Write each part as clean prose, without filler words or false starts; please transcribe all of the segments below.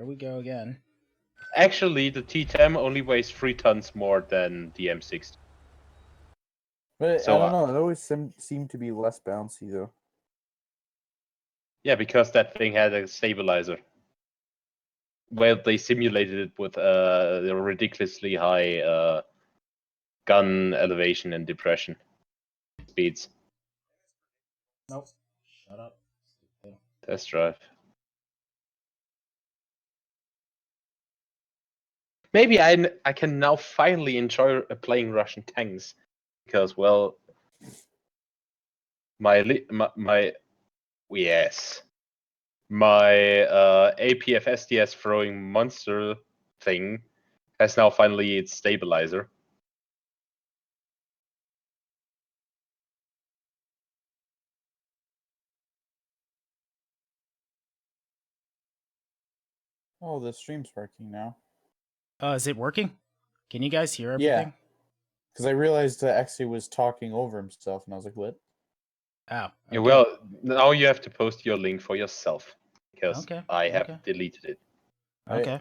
Here we go again. Actually, the T10 only weighs 3 tons more than the M60. But So, I don't know. It always seemed to be less bouncy, though. Yeah, because that thing had a stabilizer. Well, they simulated it with a ridiculously high gun elevation and depression speeds. Nope. Shut up. Stupid. Test drive. Maybe I can now finally enjoy playing Russian tanks because, well, my APF SDS throwing monster thing has now finally its stabilizer. Oh, the stream's working now. Is it working? Can you guys hear everything? Yeah. Because I realized that Exy was talking over himself, and I was like, what? Oh. Okay. Yeah, well, now you have to post your link for yourself because Okay, I have okay. deleted it. Okay.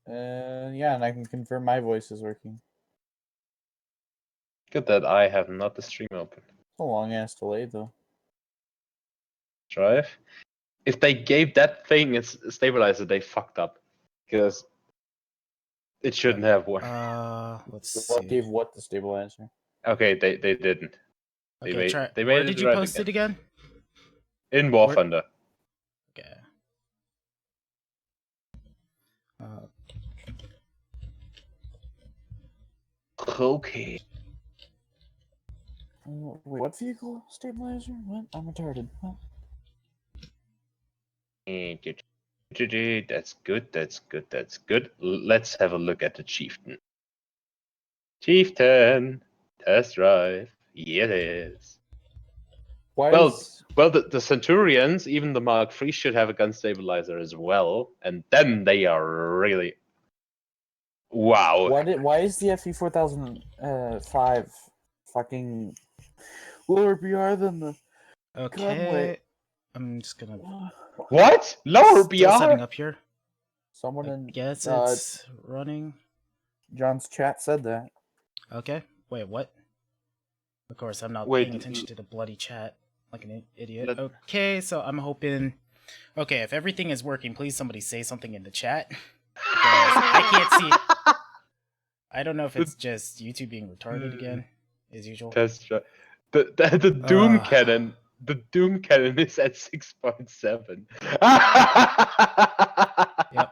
Yeah, and I can confirm my voice is working. Good that I have not the stream open. It's a long ass delay, though. Drive. If they gave that thing a stabilizer, they fucked up because it shouldn't have one. Let's see. What gave what the stabilizer? Okay, they didn't. Okay, try. They Where made did it you right post it again? In War Thunder. Okay. Okay. Wait, what vehicle stabilizer? What? I'm retarded. What? That's good, that's good, that's good. Let's have a look at the Chieftain. Chieftain! Test drive. Yeah, it is. Well, the Centurions, even the Mark III, should have a gun stabilizer as well, and then they are really... Wow. Why is the FE 4005 fucking lower BR than the Okay. I'm just gonna. What? Lower BR? Still setting up here. Someone I in guess it's running. John's chat said that. Okay. Wait, what? Of course, I'm not paying attention to the bloody chat like an idiot. Okay, so I'm hoping. Okay, if everything is working, please somebody say something in the chat. I can't see. I don't know if it's just YouTube being retarded again, as usual. Test drive. The Doom Cannon. The Doom Cannon is at 6.7. Yep.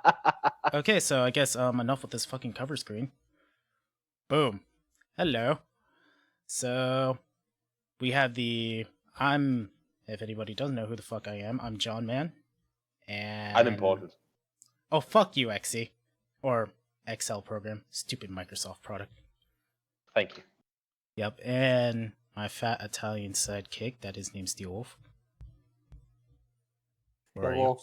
Okay, so I guess enough with this fucking cover screen. Boom. Hello. So we have the if anybody doesn't know who the fuck I am, I'm John Man. And unimportant. Oh, fuck you, XE. Or Excel program. Stupid Microsoft product. Thank you. Yep, and my fat Italian sidekick, that is named Steel Wolf. Where are you?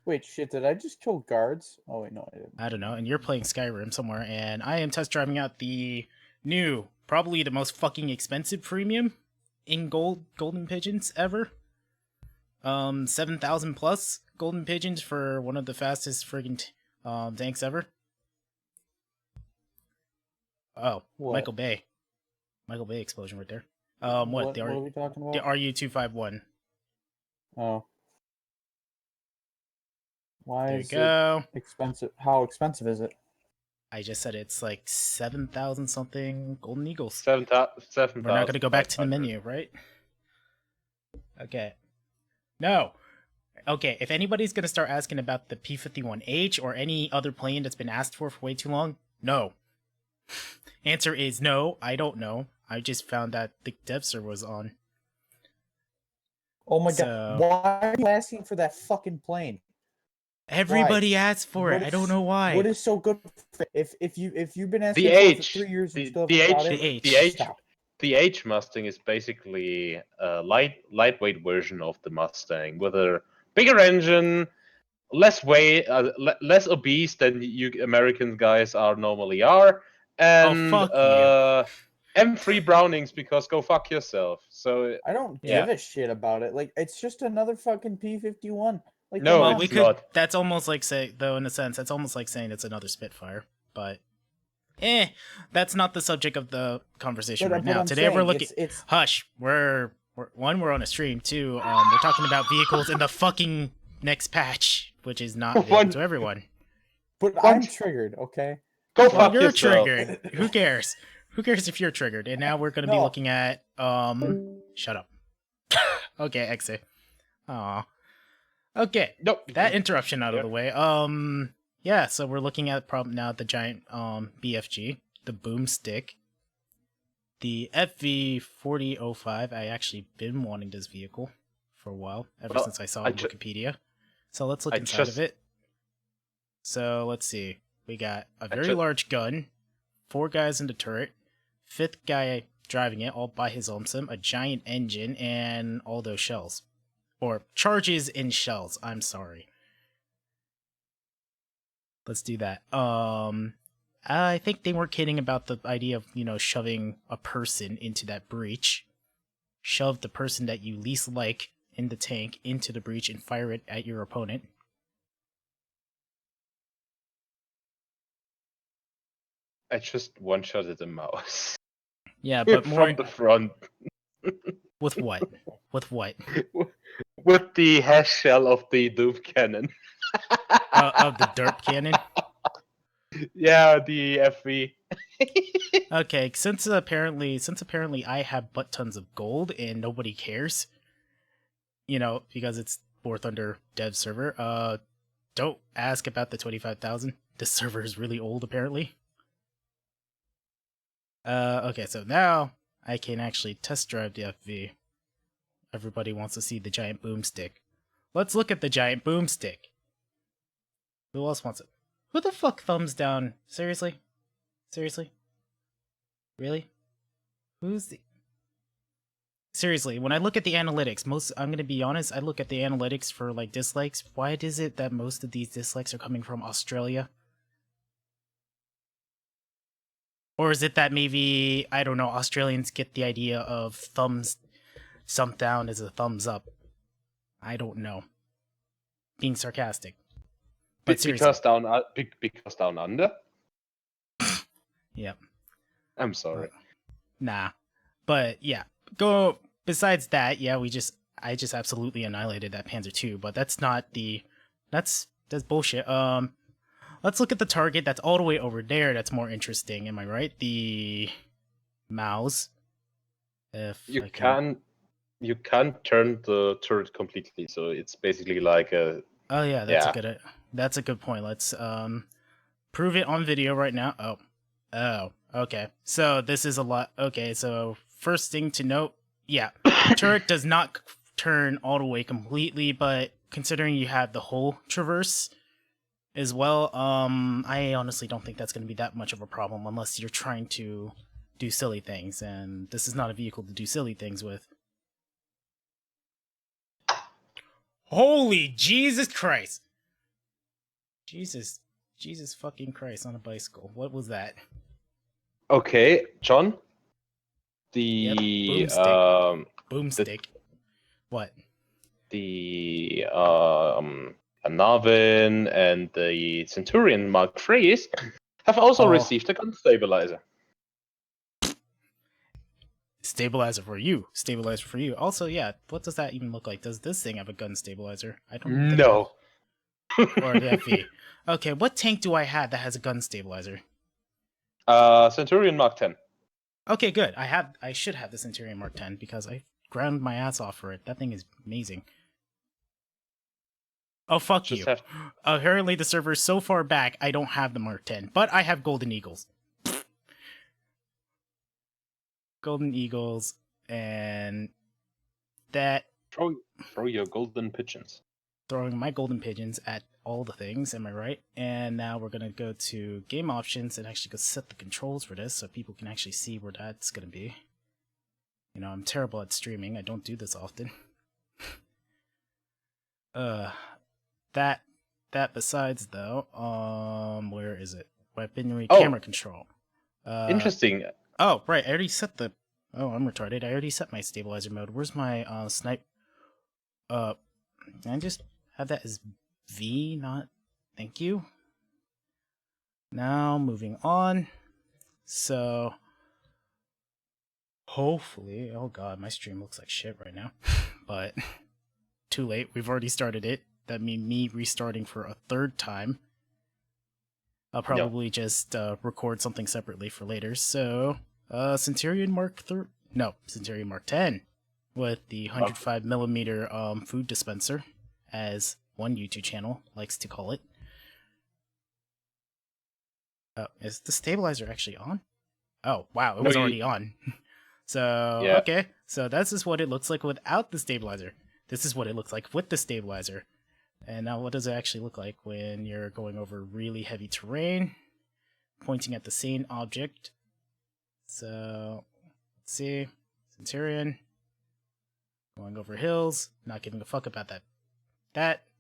Wait, shit, did I just kill guards? Oh, wait, no, I didn't. I don't know, and you're playing Skyrim somewhere, and I am test driving out the new, probably the most fucking expensive premium in golden pigeons ever. 7,000 plus golden pigeons for one of the fastest friggin' tanks ever. Oh, what? Michael Bay explosion right there. What are we talking about? The RU-251. Oh. Why there is you go. It expensive? How expensive is it? I just said it's like 7,000 something golden eagles. 7,000. We're not gonna go back to the menu, right? Okay. No. Okay, if anybody's gonna start asking about the P-51H or any other plane that's been asked for way too long, no. Answer is no, I don't know. I just found that the dev server was on. Oh my god, why are you asking for that fucking plane? Everybody asks for it. I don't know why. What is so good? If you've been asking for it for 3 years and still haven't got it, the H Mustang is basically a lightweight version of the Mustang with a bigger engine, less weight, less obese than you American guys normally are, and M3 Brownings because go fuck yourself. So I don't give a shit about it. Like, it's just another fucking P-51. Like No, Well, it's we could. not. That's almost like though, in a sense, that's almost like saying it's another Spitfire. But, that's not the subject of the conversation right now. I'm Today we're saying looking. it's Hush. We're on a stream. Two, we're talking about vehicles in the fucking next patch, which is not available to everyone. but What? I'm triggered, okay? Go Well, fuck you're yourself. triggered. Who cares? Who cares if you're triggered? And now we're gonna be No. looking at Shut up. Okay, exit. Aw. Okay. Nope. That interruption out of the way. Yeah, so we're looking at now the giant BFG, the boomstick, the FV4005. I actually been wanting this vehicle for a while, ever since I saw it on Wikipedia. So let's look inside of it. So let's see. We got a very large gun, 4 guys in the turret, 5th guy driving it all by his own sim, a giant engine, and all those shells. Or charges in shells, I'm sorry. Let's do that. I think they weren't kidding about the idea of, shoving a person into that breach. Shove the person that you least like in the tank into the breach and fire it at your opponent. I just one-shotted the mouse. Yeah, but more from the front. With what? With what? With the hash shell of the Doom cannon. Of the derp cannon? Yeah, the FV. Okay, since apparently I have butt tons of gold and nobody cares, because it's War Thunder dev server, don't ask about the 25,000. This server is really old, apparently. Okay, so now I can actually test drive the FV. Everybody wants to see the giant boomstick. Let's look at the giant boomstick. Who else wants it? Who the fuck thumbs down? Seriously? Seriously? Really? Who's the... Seriously, when I look at the analytics, I'm gonna be honest, I look at the analytics for, dislikes. Why is it that most of these dislikes are coming from Australia? Or is it that maybe, I don't know, Australians get the idea of thumbs down as a thumbs up? I don't know. Being sarcastic. But seriously. Because down under? Yep. I'm sorry. Nah. But yeah. Besides that, yeah, I just absolutely annihilated that Panzer II, but that's not that's bullshit. Let's look at the target that's all the way over there. That's more interesting. Am I right? The mouse. You can't turn the turret completely, so it's basically like a... Oh yeah, that's a good point. Let's prove it on video right now. Oh, okay. So this is a lot. Okay, so first thing to note, yeah, turret does not turn all the way completely, but considering you have the whole traverse as well, I honestly don't think that's going to be that much of a problem unless you're trying to do silly things, and this is not a vehicle to do silly things with. Holy Jesus Christ! Jesus fucking Christ on a bicycle. What was that? Okay, John. Boomstick. What? The Narvin and the Centurion Mark IIIs have also received a gun stabilizer. Stabilizer for you. Also, yeah, what does that even look like? Does this thing have a gun stabilizer? I don't think No. Or the FV. Okay, what tank do I have that has a gun stabilizer? Centurion Mark 10. Okay, good. I should have the Centurion Mark 10 because I ground my ass off for it. That thing is amazing. Oh, fuck you. Apparently the server is so far back, I don't have the Mark 10, but I have Golden Eagles. Golden Eagles, and that... Throw your golden pigeons. Throwing my golden pigeons at all the things, am I right? And now we're gonna go to game options and actually go set the controls for this so people can actually see where that's gonna be. I'm terrible at streaming. I don't do this often. That besides though, where is it? Weaponry, camera control. Interesting. Oh, right, I already set the... Oh, I'm retarded. I already set my stabilizer mode. Where's my snipe... I just have that as V, not thank you. Now, moving on. So, hopefully, oh god, my stream looks like shit right now. But, too late, we've already started it. That means me restarting for a third time. I'll probably just record something separately for later. So, Centurion Mark 10 with the 105mm food dispenser, as one YouTube channel likes to call it. Is the stabilizer actually on? Oh, wow, it was already on. So, yeah. Okay, so this is what it looks like without the stabilizer. This is what it looks like with the stabilizer. And now what does it actually look like when you're going over really heavy terrain, pointing at the same object? So, let's see. Centurion. Going over hills, not giving a fuck about that.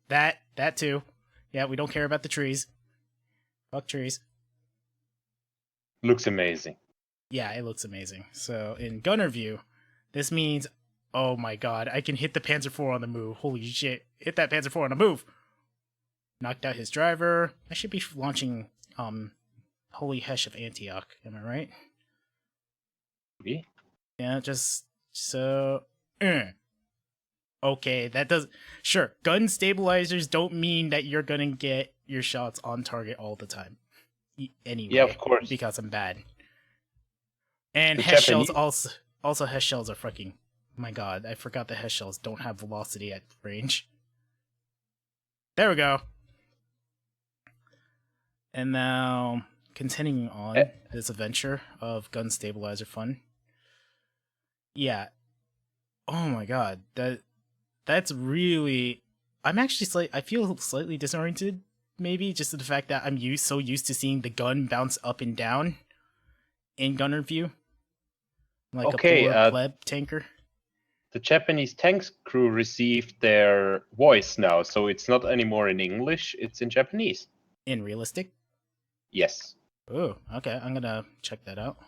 That too. Yeah, we don't care about the trees. Fuck trees. Looks amazing. Yeah, it looks amazing. So, in gunner view, this means, oh my god, I can hit the Panzer IV on the move. Holy shit. Hit that Panzer IV on the move! Knocked out his driver. I should be launching, Holy Hesh of Antioch. Am I right? Me? Yeah, just so... Okay, that does... Sure, gun stabilizers don't mean that you're gonna get your shots on target all the time. Anyway, Yeah, of course. Because I'm bad. And The Hesh Japanese... shells also Hesh shells are fucking... My god, I forgot the Hesh shells don't have velocity at range. There we go. And now, continuing on this adventure of gun stabilizer fun. Yeah. Oh my god, that's really... I'm actually I feel slightly disoriented, maybe, just to the fact that I'm so used to seeing the gun bounce up and down in gunner view. Like a poor pleb tanker. The Japanese tanks crew received their voice now, so it's not anymore in English, it's in Japanese. In realistic? Yes. Oh, okay, I'm gonna check that out.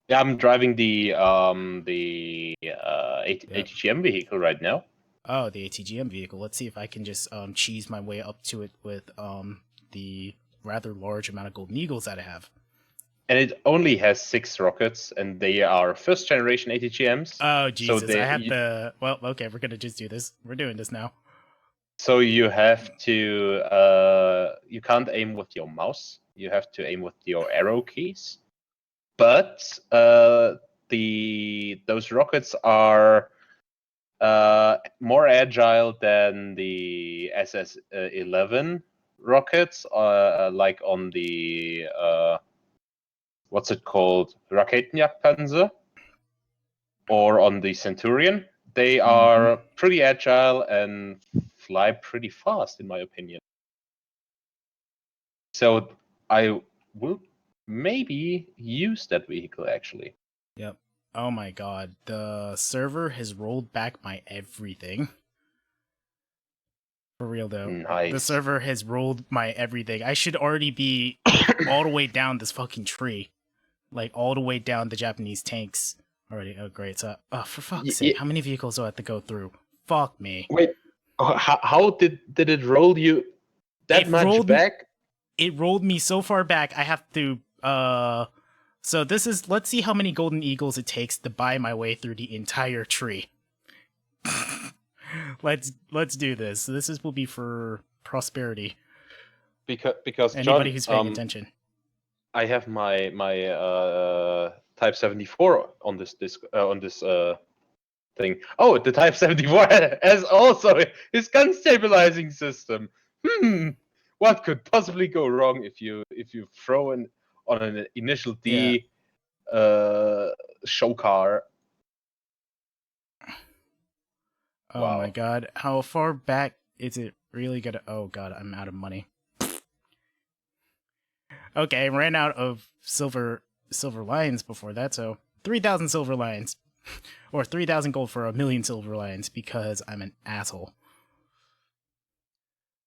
Yeah, I'm driving the ATGM vehicle right now. Oh, the ATGM vehicle. Let's see if I can just cheese my way up to it with the rather large amount of golden eagles that I have. And it only has 6 rockets, and they are first generation ATGMs. Oh Jesus! So I have the... Well, okay, we're gonna just do this. We're doing this now. So you have to you can't aim with your mouse. You have to aim with your arrow keys. But those rockets are more agile than the SS-11 rockets, like on the what's it called, Raketenjagdpanzer, or on the Centurion. They are pretty agile and fly pretty fast, in my opinion. So I will maybe use that vehicle, actually. Yep. Oh my god, the server has rolled back my everything. For real though. Nice. The server has rolled my everything. I should already be all the way down this fucking tree. Like, all the way down the Japanese tanks already. Oh, great. So, for fuck's sake, how many vehicles do I have to go through? Fuck me. Wait, how did it roll you that much back? It rolled me so far back, I have to, so this is, let's see how many golden eagles it takes to buy my way through the entire tree. Let's do this. Will be for prosperity. Because anybody John, who's paying attention. I have my Type 74 on this thing. Oh, the Type 74 has also his gun stabilizing system. What could possibly go wrong if you throw on an initial D show car? Oh wow. My god, how far back is it really gonna... Oh god, I'm out of money. Okay, I ran out of silver lions before that, so 3,000 silver lions. Or 3,000 gold for 1,000,000 silver lions, because I'm an asshole.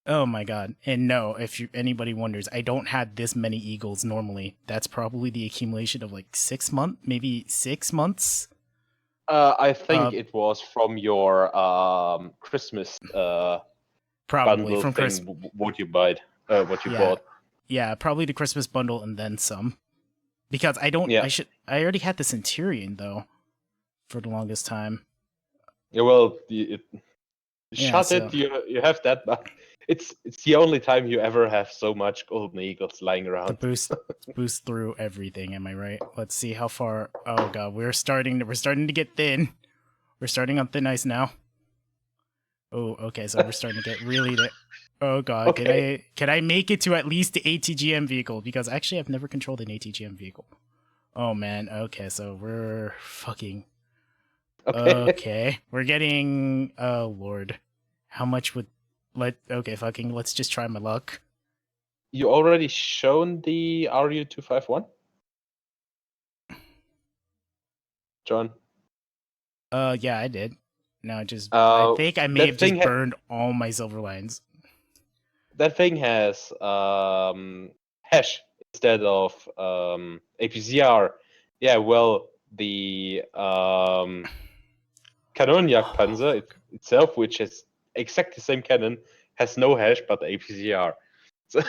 Oh my god. And no, if anybody wonders, I don't have this many eagles normally. That's probably the accumulation of like 6 months, maybe 6 months I think it was from your Christmas Probably bundle from thing. Christmas. What you bought? What you bought? Yeah, probably the Christmas bundle and then some. Because I don't. Yeah. I already had the Centurion though, for the longest time. Yeah. Well, Yeah, it. You have that, but it's the only time you ever have so much golden eagles lying to around. boost through everything. Am I right? Let's see how far. Oh god, we're starting to get thin. We're starting on thin ice now. Oh, okay, so we're starting to get really. Oh god, Okay. can I make it to at least the ATGM vehicle? Because actually, I've never controlled an ATGM vehicle. Oh man. Okay, so we're fucking. Okay. Okay, we're getting. Oh lord, how much would Okay, fucking. Let's just try my luck. You already shown the RU-251? John? Yeah, I did. No, I think I may have just thing burned all my silver lines. that thing has hash instead of APCR. Yeah, well, the Kanonjagdpanzer itself, which is exactly the same cannon, has no hash but APCR. So,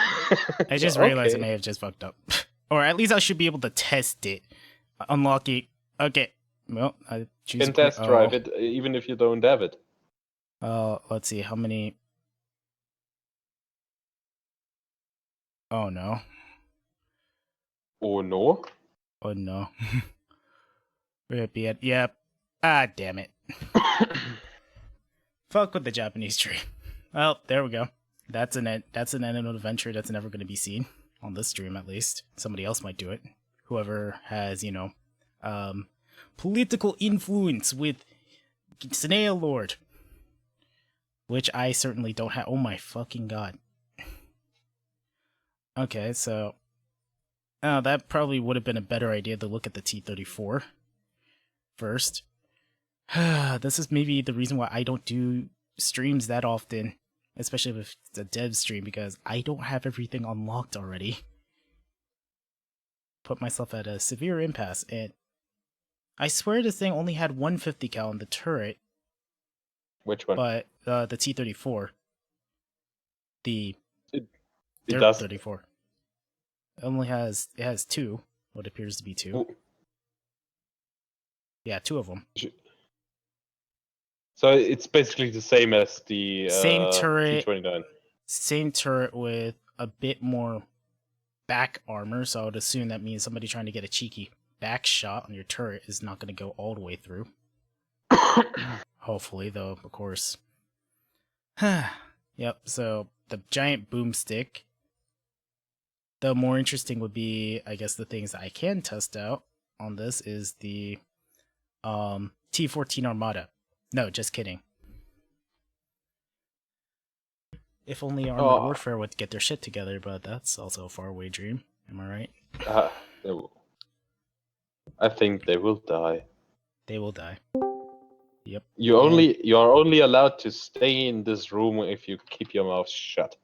I just realized I may have just fucked up. Or at least I should be able to test it. Unlock it. Okay. Well, I choose you can test drive it even if you don't have it. Let's see, how many... Oh no. Oh no? Oh no. Where it be at? Yep. Ah, damn it. Fuck with the Japanese tree. Well, there we go. That's an end of adventure that's never going to be seen. On this stream, at least. Somebody else might do it. Whoever has, political influence with Snail Lord. Which I certainly don't have. Oh my fucking god. Okay, so... that probably would have been a better idea to look at the T-34 first. This is maybe the reason why I don't do streams that often, especially with the dev stream, because I don't have everything unlocked already. Put myself at a severe impasse, and I swear this thing only had 150 cal in the turret. Which one? But the T-34. It does. 34. It has two, what appears to be two. Ooh. Yeah, two of them. So it's basically the same as the same turret, T-29. Same turret with a bit more back armor, so I would assume that means somebody trying to get a cheeky back shot on your turret is not going to go all the way through. Hopefully, though, of course. Yep, so the giant boomstick. The more interesting would be, I guess, the things that I can test out on this is the T-14 Armada. No, just kidding. If only Armored Warfare would get their shit together, but that's also a faraway dream. Am I right? I think they will die. They will die. Yep. You are only allowed to stay in this room if you keep your mouth shut.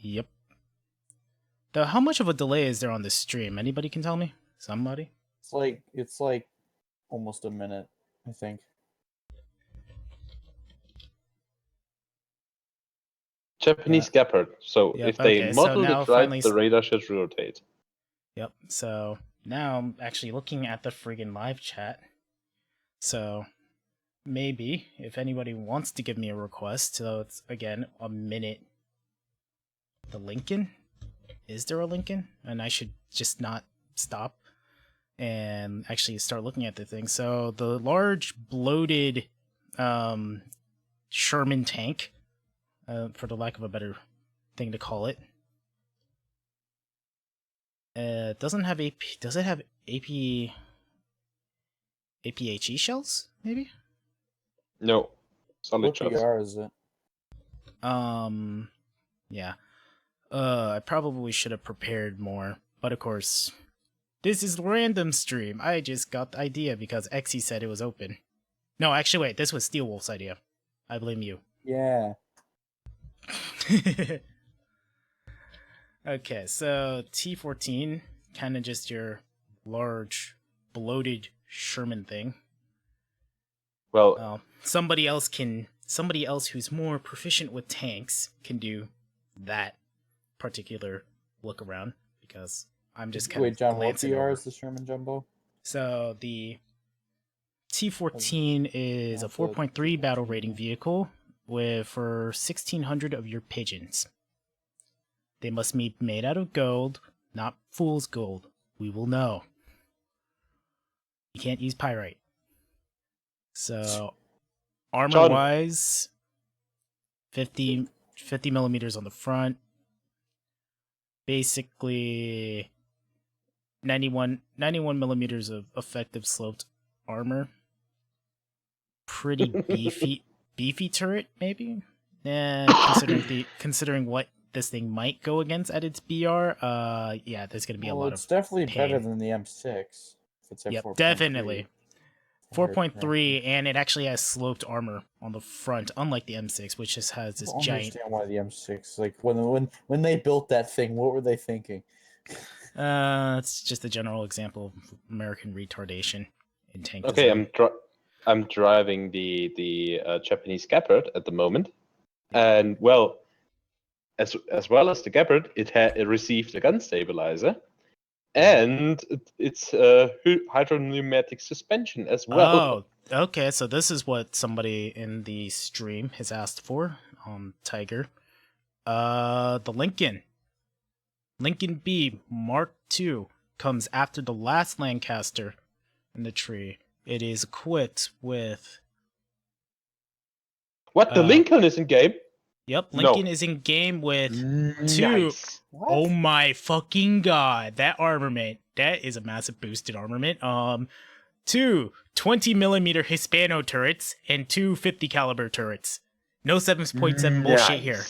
Yep. Though, how much of a delay is there on this stream? Anybody can tell me? Somebody? It's like almost a minute, I think. Japanese Gepard. So if they model it right, the radar should rotate. Yep. So now I'm actually looking at the friggin' live chat. So maybe if anybody wants to give me a request, so it's again a minute. The Lincoln? Is there a Lincoln? And I should just not stop and actually start looking at the thing. So the large bloated Sherman tank, for the lack of a better thing to call it, doesn't have AP. Does it have AP? APHE shells? Maybe. No. Solid shots. What PR is it? Yeah. I probably should have prepared more, but of course, this is random stream. I just got the idea because Exy said it was open. No, actually, wait. This was Steel Wolf's idea. I blame you. Yeah. Okay, so T-14, kind of just your large bloated Sherman thing. Well, somebody else who's more proficient with tanks can do that particular look around, because I'm just kind of John, what glancing BR over. is the Sherman Jumbo? So the T-14 is a 4.3 battle rating vehicle for 1,600 of your pigeons. They must be made out of gold, not fool's gold. We will know. You can't use pyrite. So, armor-wise, 50 millimeters on the front. Basically, 91 millimeters of effective sloped armor. Pretty beefy turret, maybe? Considering what this thing might go against at its BR, yeah, there's going to be a lot of It's definitely pain. better than the M6. If it's at Yep, 4.3. definitely. 4.3, and it actually has sloped armor on the front, unlike the M6, which just has this I don't giant... understand why the M6, like, when they built that thing, what were they thinking? It's just a general example of American retardation in tank okay, design. I'm driving the Japanese Gepard at the moment, and well, as well as the Gepard, it received a gun stabilizer, and it's hydropneumatic suspension as well. Oh, okay. So this is what somebody in the stream has asked for on Tiger. The Lincoln B Mark II comes after the last Lancaster in the tree. It is equipped with... What? The Lincoln is in game? Yep, Lincoln is in game with two... What? Oh my fucking god, that armament. That is a massive boosted armament. Two 20mm Hispano turrets and two 50 caliber turrets. No 7.7 bullshit here.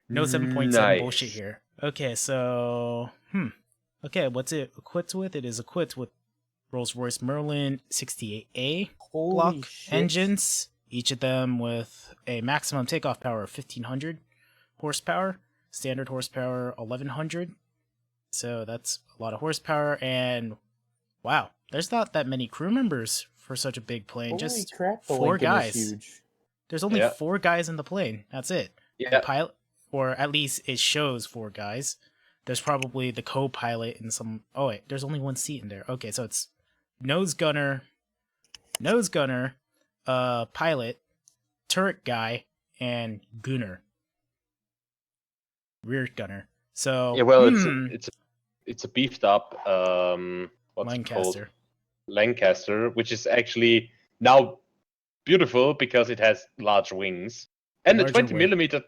No 7.7 bullshit here. Okay, so... Okay, what's it equipped with? It is equipped with Rolls-Royce Merlin 68A block engines, each of them with a maximum takeoff power of 1,500 horsepower, standard horsepower 1,100. So that's a lot of horsepower, and wow, there's not that many crew members for such a big plane. Holy Just crap, the 4 Lincoln guys. is huge. There's only 4 guys in the plane. That's it. Yeah. The pilot, or at least it shows 4 guys. There's probably the co-pilot and some... Oh wait, there's only 1 seat in there. Okay, so it's nose gunner, pilot, turret guy, and gunner. Rear gunner. So yeah, well, it's a beefed up what's Lancaster. it called? Lancaster, which is actually now beautiful because it has large wings and a 20mm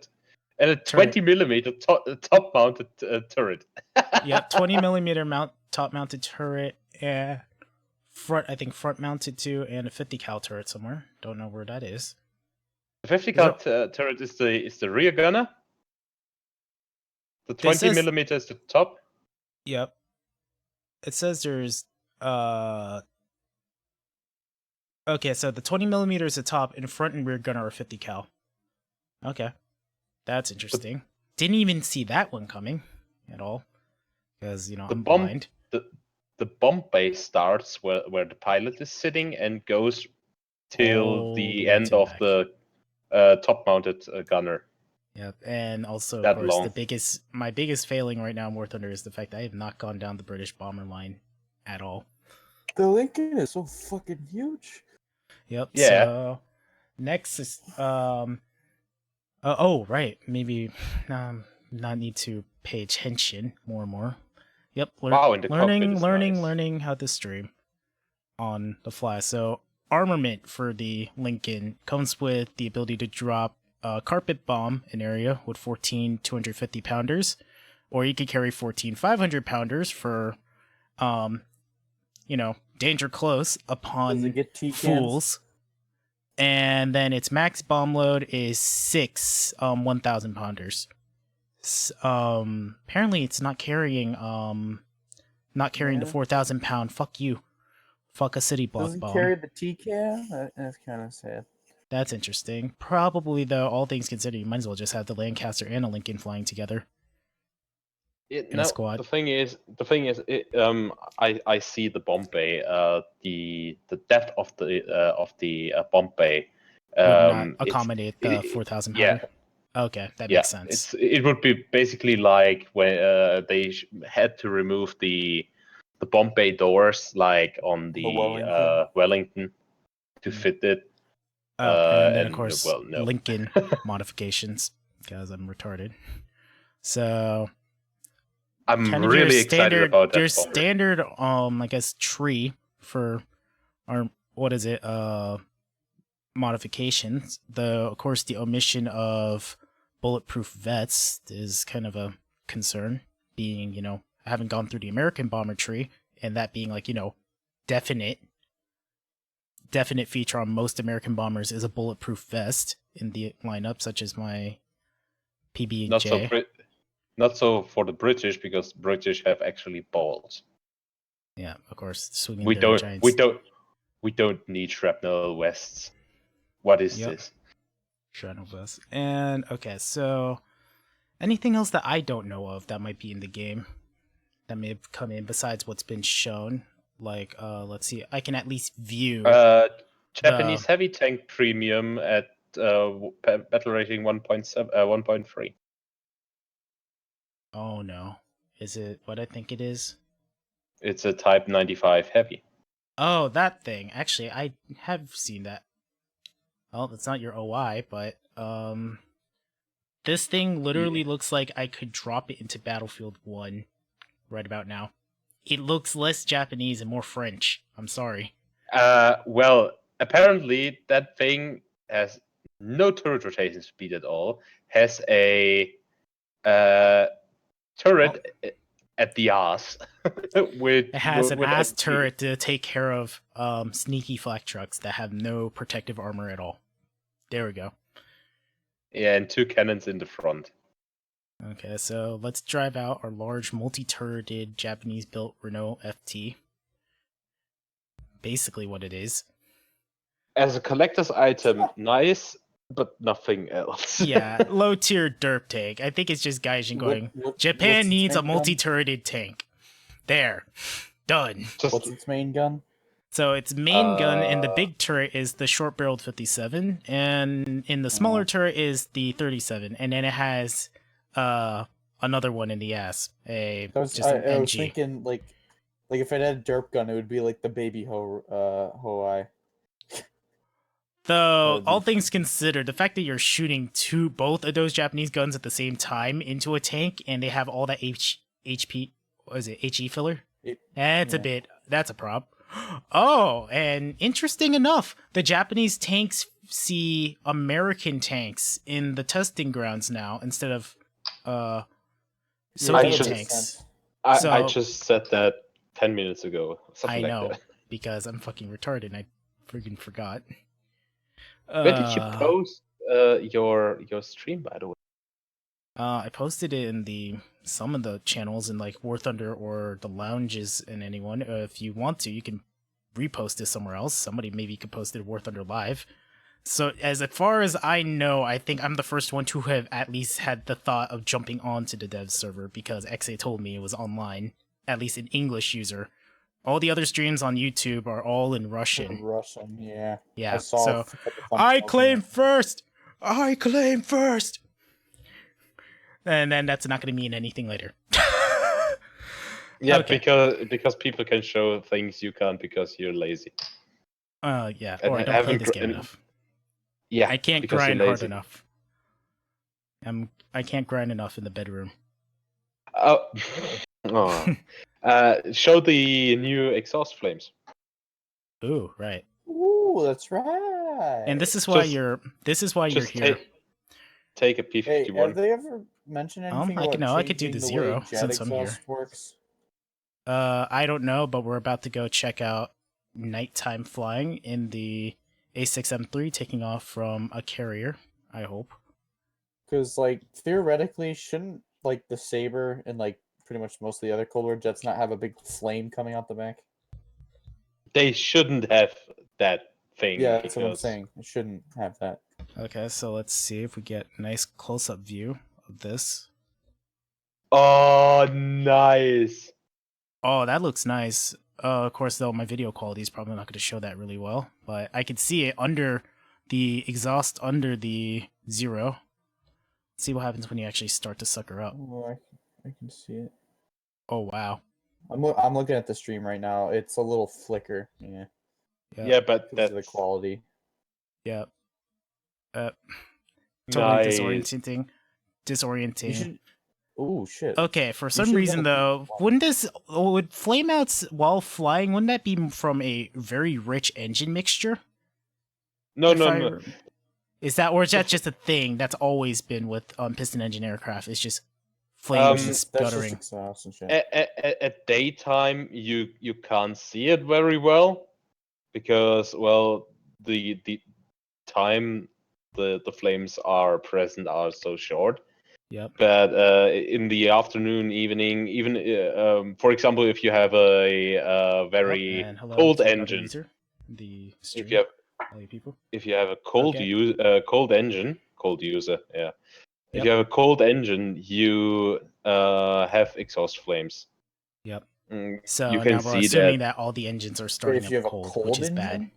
top mounted turret. Yep, 20mm top mounted turret, and front mounted too, and a 50 cal turret somewhere. Don't know where that is. The 50 cal turret is the rear gunner. The 20mm is the top. Yep. It says there's okay, so the 20mm is the top, and front and rear gunner are 50 cal. Okay. That's interesting. Didn't even see that one coming at all. Because, I'm blind. The bomb base starts where the pilot is sitting and goes till the end of the top-mounted gunner. Yep, and also, that of course, long. my biggest failing right now in War Thunder is the fact that I have not gone down the British bomber line at all. The Lincoln is so fucking huge. Yep. Yeah. So next is oh right, maybe not need to pay attention more and more. Yep. Learning how to stream on the fly. So armament for the Lincoln comes with the ability to drop a carpet bomb an area with 14 250 pounders, or you could carry 14 500 pounders for danger close upon fools. And then its max bomb load is 6 1,000 pounders. Apparently it's not carrying the 4,000 pound. Fuck you. Fuck a city block bomb. Doesn't carry the TCAM? That's kind of sad. That's interesting. Probably, though, all things considered, you might as well just have the Lancaster and a Lincoln flying together. in a squad. The thing is, I see the bomb bay, the depth of the bomb bay. Would not It's accommodate the 4,000 yeah. powder. Okay, that Yeah, makes sense. it would be basically like when they had to remove the bomb bay doors, like on the Wellington, to fit it. Oh, and then of course well, no. Lincoln modifications, because I'm retarded. So I'm kind of really excited about that your bomber. standard I guess tree for our what is it modifications. Of course the omission of bulletproof vests is kind of a concern, being, you know, I haven't gone through the American bomber tree, and that being like, you know, definite feature on most American bombers is a bulletproof vest in the lineup, such as my PB&J. Not so for the British, because British have actually balls. Yeah, of course, swinging We their giants. we don't need shrapnel vests. What is this? Shrapnel vest. And okay, so anything else that I don't know of that might be in the game that may have come in besides what's been shown? Like, let's see, I can at least view. Japanese heavy tank premium at battle rating 1.3. Oh no, is it what I think it is? It's a Type 95 heavy. Oh, that thing. Actually, I have seen that. Well, it's not your OI, but this thing literally looks like I could drop it into Battlefield 1 right about now. It looks less Japanese and more French. I'm sorry. Well, apparently that thing has no turret rotation speed at all. Has a turret at the ass. It has an ass turret to take care of sneaky flak trucks that have no protective armor at all. There we go. Yeah, and 2 cannons in the front. Okay, so let's drive out our large multi-turreted Japanese-built Renault FT. Basically what it is. As a collector's item, nice, but nothing else. Yeah, low-tier derp tank. I think it's just Gaijin going, Japan needs a multi-turreted tank. There. Done. What's its main gun? So its main gun in the big turret is the short-barreled 57, and in the smaller turret is the 37, and then it has another one in the ass. I was thinking like if it had a derp gun, it would be like the baby Hoai. Though, all things considered, the fact that you're shooting both of those Japanese guns at the same time into a tank, and they have all that HP, what is it, HE filler? That's a prop. Oh, and interesting enough, the Japanese tanks see American tanks in the testing grounds now instead of Soviet tanks. I just said that 10 minutes ago. I know, because I'm fucking retarded and I freaking forgot. Where did you post your stream, by the way? I posted it in some of the channels in like War Thunder or the lounges, and anyone. If you want to, you can repost it somewhere else. Somebody maybe could post it at War Thunder Live. So as far as I know, I think I'm the first one to have at least had the thought of jumping onto the dev server, because XA told me it was online, at least an English user. All the other streams on YouTube are all in Russian. Russian, yeah. Yeah, so I claim first! I claim first! And then that's not going to mean anything later. Yeah, okay. because people can show things you can't because you're lazy. Yeah, or I don't play this game enough. Yeah, I can't grind hard enough. I can't grind enough in the bedroom. Show the new exhaust flames. Ooh, right. Ooh, that's right. And this is why you're here. Take a P51. Hey, have they ever mentioned anything about I could do the 0 since I'm here. Works? I don't know, but we're about to go check out nighttime flying in the A6M3 taking off from a carrier, I hope. Because, like, theoretically, shouldn't, like, the Saber and, like, pretty much most of the other Cold War jets not have a big flame coming out the back? They shouldn't have that thing. Yeah, that's what I'm saying. It shouldn't have that. Okay, so let's see if we get a nice close-up view of this. Oh, nice. Oh, that looks nice. Of course, though, my video quality is probably not going to show that really well, but I can see it under the exhaust, under the zero. See what happens when you actually start to suck her up. Oh, I can see it. Oh, wow. I'm looking at the stream right now. It's a little flicker. Yeah. Yep. Yeah, but Because of that's the quality. Yep. Totally nice. disorienting. You should. Oh shit. Okay, for some should reason go- though, would flameouts while flying, wouldn't that be from a very rich engine mixture? No, If no, I- no. Is that, or is that just a thing that's always been with piston engine aircraft? It's just flames and That's just sputtering. exhaust and shit. At daytime, you can't see it very well because, well, the time the flames are present are so short. Yep. But in the afternoon, evening, even for example, if you have a very And hello cold to the other engine, user, the stream, if you have all you people. if you have a cold Okay. cold engine, cold user, yeah. If Yep. you have a cold engine, you have exhaust flames. Yep. Mm, So you can now we're see assuming that. that all the engines are starting if you up have cold, a cold which is engine? bad.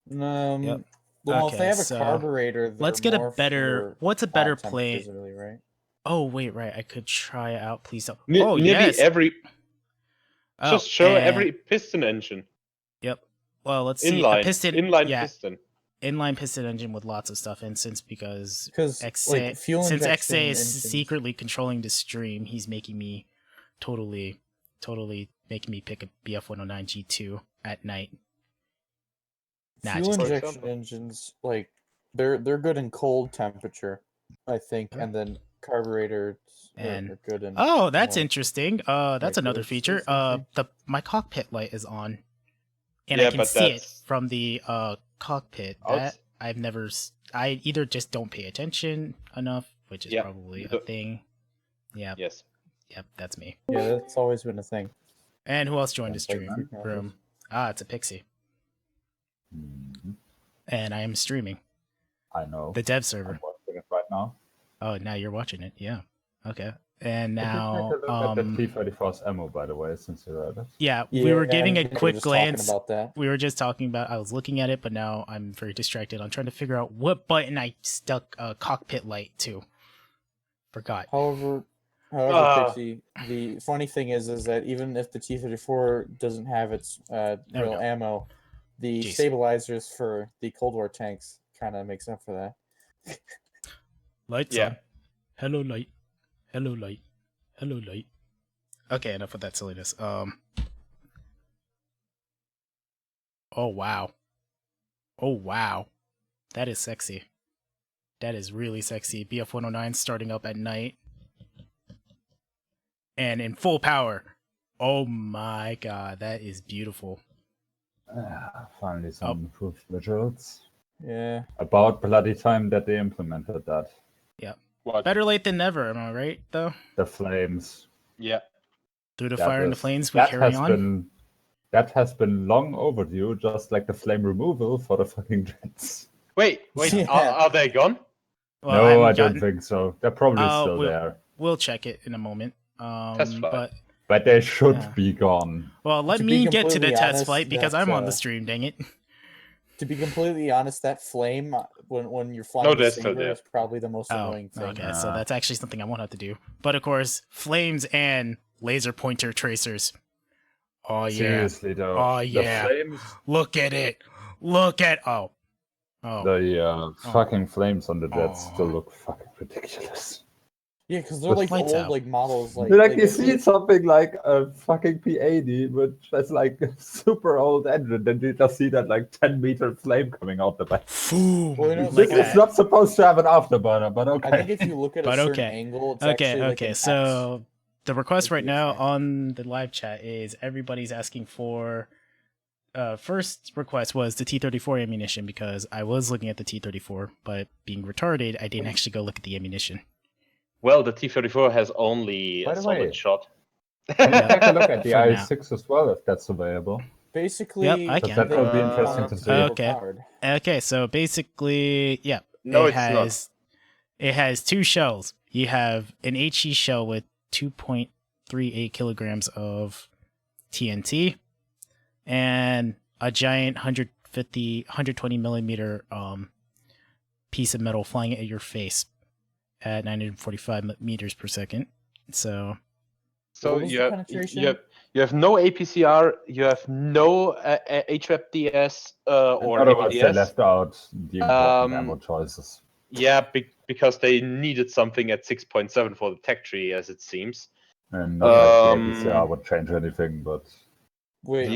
Yep. Well, if Okay, they have a so carburetor, let's they're get a more better. for What's a better hot temperatures, plate? really, right? Oh wait, right. I could try it out. Please don't. Ne- Oh nearly yes. every Oh, just show and- every piston engine. Yep. Well, let's see. Inline, A piston. inline Yeah, piston. inline piston engine with lots of stuff. And because Because like fuel since injection XA is engines, secretly controlling the stream, he's making me totally making me pick a BF-109 G2 at night. Nah, fuel just For injection example. engines, like they're good in cold temperature, I think, Okay. and then carburetors And- are good in. Oh, that's more interesting. That's like another this or feature. something. My cockpit light is on, and Yeah, I can but see it that's- from the cockpit. Outs- That I've never. I either just don't pay attention enough, which is Yeah, probably you a don't- thing. Yep, Yes. yep, that's me. Yeah, that's always been a thing. And who else joined the Sounds like stream that. room? Ah, it's a pixie, Mhm. and I am streaming I know. the dev I'm server. watching it right now. Oh, now you're watching it. Yeah. Okay. And Did you now, take a look at the T-34's ammo, by the way, since you're at it? yeah, we were giving a we were quick just talking glance. about that. We were just talking about. I was looking at it, but now I'm very distracted. I'm trying to figure out what button I stuck a cockpit light to. Forgot. However, Ah. Pixie, the funny thing is that even if the T-34 doesn't have its we real go. ammo, the Jeez. stabilizers for the Cold War tanks kind of makes up for that. Lights Yeah. on. Hello, light. Hello, light. Hello, light. Okay, enough of that silliness. Oh wow. Oh wow. That is sexy. That is really sexy. BF-109 starting up at night. And in full power. Oh my god, that is beautiful. Finally some improved visuals. Yeah. About bloody time that they implemented that. What? Better late than never, am I right, though? The flames. Yeah. Through the That fire and the is- flames, we that carry has on. that has been long overdue, just like the flame removal for the fucking jets. Wait. Yeah. Are they gone? Well, No, haven't I don't gotten- think so. They're probably Oh, still we'll- there. We'll check it in a moment. Test flight. But they should Yeah. be gone. Well, let To be me get to the completely test honest, flight because that's, I'm on the stream, dang it. To be completely honest, that flame when you're flying No, the that's still Saber there. is probably the most Oh, annoying thing. okay, so Ah. that's actually something I won't have to do. But of course, flames and laser pointer tracers. Oh, yeah. Seriously though. Oh, The yeah. flames, Look at it. Look at... Oh. the fucking flames on the jets Oh. still look fucking ridiculous. Yeah, because they're With like lights old out. like models. Like You see something like a fucking P80, which is like a super old engine, then you just see that like 10-meter flame coming out the back. Boom. Well, you know, Like This is that. not supposed to have an afterburner, but I okay. think if you look at a But certain okay. angle, it's Okay, actually like okay. an X. So the request Like right the now X. on the live chat is everybody's asking for... first request was the T-34 ammunition because I was looking at the T-34, but being retarded, I didn't actually go look at the ammunition. Well, the T-34 has only By a the solid way- shot. Can you take a look at the For now. i6 as well, if that's available? Basically, Yep, I Because can. that will be interesting to see. Okay. Overpowered. Okay, so basically, yeah. No, it it's not. has, It has two shells. you have an HE shell with 2.38 kilograms of TNT and a giant 120 millimeter piece of metal flying at your face at 945 meters per second. So you have no APCR, you have no HFDS or In other words, they APDS. left out the important ammo choices. Yeah, because they needed something at 6.7 for the tech tree, as it seems. And not like the APCR would change anything, but Wait,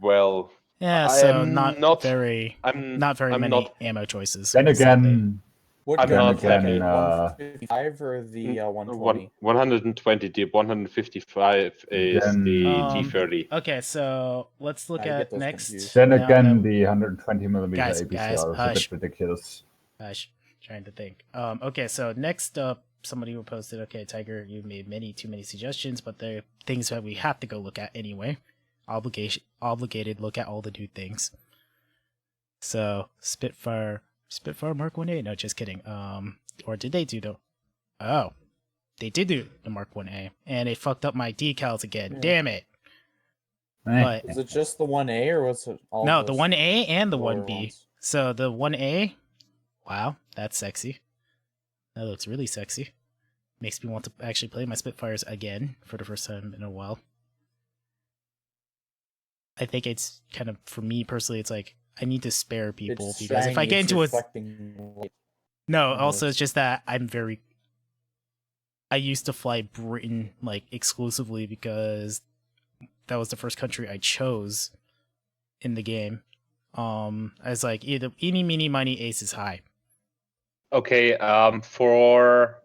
well, yeah, so not very many ammo choices. Then again, what I'm gun not is that? happy. 155 or the 120? 120. The 155 is Then- the T30. Okay, so let's look I get at those next. confused. then now again, that- the 120 millimeter Guys, APCR is a hush. bit ridiculous. Gosh, trying to think. Okay, so next up, somebody who posted, okay, Tiger, you made too many suggestions, but they're things that we have to go look at anyway. Obligated, look at all the new things. So, Spitfire Mark 1A? No, just kidding. Or did they do they did do the Mark 1A, and it fucked up my decals again. Yeah. Damn it. But Was it just the 1A or was it all no, those the 1A and the lower 1B. ones? So the 1A, wow, that's sexy. That looks really sexy. Makes me want to actually play my Spitfires again for the first time in a while. I think it's kind of, for me personally, it's like, I need to spare people It's because if I shiny, get it's into a... reflecting light. No, Oh, also it's just that I used to fly Britain, like, exclusively because that was the first country I chose in the game. I was like, either eeny, meeny, miny, ace is high. Okay, for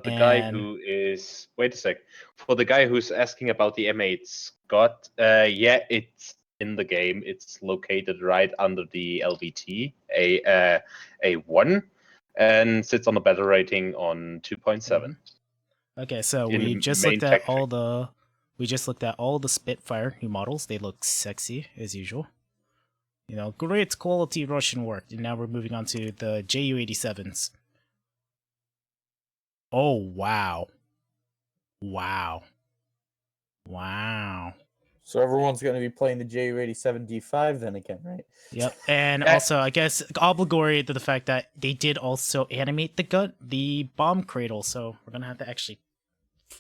the guy And- who is... Wait a sec. For the guy who's asking about the M8 Scott, yeah, it's in the game. It's located right under the LVT, A1, and sits on a battle rating on 2.7. Okay, so In we the just main looked at tech tree. all the Spitfire new models. They look sexy as usual. You know, great quality Russian work. And now we're moving on to the JU-87s. Oh wow. Wow. Wow. So everyone's going to be playing the JU-87D5 then again, right? Yep. And also, I guess obligatory to the fact that they did also animate the bomb cradle. So we're gonna have to actually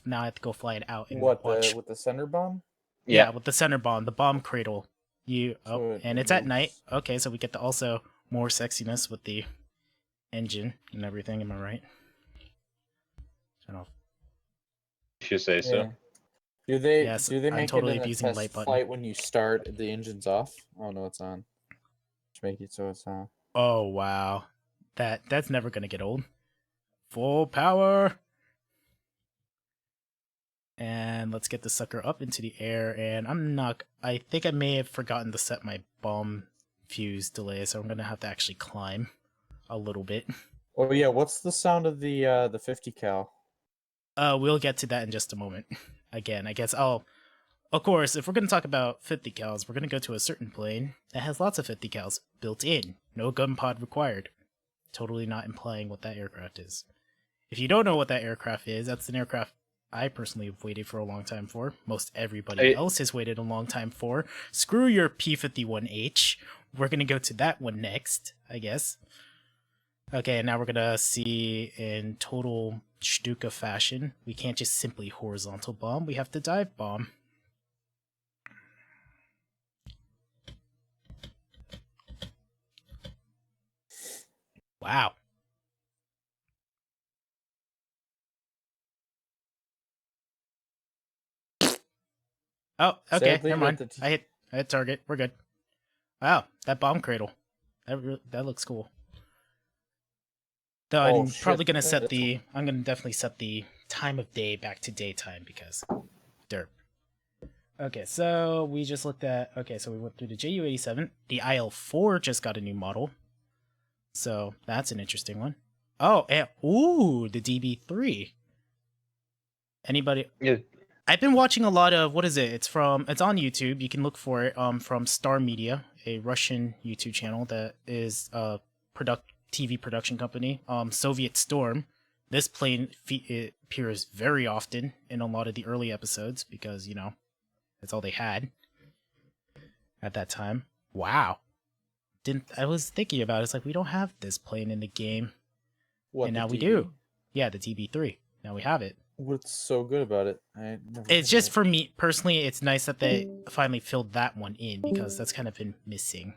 now have to go fly it out and watch. With the center bomb? Yeah, with the center bomb, the bomb cradle. So And it's at night. Okay, so we get the also more sexiness with the engine and everything. Am I right? Turn off. If you say so. Yeah. Do they Yes, do they I'm make totally it in a abusing the test light button. flight when you start the engine's off? Oh no, it's on. Just make it so it's on. Oh wow, that's never gonna get old. Full power. And let's get the sucker up into the air. And I think I may have forgotten to set my bomb fuse delay, so I'm gonna have to actually climb a little bit. Oh yeah, what's the sound of the 50 cal? We'll get to that in just a moment. Again, I guess of course, if we're gonna talk about 50 cals, we're gonna go to a certain plane that has lots of 50 cals built in. No gun pod required. Totally not implying what that aircraft is. If you don't know what that aircraft is, that's an aircraft I personally have waited for a long time for. Most everybody else has waited a long time for. Screw your P-51H. We're going to go to that one next, I guess. Okay, and now we're going to see in total Stuka fashion. We can't just simply horizontal bomb. We have to dive bomb. Wow. Oh, okay, Sadly, never mind. with the I hit target. We're good. Wow, that bomb cradle. That looks cool. Though Oh, I'm shit, probably gonna set that's- I'm gonna definitely set the time of day back to daytime because derp. Okay, so we just looked at so we went through the JU-87. The IL-4 just got a new model. So that's an interesting one. Oh, and the DB3. Anybody? Yeah. I've been watching a lot of it's it's on YouTube. You can look for it from Star Media, a Russian YouTube channel that is a TV production company. Soviet Storm. This plane it appears very often in a lot of the early episodes because, you know, that's all they had at that time. Wow. I was thinking about it. It's like, we don't have this plane in the game. What, and the now we TB? do. Yeah, the TB3. Now we have it. What's so good about it? It's just, for me, personally, it's nice that they finally filled that one in because that's kind of been missing.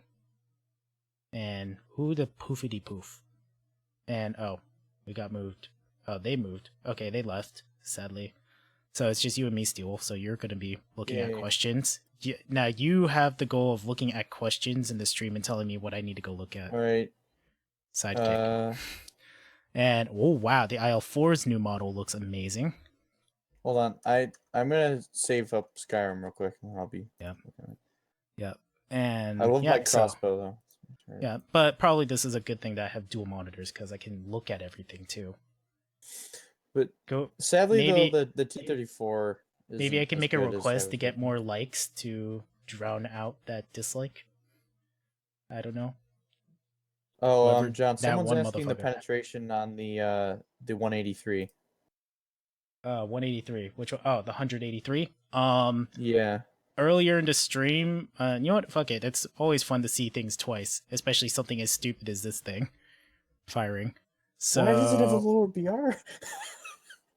And who the poofity poof? And, oh, we got moved. Oh, they moved. Okay, they left, sadly. So it's just you and me, Steel. So you're going to be looking at questions. Now you have the goal of looking at questions in the stream and telling me what I need to go look at. All right. Sidekick. And, oh, wow, the IL-4's new model looks amazing. Hold on. I'm going to save up Skyrim real quick, and I'll be... Yeah. Yep. And I love yeah, my crossbow, though. Yeah, but probably this is a good thing that I have dual monitors because I can look at everything too. But go. Sadly, maybe, though, the T-34. Maybe I can make a request to get more likes to drown out that dislike. I don't know. Oh, John, someone's one asking the penetration on the 183. 183. Which one? Oh, the 183. Yeah. Earlier in the stream, you know what? Fuck it. It's always fun to see things twice, especially something as stupid as this thing firing. So why does it have a lower BR?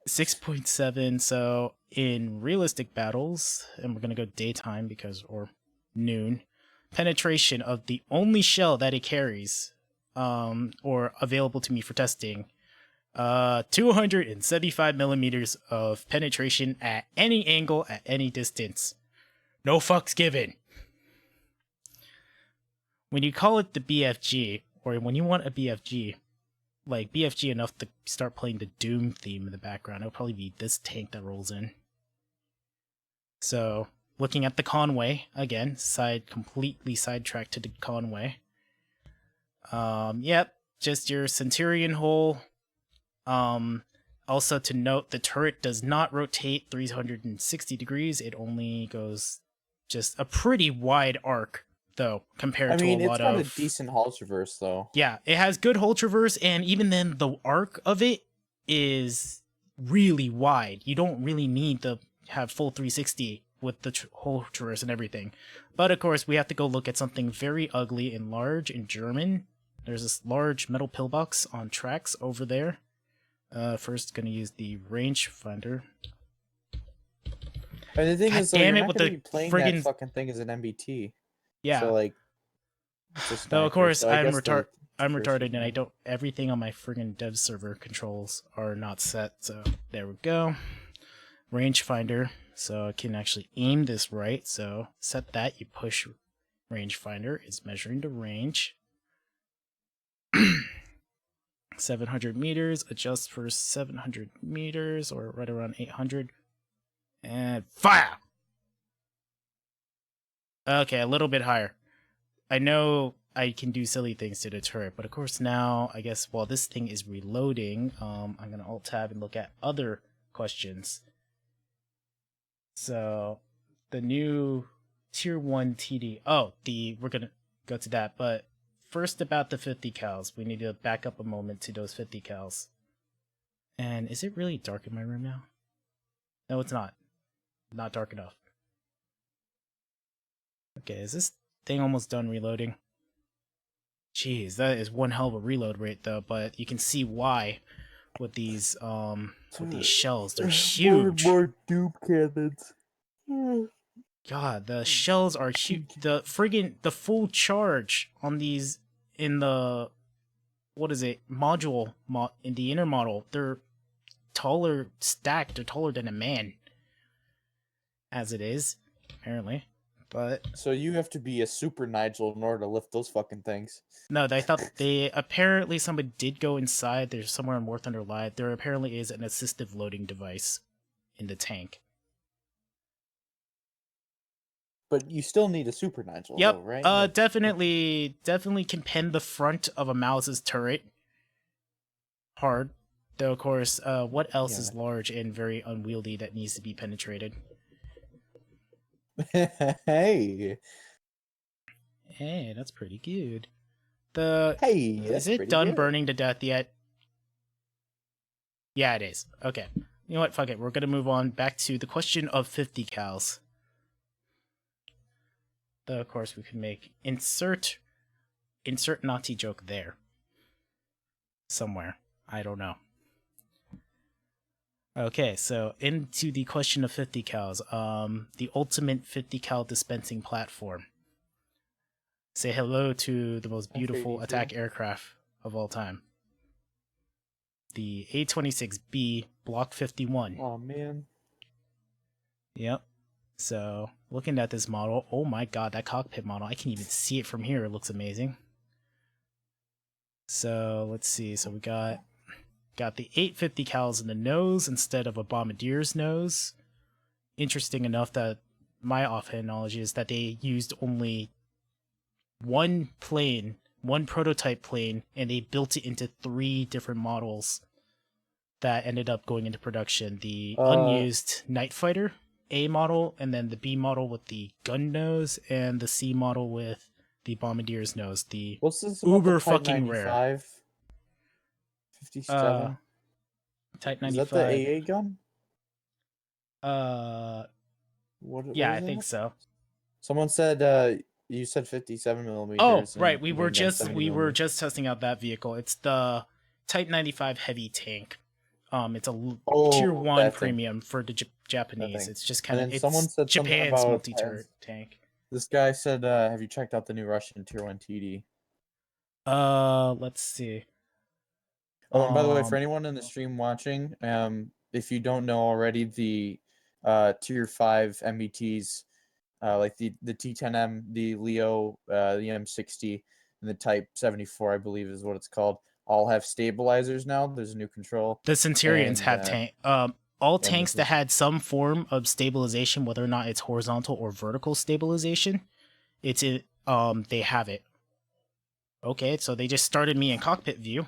6.7. So in realistic battles, and we're gonna go daytime or noon, penetration of the only shell that it carries, or available to me for testing, 275 millimeters of penetration at any angle at any distance. No fucks given. When you call it the BFG, or when you want a BFG, like BFG enough to start playing the Doom theme in the background, it'll probably be this tank that rolls in. So, looking at the Conway, again, completely sidetracked to the Conway. Yep, just your Centurion hull. Also to note, the turret does not rotate 360 degrees. It only goes just a pretty wide arc, though, compared to a lot of... it's got a decent hull traverse, though. Yeah, it has good hull traverse, and even then, the arc of it is really wide. You don't really need to have full 360 with the hull traverse and everything. But, of course, we have to go look at something very ugly and large in German. There's this large metal pillbox on tracks over there. First, going to use the rangefinder. And the thing is, though, damn you're it, not with gonna the be playing friggin... that fucking thing as an MBT. Yeah. So, like... Though, of course, so I'm retarded, and I don't... Everything on my friggin' dev server controls are not set, so there we go. Rangefinder, so I can actually aim this right, so set that, you push rangefinder, it's measuring the range. 700 meters, adjust for 700 meters, or right around 800. And fire! Okay, a little bit higher. I know I can do silly things to the turret, but of course now, I guess while this thing is reloading, I'm going to Alt-Tab and look at other questions. So, the new Tier 1 TD... Oh, we're going to go to that, but first about the 50 cals. We need to back up a moment to those 50 cals. And is it really dark in my room now? No, it's not. Not dark enough. Okay, is this thing almost done reloading? Jeez, that is one hell of a reload rate though, but you can see why with these shells. They're huge. More dupe cannons. God, the shells are huge. The full charge on these in the module in the inner model, they're stacked, they're taller than a man. As it is, apparently. But so you have to be a super Nigel in order to lift those fucking things. No, I thought apparently somebody did go inside. There's somewhere in War Thunder Live. There apparently is an assistive loading device in the tank. But you still need a super Nigel, yep. Though, right? Definitely can pen the front of a Mouse's turret. Hard. Though, of course, what else is large and very unwieldy that needs to be penetrated? Hey, that's pretty good. Is it done burning to death yet? Yeah, it is. Okay. You know what? Fuck it. We're gonna move on back to the question of 50 cals. Though, of course, we could make insert Nazi joke there. Somewhere. I don't know. Okay, so into the question of 50 cals. The ultimate 50 cal dispensing platform. Say hello to the most beautiful attack aircraft of all time. The A-26B Block 51. Oh, man. Yep. So, looking at this model, oh my god, that cockpit model, I can even see it from here. It looks amazing. So, let's see. So, we got the 850 cals in the nose instead of a bombardier's nose. Interesting enough that my offhand knowledge is that they used only one plane, one prototype plane, and they built it into 3 different models that ended up going into production. The unused Night Fighter A model, and then the B model with the gun nose, and the C model with the bombardier's nose. The What's this uber fucking rare. 57? Type 95. Is that the AA gun? What Yeah, is I think that? so. Someone said you said 57 millimeters. Oh, right. We and were then just 70 millimeters. testing out that vehicle. It's the Type 95 heavy tank. It's a tier 1 that thing. premium for the Japanese. thing. It's just kind And of then someone said something Japan's about multi-turret tank. This guy said, have you checked out the new Russian tier 1 TD? Let's see. Oh, and by the way, for anyone in the stream watching, if you don't know already, the tier 5 MBTs, like the T10M, the Leo, the M60, and the Type 74, I believe is what it's called, all have stabilizers now. There's a new control. The Centurions and, have tank. All yeah, tanks that had some form of stabilization, whether or not it's horizontal or vertical stabilization, they have it. Okay, so they just started me in cockpit view.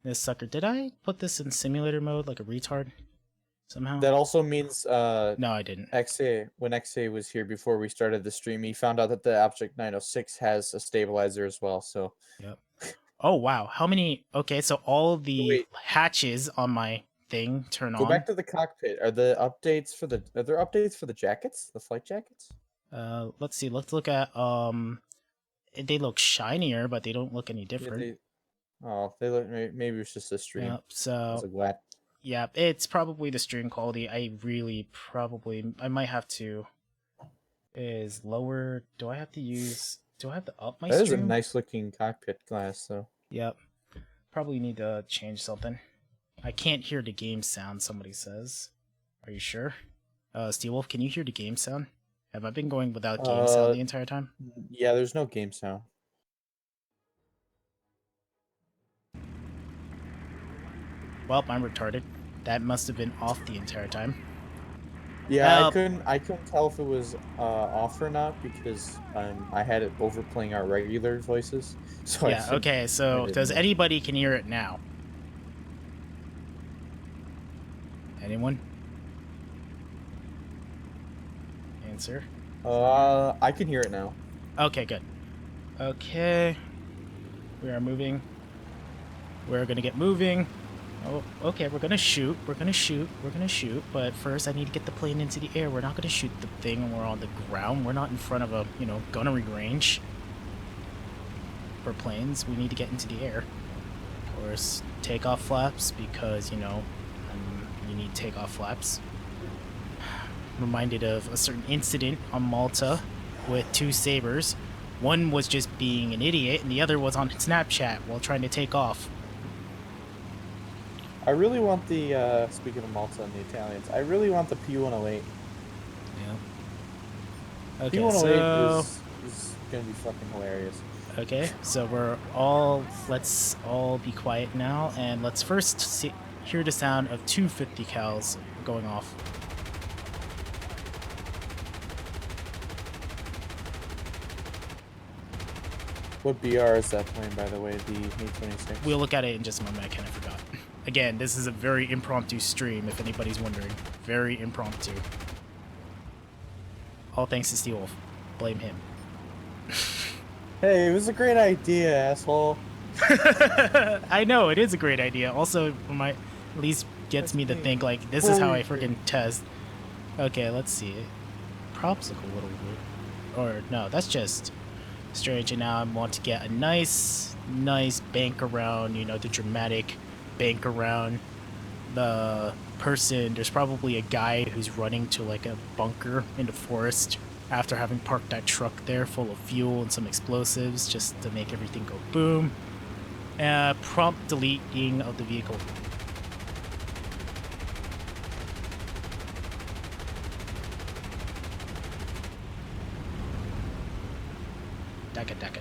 This sucker. Did I put this in simulator mode like a retard? Somehow? That also means No, I didn't. when XA was here before we started the stream, he found out that the Object 906 has a stabilizer as well. So yep. Oh wow, how many? Okay, so all the Wait. hatches on my thing turn on. Go back to the cockpit. Are there updates for the jackets, the flight jackets? Let's see. Let's look at they look shinier, but they don't look any different. They look. Maybe it's just the stream. Yep. So glad. yeah, it's probably the stream quality. I might have to lower. Do I have to up my stream? That is a nice looking cockpit glass, though. Yep. Probably need to change something. I can't hear the game sound, somebody says. Are you sure? Steel Wolf, can you hear the game sound? Have I been going without game sound the entire time? Yeah, there's no game sound. Well, I'm retarded. That must have been off the entire time. Yeah, I couldn't tell if it was off or not because I had it overplaying our regular voices. So yeah. Okay. So does anybody can hear it now? Anyone? Answer. I can hear it now. Okay. Good. Okay. We are moving. We're gonna get moving. Oh, okay, we're gonna shoot, but first I need to get the plane into the air. We're not gonna shoot the thing when we're on the ground. We're not in front of a, gunnery range for planes. We need to get into the air. Of course, takeoff flaps, because, you need takeoff flaps. Reminded of a certain incident on Malta with 2 Sabres. One was just being an idiot, and the other was on Snapchat while trying to take off. I really want the, speaking of Malta and the Italians, I really want the P108. Yeah. Okay, P108 is gonna be fucking hilarious. Okay, so let's all be quiet now, and let's first hear the sound of 250 cals going off. What BR is that plane, by the way, the A-26? We'll look at it in just a moment. I kind of forgot. Again, this is a very impromptu stream, if anybody's wondering. Very impromptu. All thanks to Steel Wolf. Blame him. Hey, it was a great idea, asshole. I know, it is a great idea. Also, we might at least gets me to think, like, this is how I freaking test. Okay, let's see. Props look a little weird. Or, no, that's just strange. And now I want to get a nice bank around, you know, the dramatic bank around the person. There's probably a guy who's running to, like, a bunker in the forest after having parked that truck there full of fuel and some explosives just to make everything go boom. Prompt deleting of the vehicle.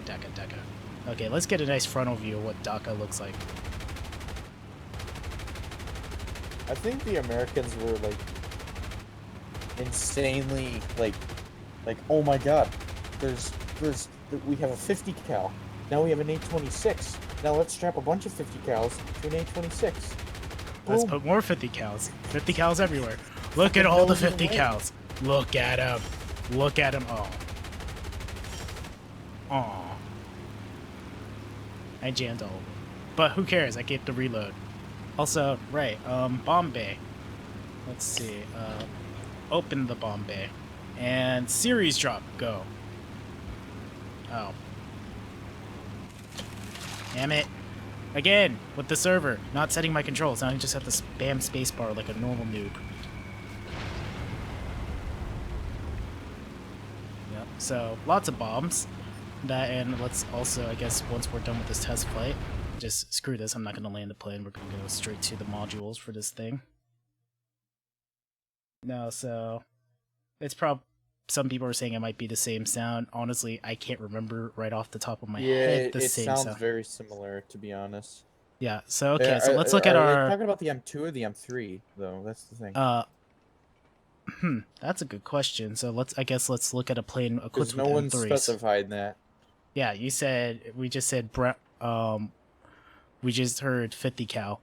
Daka. Okay, let's get a nice frontal view of what Daka looks like. I think the Americans were like insanely like oh my god, we have a 50 cal. Now we have an 826. Now let's strap a bunch of 50 cals to an 826. Let's put more 50 cals. 50 cals everywhere. Look at all the 50 cals. Look at them. Look at them all. Aw. I jammed all of them. But who cares? I get the reload. Also, right, bomb bay. Let's see. Open the bomb bay. And series drop. Go. Oh. Damn it. Again, with the server. Not setting my controls. Now I just have to spam spacebar like a normal noob. Yep. So, lots of bombs. That, and let's also, I guess, once we're done with this test flight, just screw this. I'm not going to land the plane. We're going to go straight to the modules for this thing. No, so it's some people are saying it might be the same sound. Honestly, I can't remember right off the top of my head the same sound. It sounds very similar, to be honest. Yeah, so okay, so let's look at our... Are they talking about the M2 or the M3, though? That's the thing. That's a good question. So I guess let's look at a plane equipped with no one M3s. specified that. Yeah, we just heard 50 cal.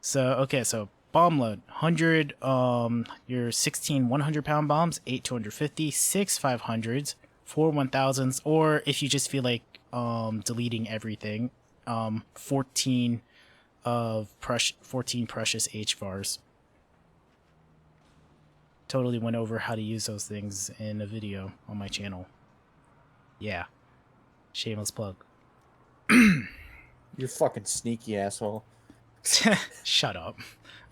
So, okay, so bomb load, 100, your 16 100-pound bombs, 8 250, 6 500s, 4 1000s, or if you just feel like deleting everything, 14 precious HVARs. Totally went over how to use those things in a video on my channel. Yeah. Shameless plug. You fucking sneaky asshole. Shut up.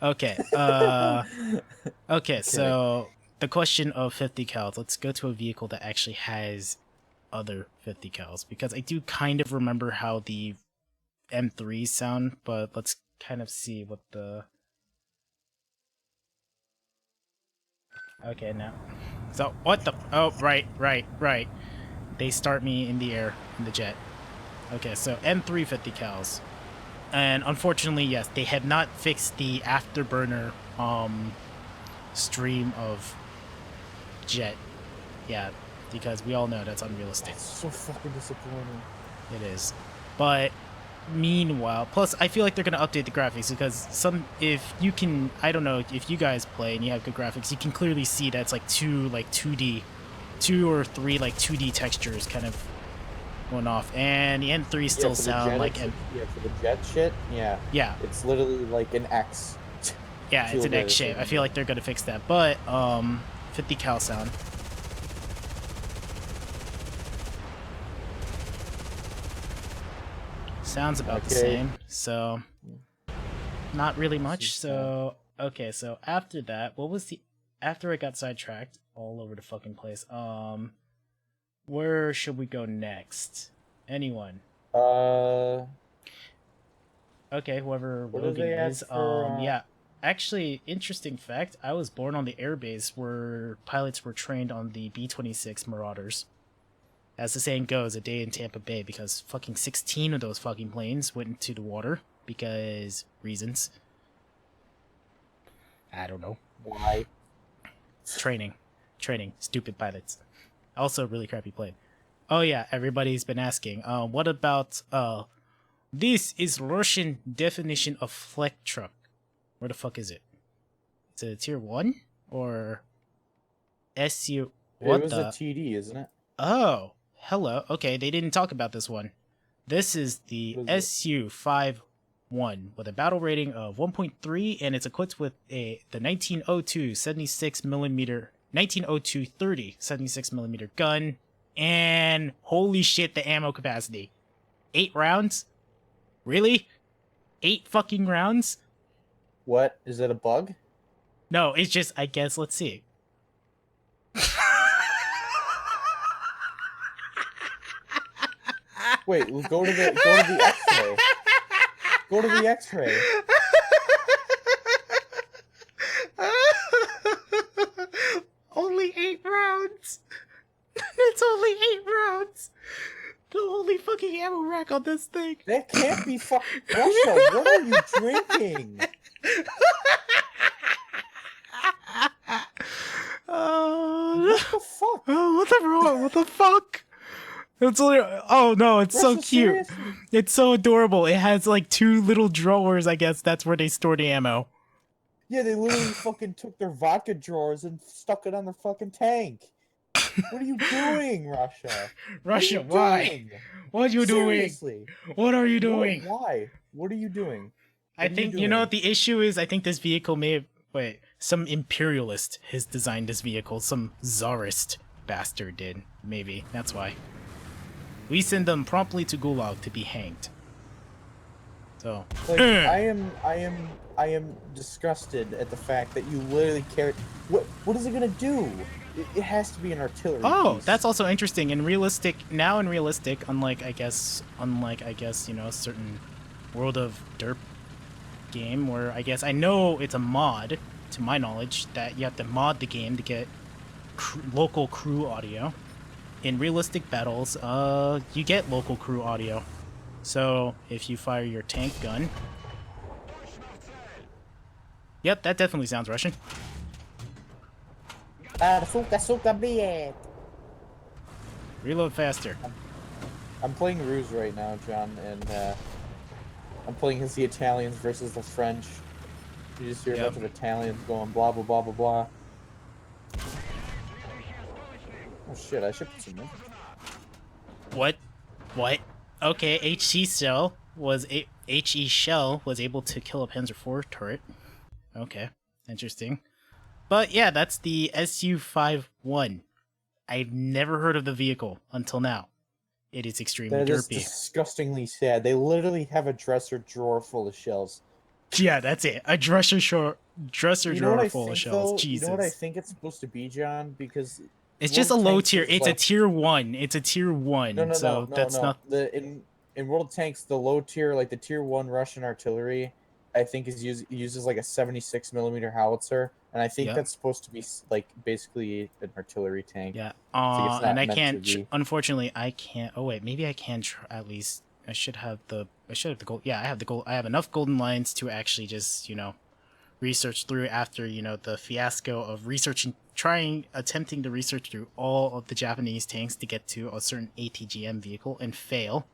Okay. Okay, so the question of 50 cals. Let's go to a vehicle that actually has other 50 cals, because I do kind of remember how the M3s sound, but let's kind of see what the... Okay, now. So, what the... Oh, right. They start me in the air, in the jet. Okay, so M3 50 cals. And unfortunately, yes, they have not fixed the afterburner stream of jet. Yeah, because we all know that's unrealistic. That's so fucking disappointing. It is. But meanwhile, plus I feel like they're gonna update the graphics, because if you can, I don't know, if you guys play and you have good graphics, you can clearly see that it's like two or three 2D textures kind of going off, and the M3 still sound like for the jet shit. Yeah, it's literally like an X. Yeah, it's an X shape. I feel like they're gonna fix that, but 50 cal sound. Sounds about the same, so not really much. So okay, so after that, after I got sidetracked all over the fucking place, where should we go next? Anyone? Okay, whoever Logan is. Yeah. Actually, interesting fact, I was born on the airbase where pilots were trained on the B-26 Marauders. As the saying goes, a day in Tampa Bay, because fucking 16 of those fucking planes went into the water because reasons. I don't know. Why? Training. Stupid pilots. Also, really crappy plane. Oh yeah, everybody's been asking. What about this is Russian definition of flak truck. Where the fuck is it? Is it a tier 1 or SU? What it was a TD, isn't it? Oh, hello. Okay, they didn't talk about this one. This is the SU-5 with a battle rating of 1.3, and it's equipped with the 1902 76mm 1902 76mm gun, and holy shit, the ammo capacity. 8 rounds? Really? 8 fucking rounds? What? Is that a bug? No, it's just, I guess, let's see. Wait, go to the X-ray. Go to the X-ray. Only 8 rounds. It's only 8 rounds. The only fucking ammo rack on this thing. That can't be fucking Russia. What are you drinking? What the fuck? What the fuck? It's literally, oh no, it's so cute. Seriously? It's so adorable. It has like 2 little drawers, I guess that's where they store the ammo. Yeah, they literally fucking took their vodka drawers and stuck it on their fucking tank. What are you doing, Russia? Russia, why? What are you doing? Seriously. What are you doing? Why? What are you doing? I think, you know what the issue is? I think this vehicle may have, wait, some imperialist has designed this vehicle. Some czarist bastard did. Maybe. That's why. We send them promptly to Gulag to be hanged. So. Like, I am disgusted at the fact that you literally carry. What is it gonna do? It has to be an artillery piece. That's also interesting. In realistic, unlike I guess, you know, a certain World of Derp game where I know it's a mod, to my knowledge, that you have to mod the game to get local crew audio. In realistic battles, you get local crew audio. So if you fire your tank gun, yep, that definitely sounds Russian. Reload faster. I'm playing Ruse right now, John, and I'm playing against the Italians versus the French. You just hear a bunch of Italians going blah blah blah blah blah. Oh shit, I should put some in. What? Okay, HE Shell was able to kill a Panzer IV turret. Okay, interesting. But yeah, that's the Su-51. I've never heard of the vehicle until now. It is extremely derpy. That is disgustingly sad. They literally have a dresser drawer full of shells. Yeah, that's it. A dresser drawer full of shells. Jesus. You know what I think it's supposed to be, John? Because it's just a low tier. It's a tier 1. It's a tier 1. No, that's not. In World of Tanks, the low tier, like the tier 1 Russian artillery, I think uses like a 76mm howitzer, and I think that's supposed to be like basically an artillery tank. Yeah. And I can't. Unfortunately, I can't. Oh wait, maybe I can at least. I should have the gold. Yeah, I have the gold. I have enough golden lines to actually just, you know, research through after, you know, the fiasco of attempting to research through all of the Japanese tanks to get to a certain ATGM vehicle and fail.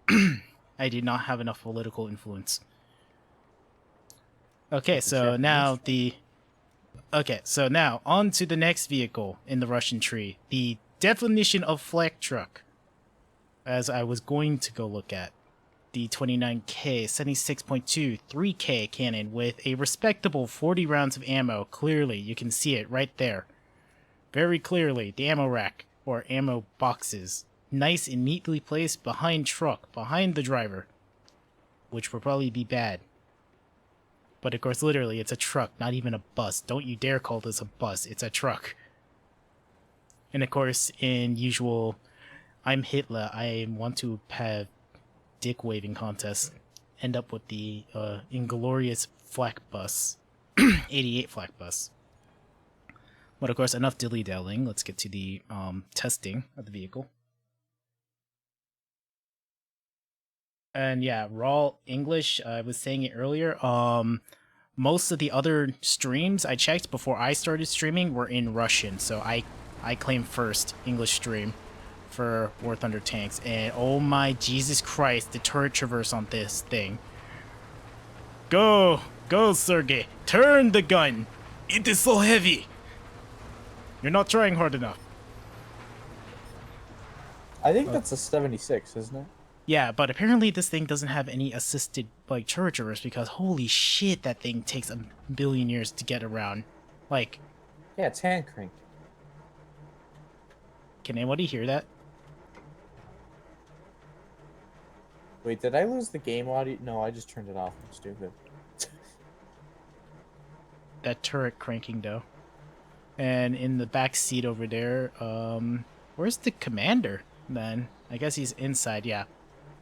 I did not have enough political influence. Okay, so now on to the next vehicle in the Russian tree, the definition of flak truck. As I was going to go look at the 29K 76.2 3K cannon with a respectable 40 rounds of ammo. Clearly, you can see it right there. Very clearly, the ammo rack or ammo boxes, nice and neatly placed behind the driver, which will probably be bad. But of course, literally, it's a truck, not even a bus. Don't you dare call this a bus. It's a truck. And of course, in usual, I'm Hitler, I want to have dick waving contests, end up with the inglorious flak bus, 88 flak bus. But of course, enough dilly-dallying. Let's get to the testing of the vehicle. And yeah, raw English, I was saying it earlier, most of the other streams I checked before I started streaming were in Russian, so I claim first English stream for War Thunder Tanks, and oh my Jesus Christ, the turret traverse on this thing. Go, Sergey, turn the gun, it is so heavy. You're not trying hard enough. I think that's a 76, isn't it? Yeah, but apparently this thing doesn't have any assisted like turret traverse because holy shit, that thing takes a billion years to get around. Like, Yeah, it's hand cranked. can anybody hear that? Wait, did I lose the game audio? No, I just turned it off. I'm stupid. That turret cranking though. And in the back seat over there, where's the commander then? I guess he's inside, yeah.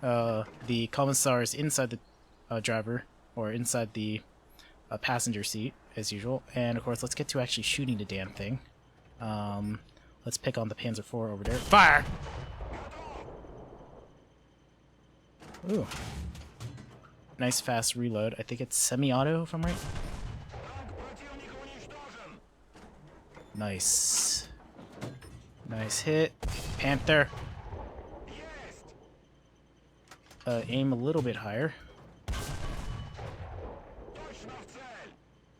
The commissar is inside the driver, or inside the passenger seat, as usual. And of course, let's get to actually shooting the damn thing. Let's pick on the Panzer IV over there. Fire! Ooh. Nice fast reload. I think it's semi-auto, if I'm right. Nice. Nice hit. Panther. Aim a little bit higher.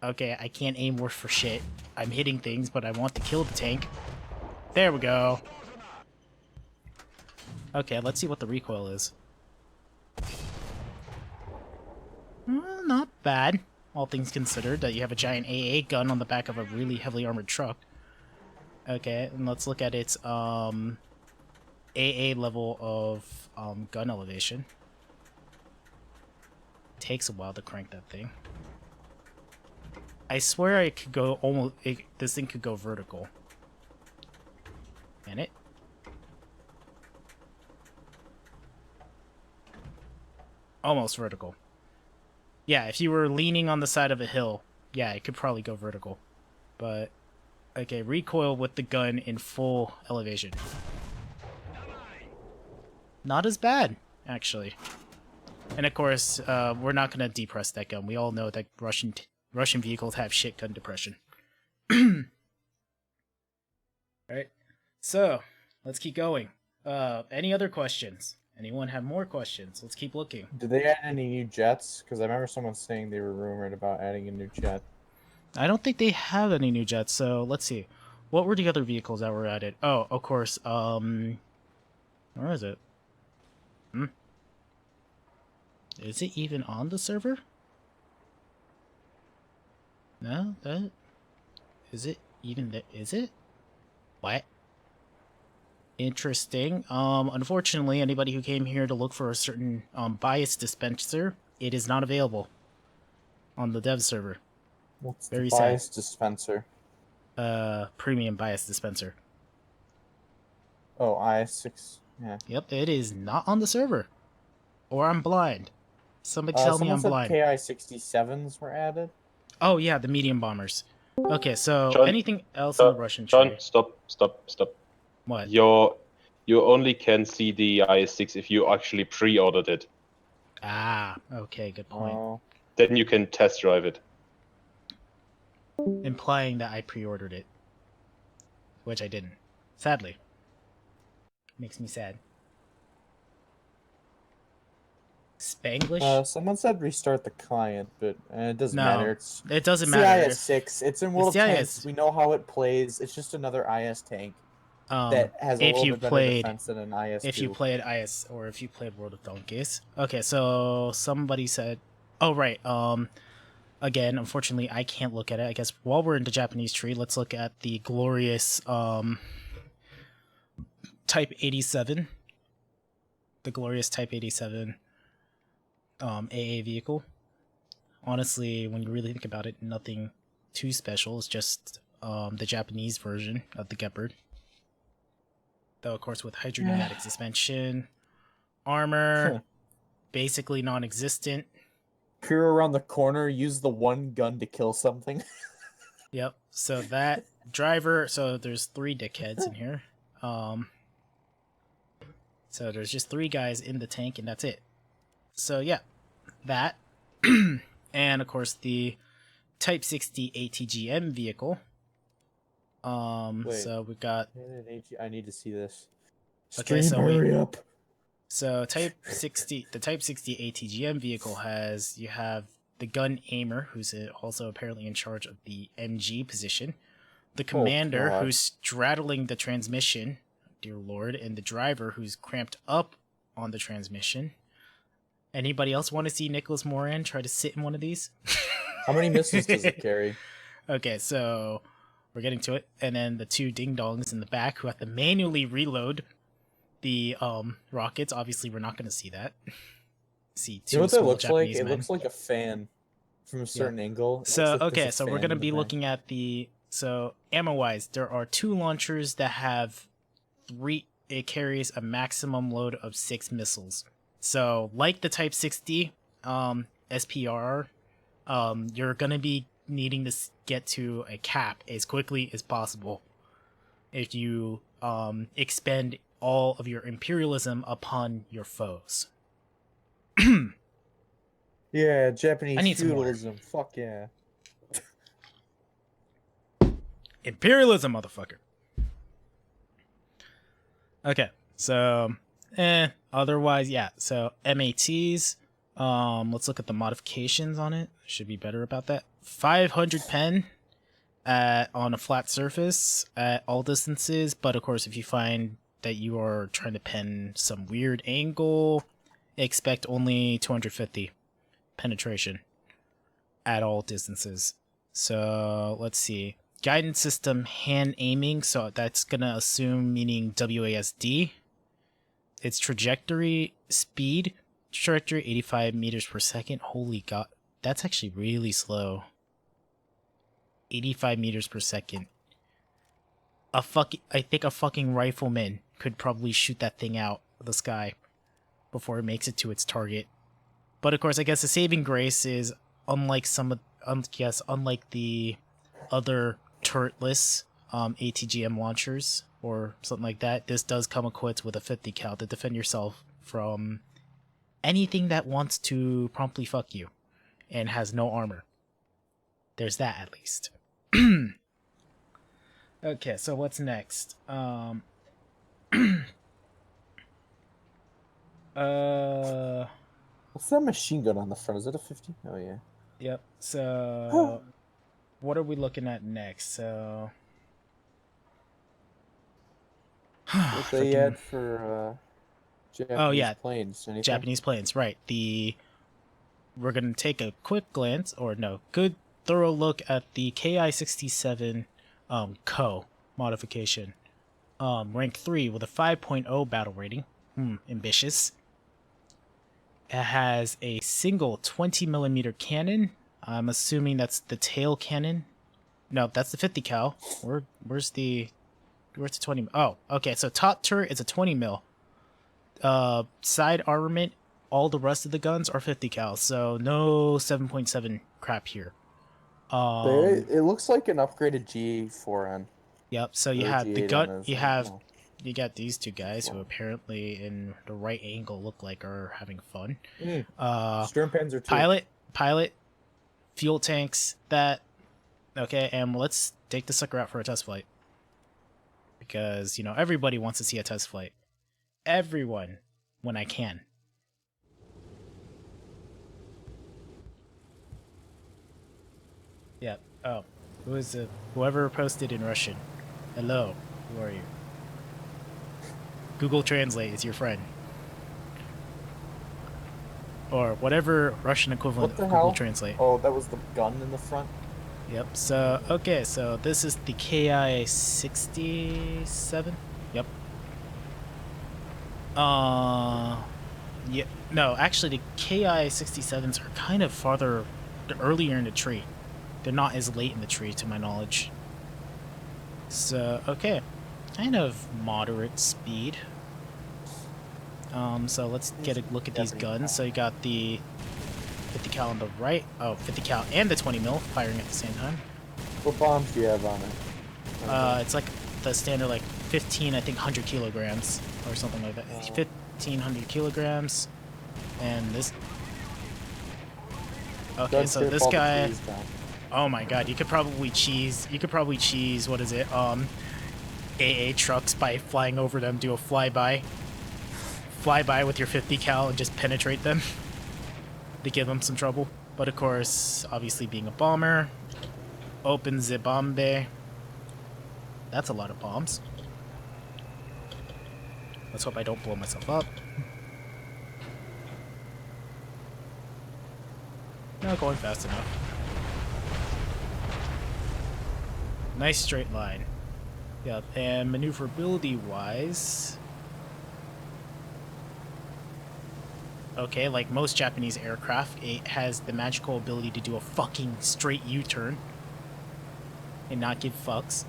Okay, I can't aim worth for shit. I'm hitting things, but I want to kill the tank. There we go. Okay, let's see what the recoil is. Well, not bad, all things considered, that you have a giant AA gun on the back of a really heavily armored truck. Okay, and let's look at its AA level of gun elevation. Takes a while to crank that thing. I swear I could go almost. This thing could go vertical. Can it? Almost vertical. Yeah, if you were leaning on the side of a hill, yeah, it could probably go vertical. But okay, recoil with the gun in full elevation. Not as bad, actually. And of course, we're not gonna depress that gun. We all know that Russian vehicles have shit gun depression. Alright, so let's keep going. Any other questions? Anyone have more questions? Let's keep looking. Did they add any new jets? Because I remember someone saying they were rumored about adding a new jet. I don't think they have any new jets, so let's see. What were the other vehicles that were added? Oh, of course, where is it? Is it even on the server? No, that... Is it even there? Is it? What? Interesting. Unfortunately, anybody who came here to look for a certain, bias dispenser, it is not available on the dev server. What's Very the bias sad. dispenser? Premium bias dispenser. Oh, IS6. Yeah. Yep, it is not on the server. Or I'm blind. Somebody tell me I'm blind. KI-67s were added. Oh yeah, the medium bombers. Okay, so John, anything else in the Russian John, tree? stop. What? You only can see the IS6 if you actually pre-ordered it. Ah, okay, good point. Oh. Then you can test drive it. Implying that I pre-ordered it. Which I didn't. Sadly. Makes me sad. Spanglish? Someone said restart the client, but it doesn't No, matter. it doesn't It's matter. the IS-6. It's in World of the Tanks. IS. We know how it plays. It's just another IS tank that has a if little you bit better played, defense than an IS-2. if you played IS, or if you played World of Donkeys. Okay, so somebody said... Oh, right. Again, unfortunately, I can't look at it. I guess while we're in the Japanese tree, let's look at the glorious, Type 87. The glorious Type 87 AA vehicle. Honestly, when you really think about it, nothing too special. It's just the Japanese version of the Gepard. Though, of course, with hydrodynamic suspension, armor, basically non-existent. Peer around the corner, use the one gun to kill something. Yep. So that driver. So there's 3 dickheads in here. So there's just 3 guys in the tank, and that's it. So yeah, that, and of course the Type 60 ATGM vehicle. Wait. So we've got. I need to see this. Okay, so hurry up. So Type 60, the Type 60 ATGM vehicle you have the gun aimer, who's also apparently in charge of the MG position, the commander, God. who's straddling the transmission, dear lord, and the driver, who's cramped up on the transmission. Anybody else want to see Nicholas Moran try to sit in one of these? How many missiles does it carry? Okay, so we're getting to it. And then the 2 ding-dongs in the back who have to manually reload the rockets. Obviously, we're not going to see that. See, You know what that looks like? Japanese It men. looks like a fan from a certain angle. It So, looks like okay, there's a so we're fan going to in be the back. looking at the... So, ammo-wise, there are 2 launchers that have 3... It carries a maximum load of 6 missiles. So, like the Type 60 SPR, you're going to be needing to get to a cap as quickly as possible if you expend all of your imperialism upon your foes. Yeah, Japanese I need some water. feudalism. Fuck yeah. Imperialism, motherfucker. Okay, so, otherwise, yeah. So, MATs, let's look at the modifications on it. Should be better about that. 500 pen on a flat surface at all distances, but of course, if you find that you are trying to pen some weird angle, expect only 250 penetration at all distances. So, let's see. Guidance system hand aiming, so that's gonna assume meaning WASD. Its trajectory speed, trajectory 85 meters per second. Holy god, that's actually really slow. 85 meters per second. I think a fucking rifleman could probably shoot that thing out of the sky before it makes it to its target. But of course, I guess the saving grace is unlike unlike the other turretless ATGM launchers or something like that, this does come equipped with a 50 cal to defend yourself from anything that wants to promptly fuck you and has no armor. There's that, at least. Okay, so what's next? What's that machine gun on the front? Is that a 50? Oh, yeah. Yep, so... what are we looking at next? So... What they had for Japanese planes. Anything? Japanese planes, right. We're going to take a quick glance, or no, good thorough look at the KI-67 Co modification. Rank 3 with a 5.0 battle rating. Ambitious. It has a single 20mm cannon. I'm assuming that's the tail cannon. No, that's the 50 cal. Where's the 20? Oh, okay. So top turret is a 20 mil. Side armament, all the rest of the guns are 50 cal. So no 7.7 crap here. It looks like an upgraded G4N. Yep. So you have the gun. You got these 2 guys who apparently in the right angle look like are having fun. Sturmpanzer 2. Pilot, fuel tanks. Okay, and let's take the sucker out for a test flight. Because, everybody wants to see a test flight. Everyone, when I can. Yeah. Oh, whoever posted in Russian. Hello, who are you? Google Translate is your friend. Or whatever Russian equivalent of Google Translate. Oh, that was the gun in the front? Yep, so, okay, so this is the KI-67? Yep. Yeah, no, actually the KI-67s are kind of earlier in the tree. They're not as late in the tree, to my knowledge. So, okay. Kind of moderate speed. So let's get a look at these guns. So you got the 50 cal on the right. Oh, 50 cal and the 20 mil firing at the same time. What bombs do you have on it? It's like the standard, like 15, I think 100 kilograms or something like that. 1,500 kilograms. And this. Okay, so this guy. Oh my god, you could probably cheese. What is it? AA trucks by flying over them, do a flyby with your 50 cal and just penetrate them to give them some trouble. But of course, obviously being a bomber, open the bombe. That's a lot of bombs. Let's hope I don't blow myself up. Not going fast enough. Nice straight line. Yep, and maneuverability-wise... Okay, like most Japanese aircraft, it has the magical ability to do a fucking straight U-turn. And not give fucks.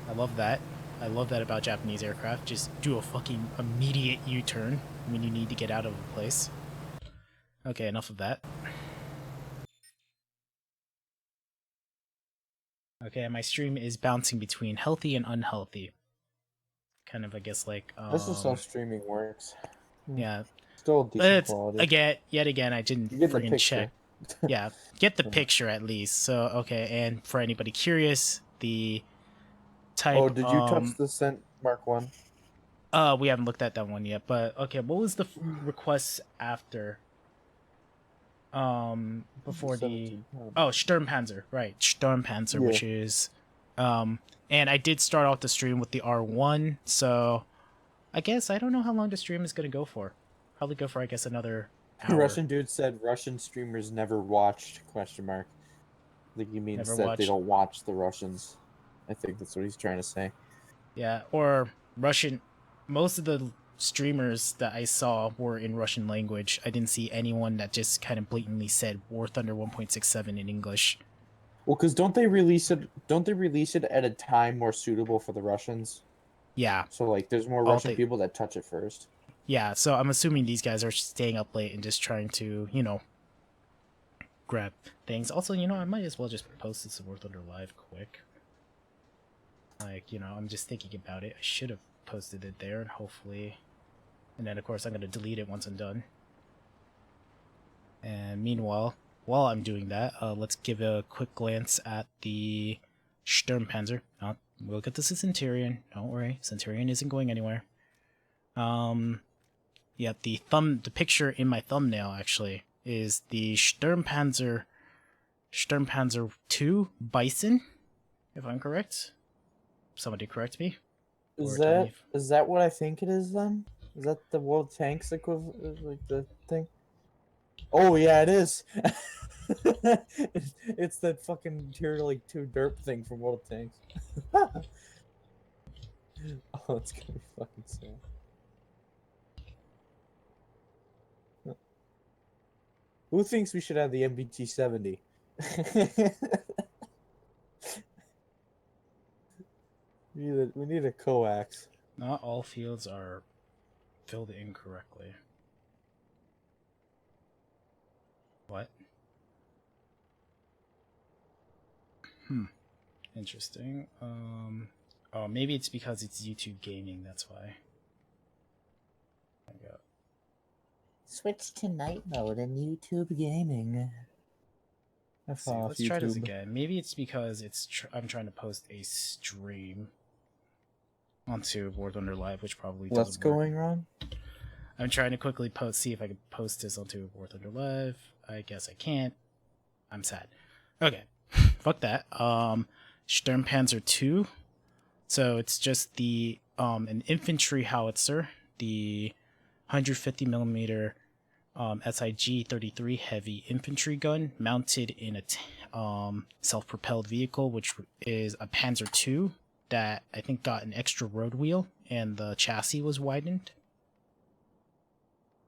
I love that. I love that about Japanese aircraft. Just do a fucking immediate U-turn when you need to get out of a place. Okay, enough of that. Okay, my stream is bouncing between healthy and unhealthy. Kind of, I guess, like... This is how streaming works. Yeah. Still decent quality. Yet again, I didn't friggin' check. Yeah, get the picture at least. So, okay, and for anybody curious, the type... Oh, did you touch the Cent Mark 1? We haven't looked at that one yet, but okay, what was the request after? Before the... Oh, Sturmpanzer, right, Sturmpanzer, yeah. Which is... and I did start off the stream with the R1, so... I guess, I don't know how long the stream is going to go for. Probably go for, I guess, another hour. The Russian dude said Russian streamers never watched, question mark. I think he means that they don't watch the Russians. I think that's what he's trying to say. Yeah, or Russian... Most of the streamers that I saw were in Russian language. I didn't see anyone that just kind of blatantly said War Thunder 1.67 in English. Well, because don't they release it at a time more suitable for the Russians? Yeah. So, like, there's more Russian people that touch it first. Yeah, so I'm assuming these guys are staying up late and just trying to, you know, grab things. Also, you know, I might as well just post this War Thunder Live quick. Like, you know, I'm just thinking about it. I should have posted it there, and hopefully... And then, of course, I'm going to delete it once I'm done. And meanwhile, while I'm doing that, let's give a quick glance at the Sturmpanzer. We'll get this as Centurion. Don't worry, Centurion isn't going anywhere. Yeah, the picture in my thumbnail, actually, is the Sturmpanzer 2 Bison, if I'm correct. Somebody correct me. Is that what I think it is, then? Is that the World Tanks equivalent, like the thing? Oh, yeah, it is! It's that fucking tier, like, 2 derp thing from World Tanks. Oh, it's gonna be fucking sad. Who thinks we should have the MBT-70? We need a coax. Not all fields are filled incorrectly. What? Interesting. Oh, maybe it's because it's YouTube gaming, that's why. There we go. Switch to night mode in YouTube gaming. Let's try this again. Maybe it's because I'm trying to post a stream onto War Thunder Live, which probably doesn't What's going wrong? I'm trying to quickly see if I can post this onto War Thunder Live. I guess I can't. I'm sad. Okay. Fuck that. Sturmpanzer 2. So it's just the an infantry howitzer, the 150mm SIG-33 heavy infantry gun mounted in a self-propelled vehicle, which is a Panzer II that I think got an extra road wheel and the chassis was widened.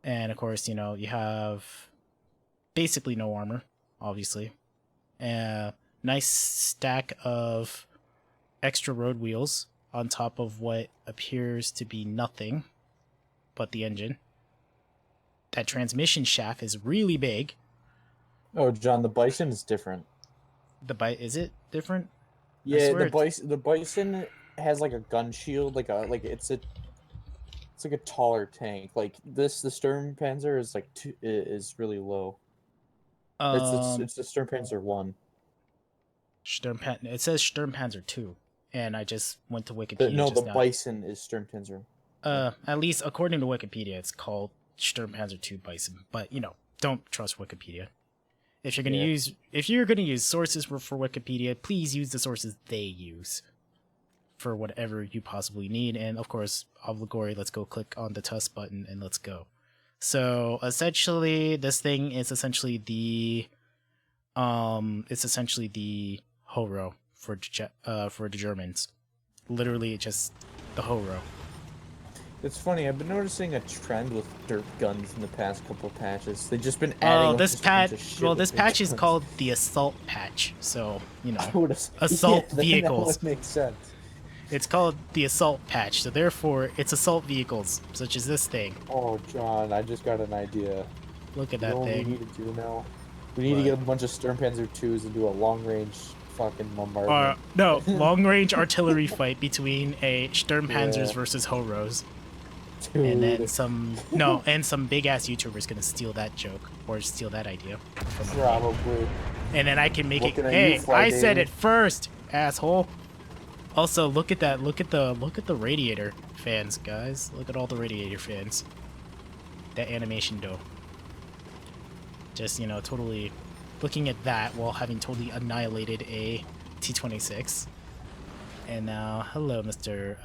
And of course, you know, you have basically no armor, obviously. Nice stack of extra road wheels on top of what appears to be nothing but the engine. That transmission shaft is really big. Oh, John, the Bison is different. Is it different? Yeah, the Bison has like a gun shield, it's like a taller tank. Like the Sturmpanzer is like is really low. It's the Sturmpanzer 1. It says Sturmpanzer 2, and I just went to Wikipedia. No, the Bison is Sturmpanzer. At least according to Wikipedia, it's called Sturmpanzer 2 Bison. But you know, don't trust Wikipedia. If you're gonna use sources for Wikipedia, please use the sources they use for whatever you possibly need. And of course, obligatory. Let's go click on the TUS button and let's go. So essentially, this thing is essentially the Horo for the Germans. Literally, just the Horo. It's funny. I've been noticing a trend with dirt guns in the past couple patches. They've just been adding. This patch. Well, this patch is called the assault patch. So assault vehicles. That would make sense. It's called the assault patch. So therefore, it's assault vehicles such as this thing. Oh, John, I just got an idea. Look at that thing. thing. We need to do now. We need to get a bunch of Sturmpanzer 2s and do a long-range fucking bombardment. No, long-range artillery fight between a Sturmpanzers versus Horos. Dude. And then some big-ass YouTuber's gonna steal that joke or steal that idea. Probably. And then I can make it. Hey, I said it first, asshole. Also, look at that. Look at the radiator fans, guys. Look at all the radiator fans. That animation though. Just, totally looking at that while having totally annihilated a T-26. And now, hello, Mr.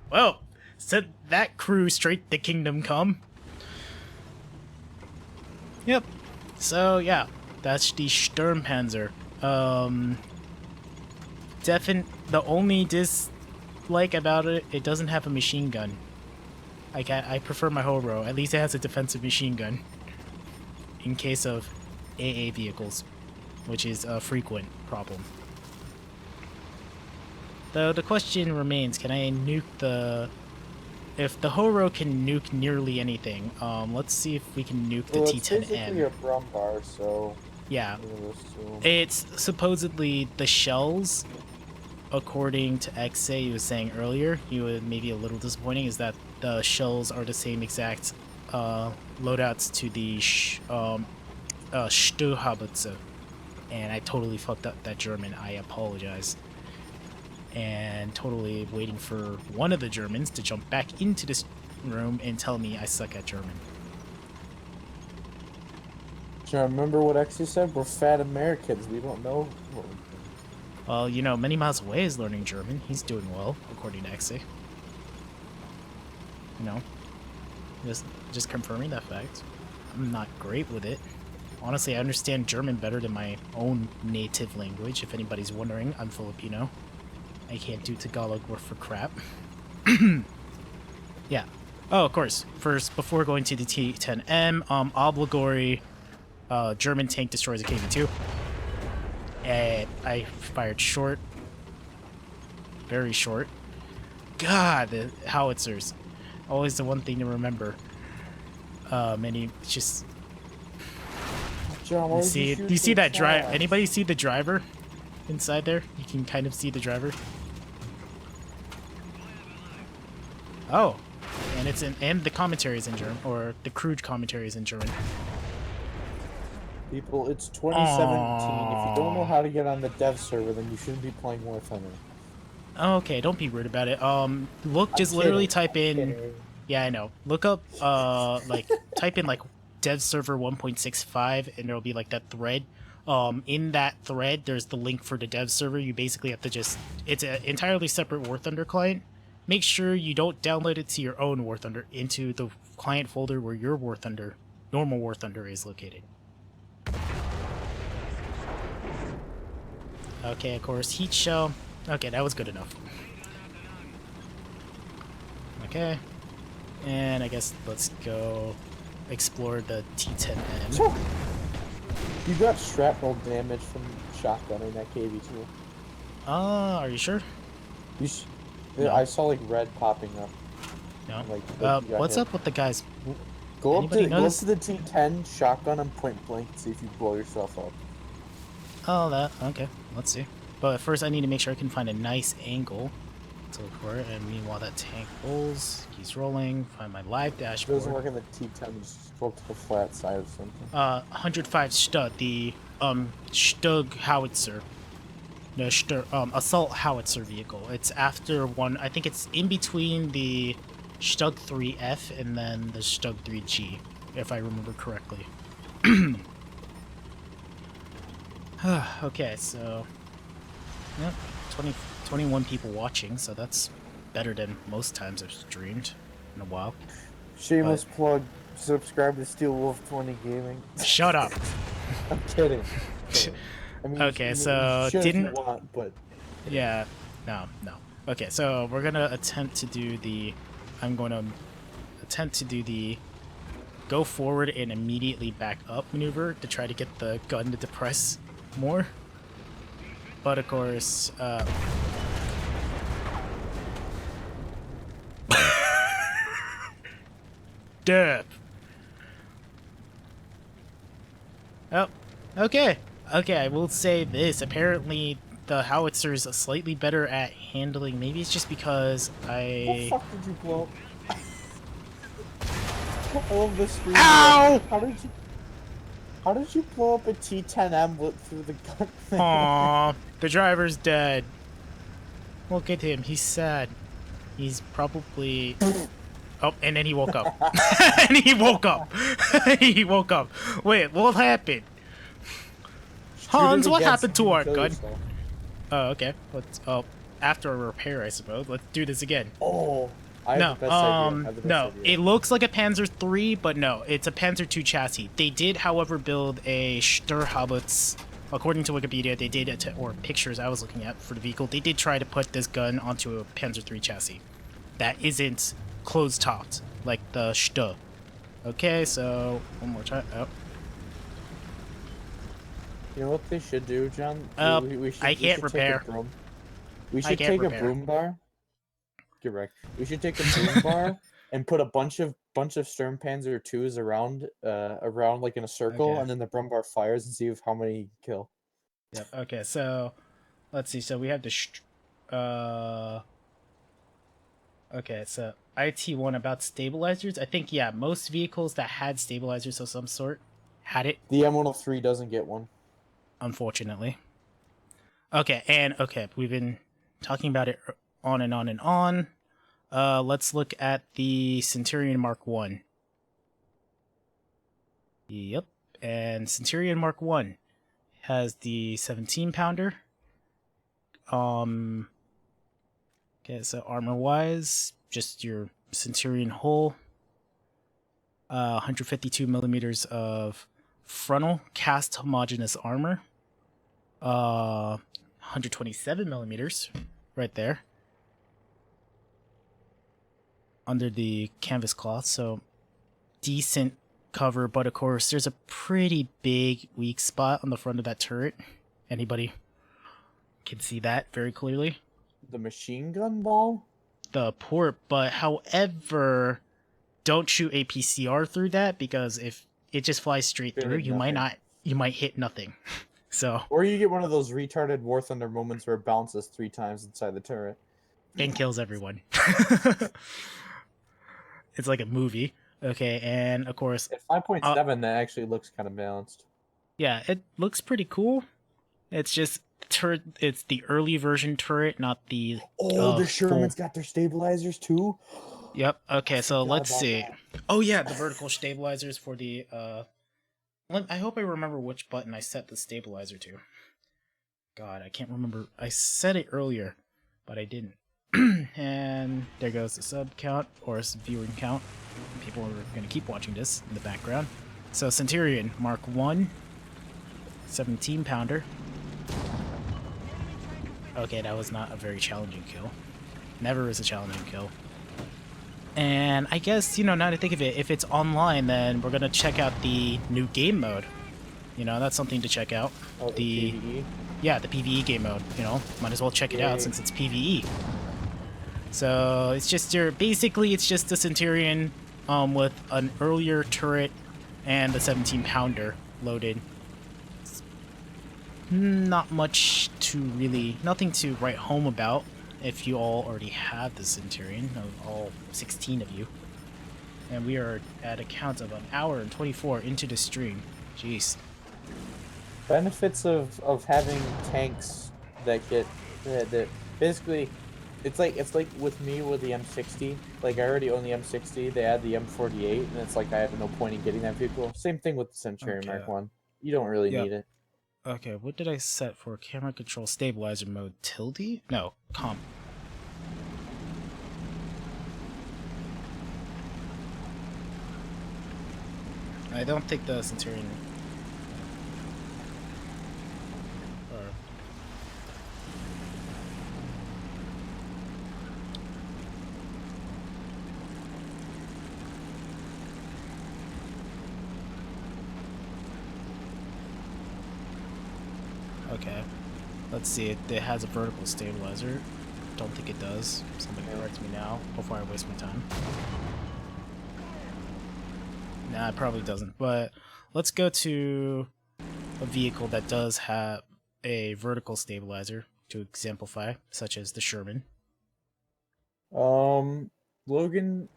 Well, sent that crew straight to Kingdom Come. Yep. So, yeah, that's the Sturmpanzer. The only dislike about it, it doesn't have a machine gun. I prefer my Horo. At least it has a defensive machine gun. In case of AA vehicles, which is a frequent problem. Though the question remains, can I nuke the... If the Horo can nuke nearly anything, let's see if we can nuke the T-10M. It's basically a Brumbar, so... Yeah. It's supposedly the shells, according to Xe, he was saying earlier, he was maybe a little disappointing, is that the shells are the same exact loadouts to the Störhaubitze. And I totally fucked up that German, I apologize. And totally waiting for one of the Germans to jump back into this room and tell me I suck at German. John, remember what Xe said? We're fat Americans, we don't know. Well, Many Miles Away is learning German. He's doing well, according to Xe. Just confirming that fact. I'm not great with it. Honestly, I understand German better than my own native language. If anybody's wondering, I'm Filipino. I can't do Tagalog work for crap. Yeah. Oh, of course. First, before going to the T-10M, obligatory German tank destroys a KV-2. And I fired short. Very short. God, the howitzers. Always the one thing to remember. Just... John, do you see that drive? Anybody see the driver inside there? You can kind of see the driver. Oh, and the commentary is in German, or the crude commentary is in German. People, it's 2017. If you don't know how to get on the dev server, then you shouldn't be playing War Thunder. Okay, don't be rude about it. Literally type in. Yeah, I know. Look up, type in dev server 1.65, and there'll be that thread. In that thread, there's the link for the dev server. You basically have to it's an entirely separate War Thunder client. Make sure you don't download it to your own War Thunder into the client folder where your normal War Thunder is located. Okay, of course, heat shell. Okay, that was good enough. Okay. And I guess let's go explore the T-10M. You got shrapnel damage from shotgunning that KV-2. Are you sure? No. I saw red popping up. No. What's up with the guys? Go up to the T-10, shotgun and point blank, see if you blow yourself up. Oh, that. Okay, let's see. But first, I need to make sure I can find a nice angle to look for it. And meanwhile, that tank rolls, keeps rolling. Find my live dashboard. It doesn't work in the T-10. Just go to the flat side or something. 105 Stud, the Stug howitzer, the assault howitzer vehicle. It's after one. I think it's in between the Stug 3F and then the Stug 3G, if I remember correctly. Okay, so yep, 21 people watching, so that's better than most times I've streamed in a while. Shameless plug. Subscribe to Steel Wolf 20 Gaming. Shut up. I'm kidding. I mean, Okay, so you should if didn't... you want, but Yeah, no. Okay, so we're gonna attempt to do the... I'm going to attempt to do the go forward and immediately back up maneuver to try to get the gun to depress more. But of course, Derp. Oh, okay. Okay, I will say this. Apparently, the howitzer is slightly better at handling. Maybe it's just because the I... fuck did you blow up? I love this screen. Ow! How did you blow up a T10M through the gun thing? Aww, the driver's dead. Look at him, he's sad. He's probably... Oh, and then he woke up. And he woke up. He woke up. Wait, what happened? Hans, what happened to our gun? Oh, okay. Let's... Oh, after a repair, I suppose. Let's do this again. Oh, I have the best idea. No, it looks like a Panzer III, but no, it's a Panzer II chassis. They did, however, build a Sturmhaubitze. According to Wikipedia, they did, or pictures I was looking at for the vehicle, they did try to put this gun onto a Panzer III chassis. That isn't closed-topped, like the St. Okay, so, one more time. Oh. You know what they should do, John? I can't repair. We should take a broom bar. Correct. We should take a broom bar and put a bunch of Sturmpanzer 2s around like in a circle, Okay. and then the broom bar fires and see how many kill. Yep. Okay, so let's see. So we have the okay, so IT1 about stabilizers. I think, yeah, most vehicles that had stabilizers of some sort had it. The M103 doesn't get one. Unfortunately. Okay, we've been talking about it on and on and on. Let's look at the Centurion Mark 1. Yep, and Centurion Mark 1 has the 17-pounder. Okay, so armor-wise, just your Centurion hull. 152 millimeters of frontal cast homogeneous armor. 127 millimeters right there under the canvas cloth, so decent cover, but of course there's a pretty big weak spot on the front of that turret. Anybody can see that very clearly. The machine gun ball? The port, but however, don't shoot a PCR through that, because if it just flies straight through, you might hit nothing. So, or you get one of those retarded War Thunder moments where it bounces 3 times inside the turret and kills everyone. It's like a movie. Okay, and of course at 5.7 that actually looks kind of balanced. Yeah, it looks pretty cool. It's just turret. It's the early version turret, not the. Oh, the Sherman's got their stabilizers too. Yep. Okay, so let's see. That. Oh yeah, the vertical stabilizers for the. I hope I remember which button I set the stabilizer to. God, I can't remember. I said it earlier, but I didn't. And there goes the sub count, or viewing count. People are going to keep watching this in the background. So Centurion Mark 1, 17-pounder. Okay, that was not a very challenging kill. Never is a challenging kill. And I guess, now to think of it, if it's online, then we're going to check out the new game mode. That's something to check out. Oh, the PvE? Yeah, the PvE game mode, Might as well check it out since it's PvE. So, it's just basically it's just the Centurion with an earlier turret and the 17-pounder loaded. Not much nothing to write home about if you all already have the Centurion, of all 16 of you. And we are at a count of 1 hour and 24 into the stream. Jeez. Benefits of having tanks that get that basically it's like with me with the M60. Like, I already own the M60. They add the M48, and it's like I have no point in getting that vehicle. Same thing with the Centurion Mark 1. You don't really need it. Okay, what did I set for camera control stabilizer mode? Tilde? No, comp. I don't think the Centurion... Or... Okay. Let's see. It has a vertical stabilizer. Don't think it does. Somebody correct me now before I waste my time. Nah, it probably doesn't. But let's go to a vehicle that does have a vertical stabilizer to exemplify, such as the Sherman. Logan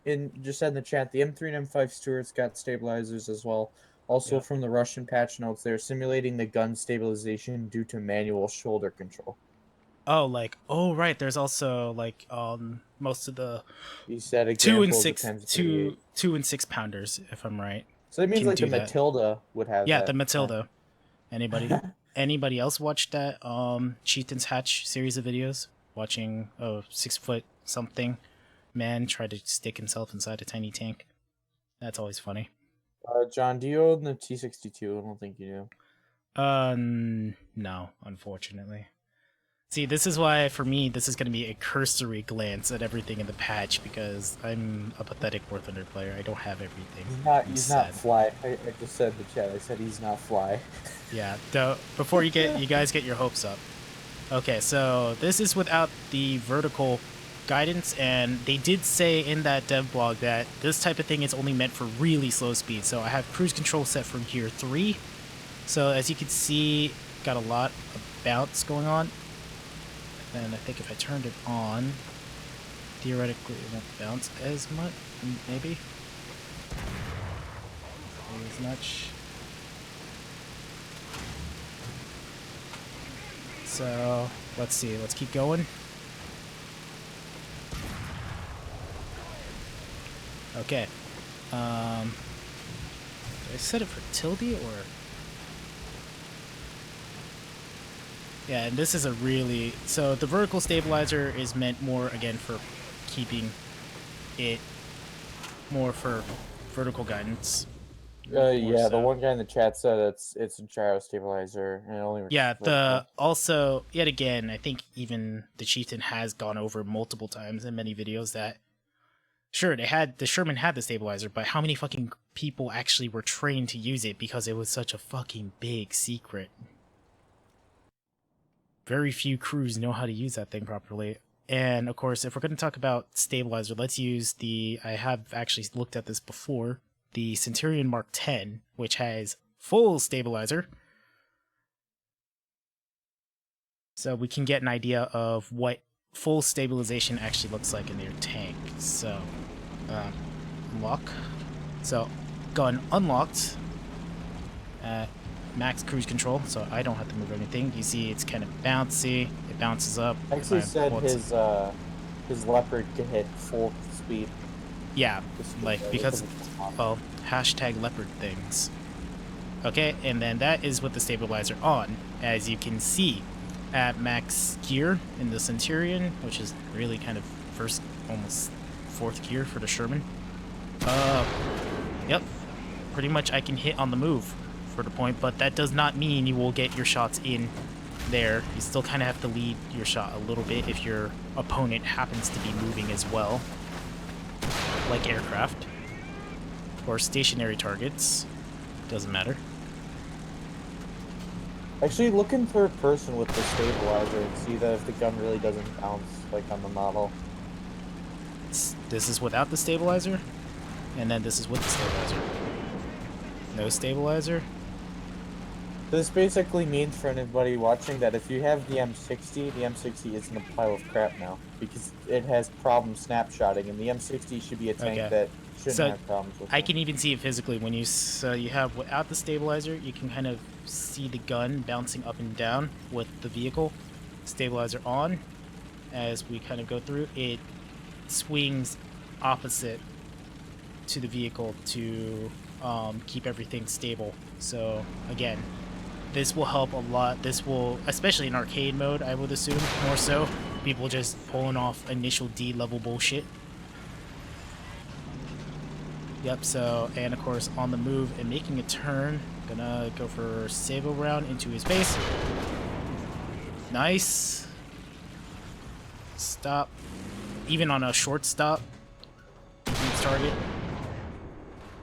just said in the chat, the M3 and M5 Stuart's got stabilizers as well. Also, Yep. from the Russian patch notes, they're simulating the gun stabilization due to manual shoulder control. Oh, like, oh right. There's also like most of the He said 2 example and of the 6 1038. 2 and 6 pounders, if I'm right. So that means can like the do that. Matilda would have Yeah, that. the Matilda. Anybody else watch that Chieftain's Hatch series of videos? Watching a 6-foot something man try to stick himself inside a tiny tank. That's always funny. John, do you own the T62? I don't think you do. No, unfortunately. See, this is why, for me, this is going to be a cursory glance at everything in the patch, because I'm a pathetic War Thunder player. I don't have everything. He's not fly. I just said in the chat, I said he's not fly. Yeah, before you guys get your hopes up. Okay, so this is without the vertical guidance, and they did say in that dev blog that this type of thing is only meant for really slow speed. So I have cruise control set for gear 3. So as you can see, got a lot of bounce going on. And I think if I turned it on, theoretically it won't bounce as much, maybe? As much. So, let's see, let's keep going. Okay. Did I set it for tilde or... Yeah, and this is a really... So the vertical stabilizer is meant more, again, for keeping it more for vertical guidance. Yeah, the one guy in the chat said it's a gyro stabilizer. And it only yeah, also, yet again, I think even the Chieftain has gone over multiple times in many videos that, sure, the Sherman had the stabilizer, but how many fucking people actually were trained to use it because it was such a fucking big secret? Very few crews know how to use that thing properly. And of course, if we're going to talk about stabilizer, let's use I have actually looked at this before, the Centurion Mark 10, which has full stabilizer. So we can get an idea of what full stabilization actually looks like in their tank. So, unlock. So, gun unlocked. Max cruise control, so I don't have to move anything. You see it's kind of bouncy. It bounces up. Actually said his Leopard can hit full speed. Yeah, like, because, well, hashtag Leopard things. Okay, and then that is with the stabilizer on. As you can see, at max gear in the Centurion, which is really kind of first, almost 4th gear for the Sherman. Yep, pretty much I can hit on the move for the point, but that does not mean you will get your shots in there. You still kind of have to lead your shot a little bit if your opponent happens to be moving as well, like aircraft or stationary targets. Doesn't matter. Actually, look in third person with the stabilizer and see that if the gun really doesn't bounce like on the model. This is without the stabilizer, and then this is with the stabilizer. No stabilizer. This basically means for anybody watching that if you have the M60, the M60 isn't a pile of crap now because it has problem snapshotting, and the M60 should be a tank that shouldn't have problems with. I can even see it physically when you have without the stabilizer, you can kind of see the gun bouncing up and down with the vehicle. Stabilizer on, as we kind of go through, it swings opposite to the vehicle to keep everything stable. So again, this will help a lot. This will, especially in arcade mode, I would assume, more so. People just pulling off initial D level bullshit. Yep, so, and of course, on the move and making a turn. Gonna go for Sabo round into his base. Nice. Stop. Even on a short stop. Keeps target.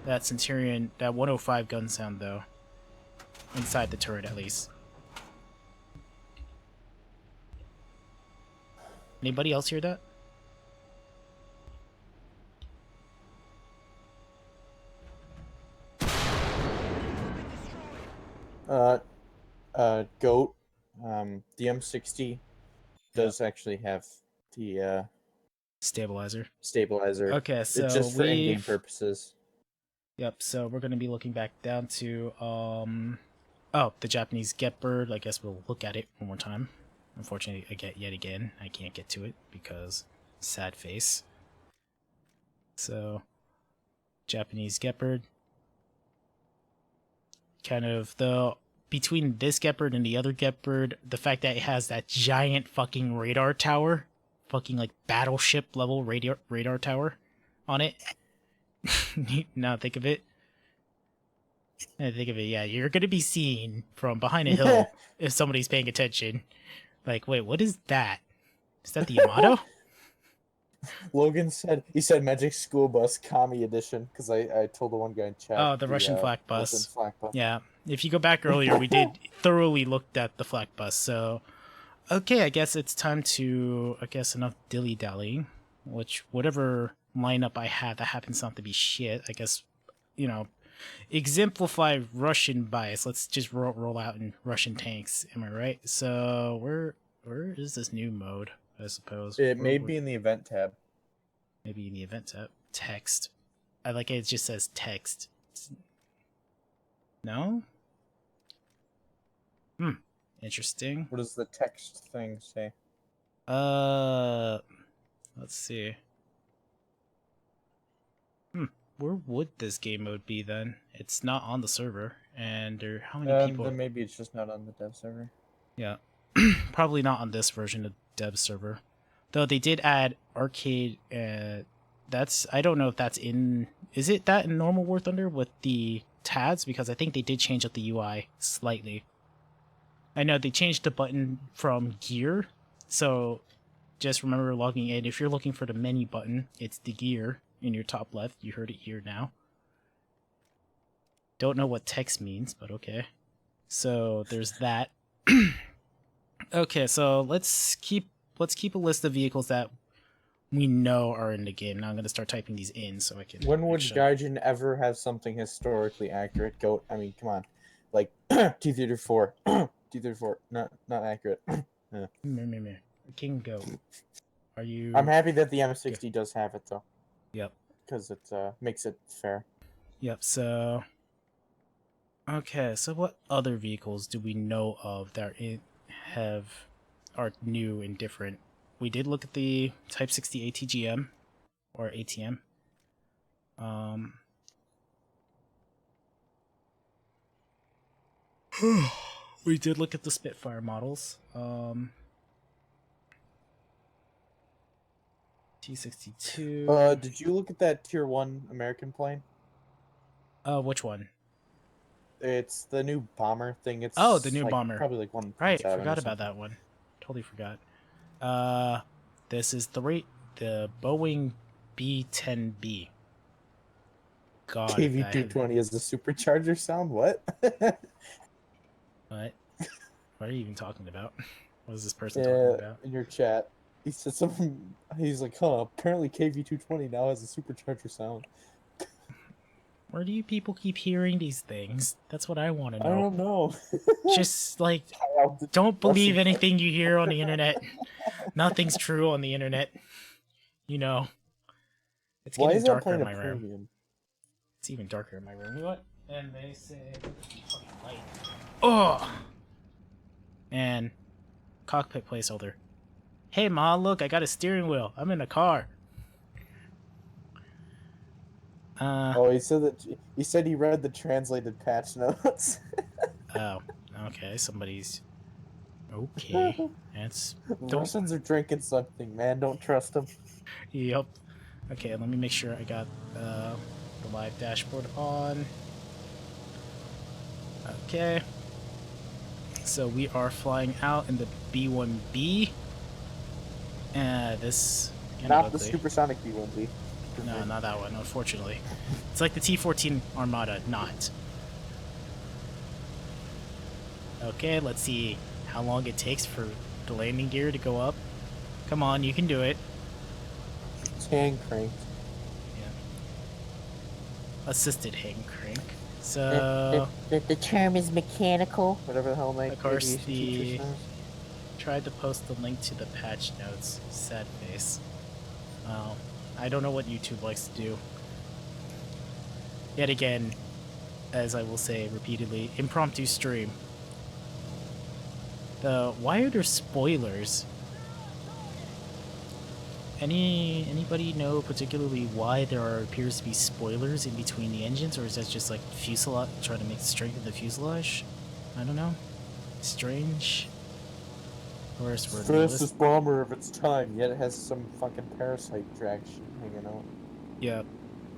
That Centurion, that 105 gun sound, though. Inside the turret, at least. Anybody else hear that? Goat, the M60 does actually have the Stabilizer. stabilizer. Okay, It's so just for in-game purposes. Yep, so we're gonna be looking back down to oh, the Japanese get bird. I guess we'll look at it one more time. Unfortunately, yet again, I can't get to it because sad face. So Japanese get bird. Kind of between this Gepard and the other Gepard, the fact that it has that giant fucking radar tower, fucking like battleship level radar tower on it. Now think of it. Yeah, you're gonna be seen from behind a hill if somebody's paying attention. Like, wait, what is that? Is that the Yamato? Logan said Magic School Bus Kami Edition because I told the one guy in chat. Oh, the Russian flak bus. Russian flak bus. Yeah, if you go back earlier, we did thoroughly looked at the flak bus. So, okay, I guess it's time to enough dilly dallying. Whatever lineup I have that happens not to be shit. I guess exemplify Russian bias. Let's just roll out in Russian tanks. Am I right? So where is this new mode? I suppose It may be in the event tab. Maybe in the event tab. Text. I like it. It just says text. No. Interesting. What does the text thing say? Let's see. Where would this game mode be then? It's not on the server, and how many people? Then maybe it's just not on the dev server. Yeah, probably not on this version of dev server. Though they did add arcade. I don't know if that's in. Is it that in normal War Thunder with the tabs? Because I think they did change up the UI slightly. I know they changed the button from gear, so just remember logging in. If you're looking for the menu button, it's the gear in your top left. You heard it here now. Don't know what text means, but okay. So there's that. Okay, so let's keep a list of vehicles that we know are in the game. Now I'm gonna start typing these in so I can. When would Gaijin ever have something historically accurate? Goat. I mean, come on, like T-34. T-34, not accurate. Yeah. King Goat. Are you? I'm happy that the M60 does have it though. Yep. Because it makes it fair. Yep. So. Okay. So what other vehicles do we know of that are new and different? We did look at the Type 60 ATGM or ATM. We did look at the Spitfire models. T-62. Did you look at that Tier 1 American plane? Which one? It's the new bomber thing. It's the new like, bomber. Probably like 1.7. Right, forgot about that one. Totally forgot. This is the Boeing B-10B. God. KV-220 is the supercharger sound? What? What? What are you even talking about? What is this person talking about? In your chat. He said something. He's like, apparently KV-220 now has a supercharger sound. Where do you people keep hearing these things? That's what I want to know. I don't know. Just like, don't believe anything you hear on the internet. Nothing's true on the internet. It's getting darker in my room. It's even darker in my room. You know what? And they say, fucking light. Oh! And cockpit placeholder. Hey, Ma, look, I got a steering wheel. I'm in a car. He said he read the translated patch notes. Oh, okay. Somebody's okay. That's Russians are drinking something, man. Don't trust them. Yep. Okay, let me make sure I got the the live dashboard on. Okay. So we are flying out in the B1B. This kind of Not the ugly. supersonic B1B. No, not that one, unfortunately. It's like the T-14 Armada, not. Okay, let's see how long it takes for the landing gear to go up. Come on, you can do it. It's hand cranked. Yeah. Assisted hand crank. So, The term is mechanical. Whatever the hell my of course, aviation teacher the says. tried to post the link to the patch notes. Sad face. Well, I don't know what YouTube likes to do. Yet again, as I will say repeatedly, impromptu stream. Why are there spoilers? Anybody know particularly why there appears to be spoilers in between the engines, or is that just like fuselage, trying to make strength of the fuselage? I don't know. Strange. Of course, we're Fastest bomber of its time, yet it has some fucking parasite drag shit hanging out. Yeah.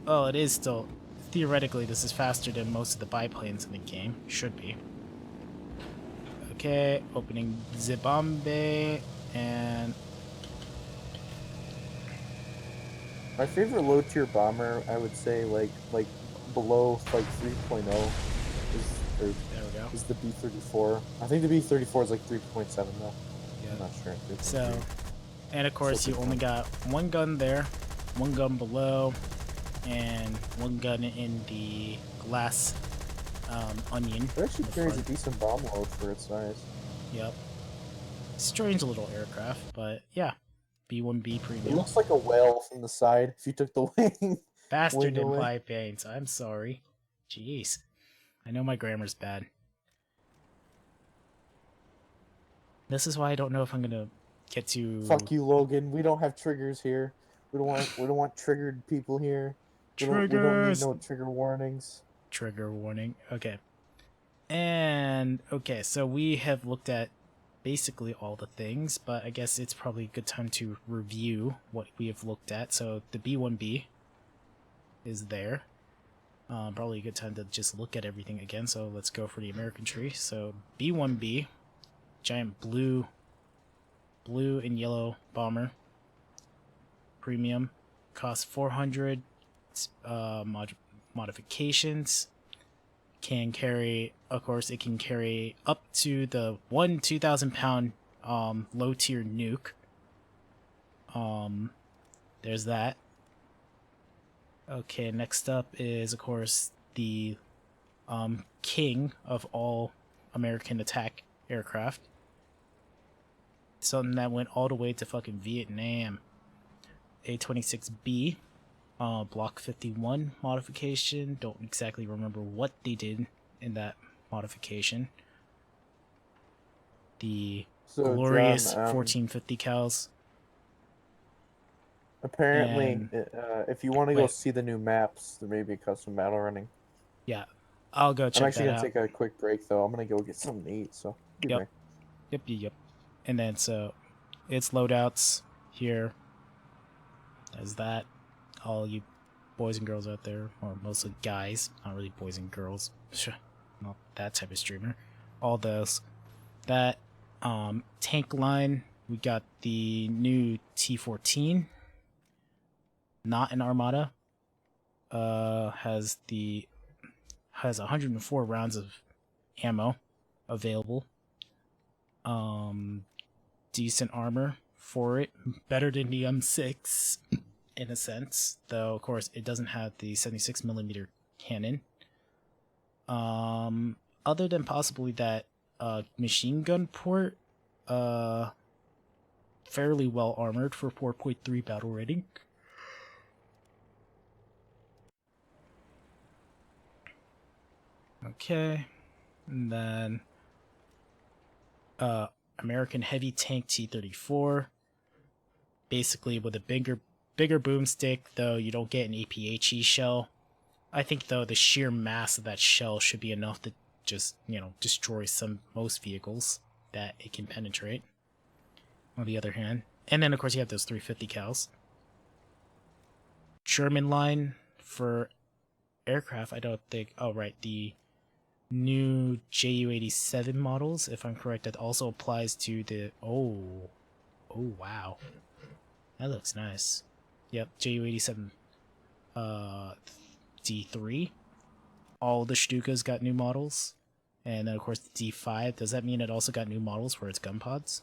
Well, it is still... Theoretically, this is faster than most of the biplanes in the game. Should be. Okay, opening the bomb bay, and... My favorite low tier bomber, I would say, like below like 3.0 There we go. is the B-34. I think the B-34 is like 3.7 though. Yeah. I'm not sure. So, and of course, you only got one gun there, one gun below, and one gun in the glass onion. It actually in the carries a front. decent bomb load for its size. Yep. Strange little aircraft, but yeah. B1B It premium. looks like a whale from the side if you took the wing. Faster wing than away. biplanes. I'm sorry. Jeez. I know my grammar's bad. This is why I don't know if I'm gonna get to... Fuck you, Logan. We don't have triggers here. We don't want triggered people here. We don't need Triggers! no trigger warnings. Trigger warning. Okay. And, okay, so we have looked at basically all the things, but I guess it's probably a good time to review what we have looked at. So the B1B is there. Probably a good time to just look at everything again, so let's go for the American tree. So B1B, giant blue and yellow bomber, premium, costs 400, modifications, can carry, of course, it can carry up to the 2,000 pound low tier nuke. There's that. Okay, next up is, of course, the king of all American attack aircraft. Something that went all the way to fucking Vietnam. A-26B, Block 51 modification. Don't exactly remember what they did in that modification. The glorious John, 1450 cals. Apparently, And- if you want to go wait. see the new maps, there may be custom battle running. Yeah, I'll go check I'm actually that gonna out. take a quick break though. I'm gonna go get something to eat. So be Yep. back. Yep. And then, so, it's loadouts here. There's that. All you boys and girls out there, or mostly guys, not really boys and girls. Not that type of streamer. All those. That, tank line, we got the new T-14. Not an Armada. Has 104 rounds of ammo available. Decent armor for it, better than the M6 in a sense, though of course it doesn't have the 76mm cannon. Other than possibly that machine gun port, fairly well armored for 4.3 battle rating. Okay, and then American heavy tank T-34, basically with a bigger boomstick, though you don't get an APHE shell. I think though the sheer mass of that shell should be enough to just, destroy most vehicles that it can penetrate. On the other hand, and then of course you have those 350 cals. German line for aircraft, I don't think... Oh, right, the new Ju-87 models, if I'm correct, that also applies to the... Oh, wow. That looks nice. Yep, Ju-87 D3. All the Stukas got new models. And then, of course, the D5. Does that mean it also got new models for its gun pods?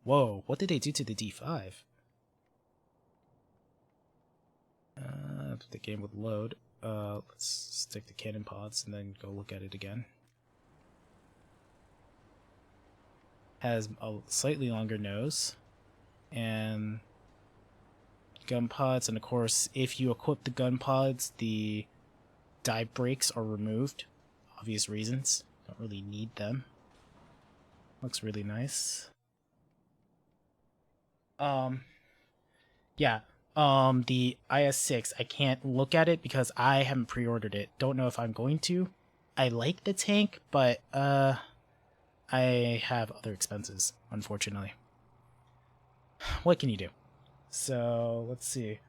Whoa, what did they do to the D5? The game would load. Let's stick to cannon pods and then go look at it again. Has a slightly longer nose. And gun pods, and of course, if you equip the gun pods, the dive brakes are removed. Obvious reasons. Don't really need them. Looks really nice. Yeah. The IS-6, I can't look at it because I haven't pre-ordered it. Don't know if I'm going to. I like the tank, but, I have other expenses, unfortunately. What can you do? So, let's see.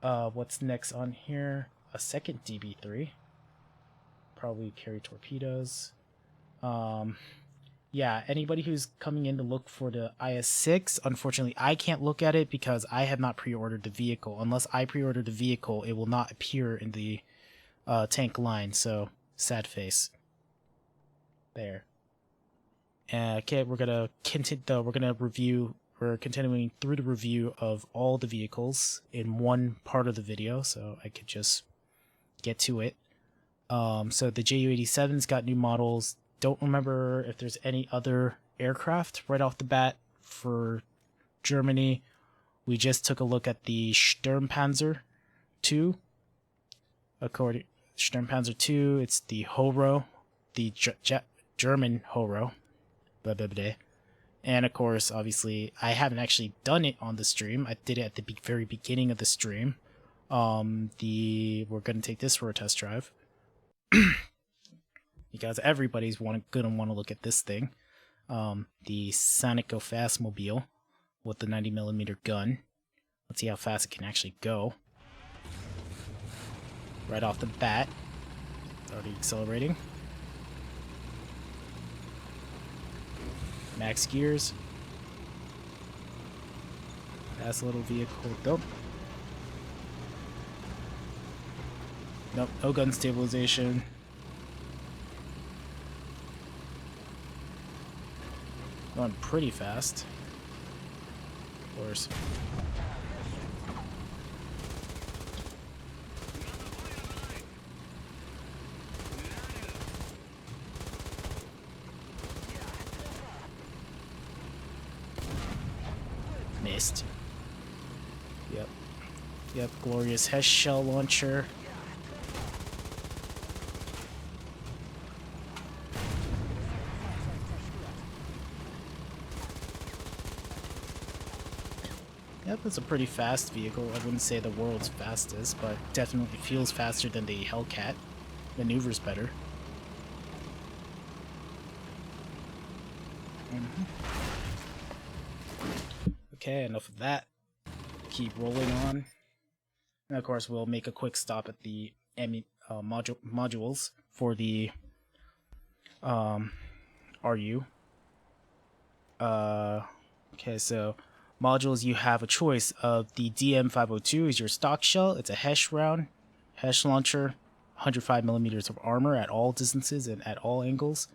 What's next on here? A second DB3. Probably carry torpedoes. Yeah, anybody who's coming in to look for the IS-6, unfortunately, I can't look at it because I have not pre-ordered the vehicle. Unless I pre-order the vehicle, it will not appear in the tank line, so sad face. There. Okay, we're gonna continue. We're continuing through the review of all the vehicles in one part of the video, so I could just get to it. So the Ju-87's got new models. Don't remember if there's any other aircraft right off the bat for Germany. We just took a look at the Sturmpanzer II. According Sturmpanzer II, it's the Horo, the German Horo. Blah, blah, blah. And of course, obviously, I haven't actually done it on the stream. I did it at the very beginning of the stream. We're gonna take this for a test drive. Because everybody's gonna want to look at this thing. The Sonico Fastmobile with the 90mm gun. Let's see how fast it can actually go. Right off the bat. It's already accelerating. Max gears. Fast little vehicle. Nope, no gun stabilization. Going pretty fast. Of course. Missed. Yep, glorious Hesh shell launcher. Yep, it's a pretty fast vehicle. I wouldn't say the world's fastest, but definitely feels faster than the Hellcat. Maneuvers better. Okay, enough of that. Keep rolling on. And of course, we'll make a quick stop at the modules for the RU. Okay, so modules, you have a choice of the DM502 is your stock shell. It's a Hesh round, Hesh launcher, 105mm of armor at all distances and at all angles.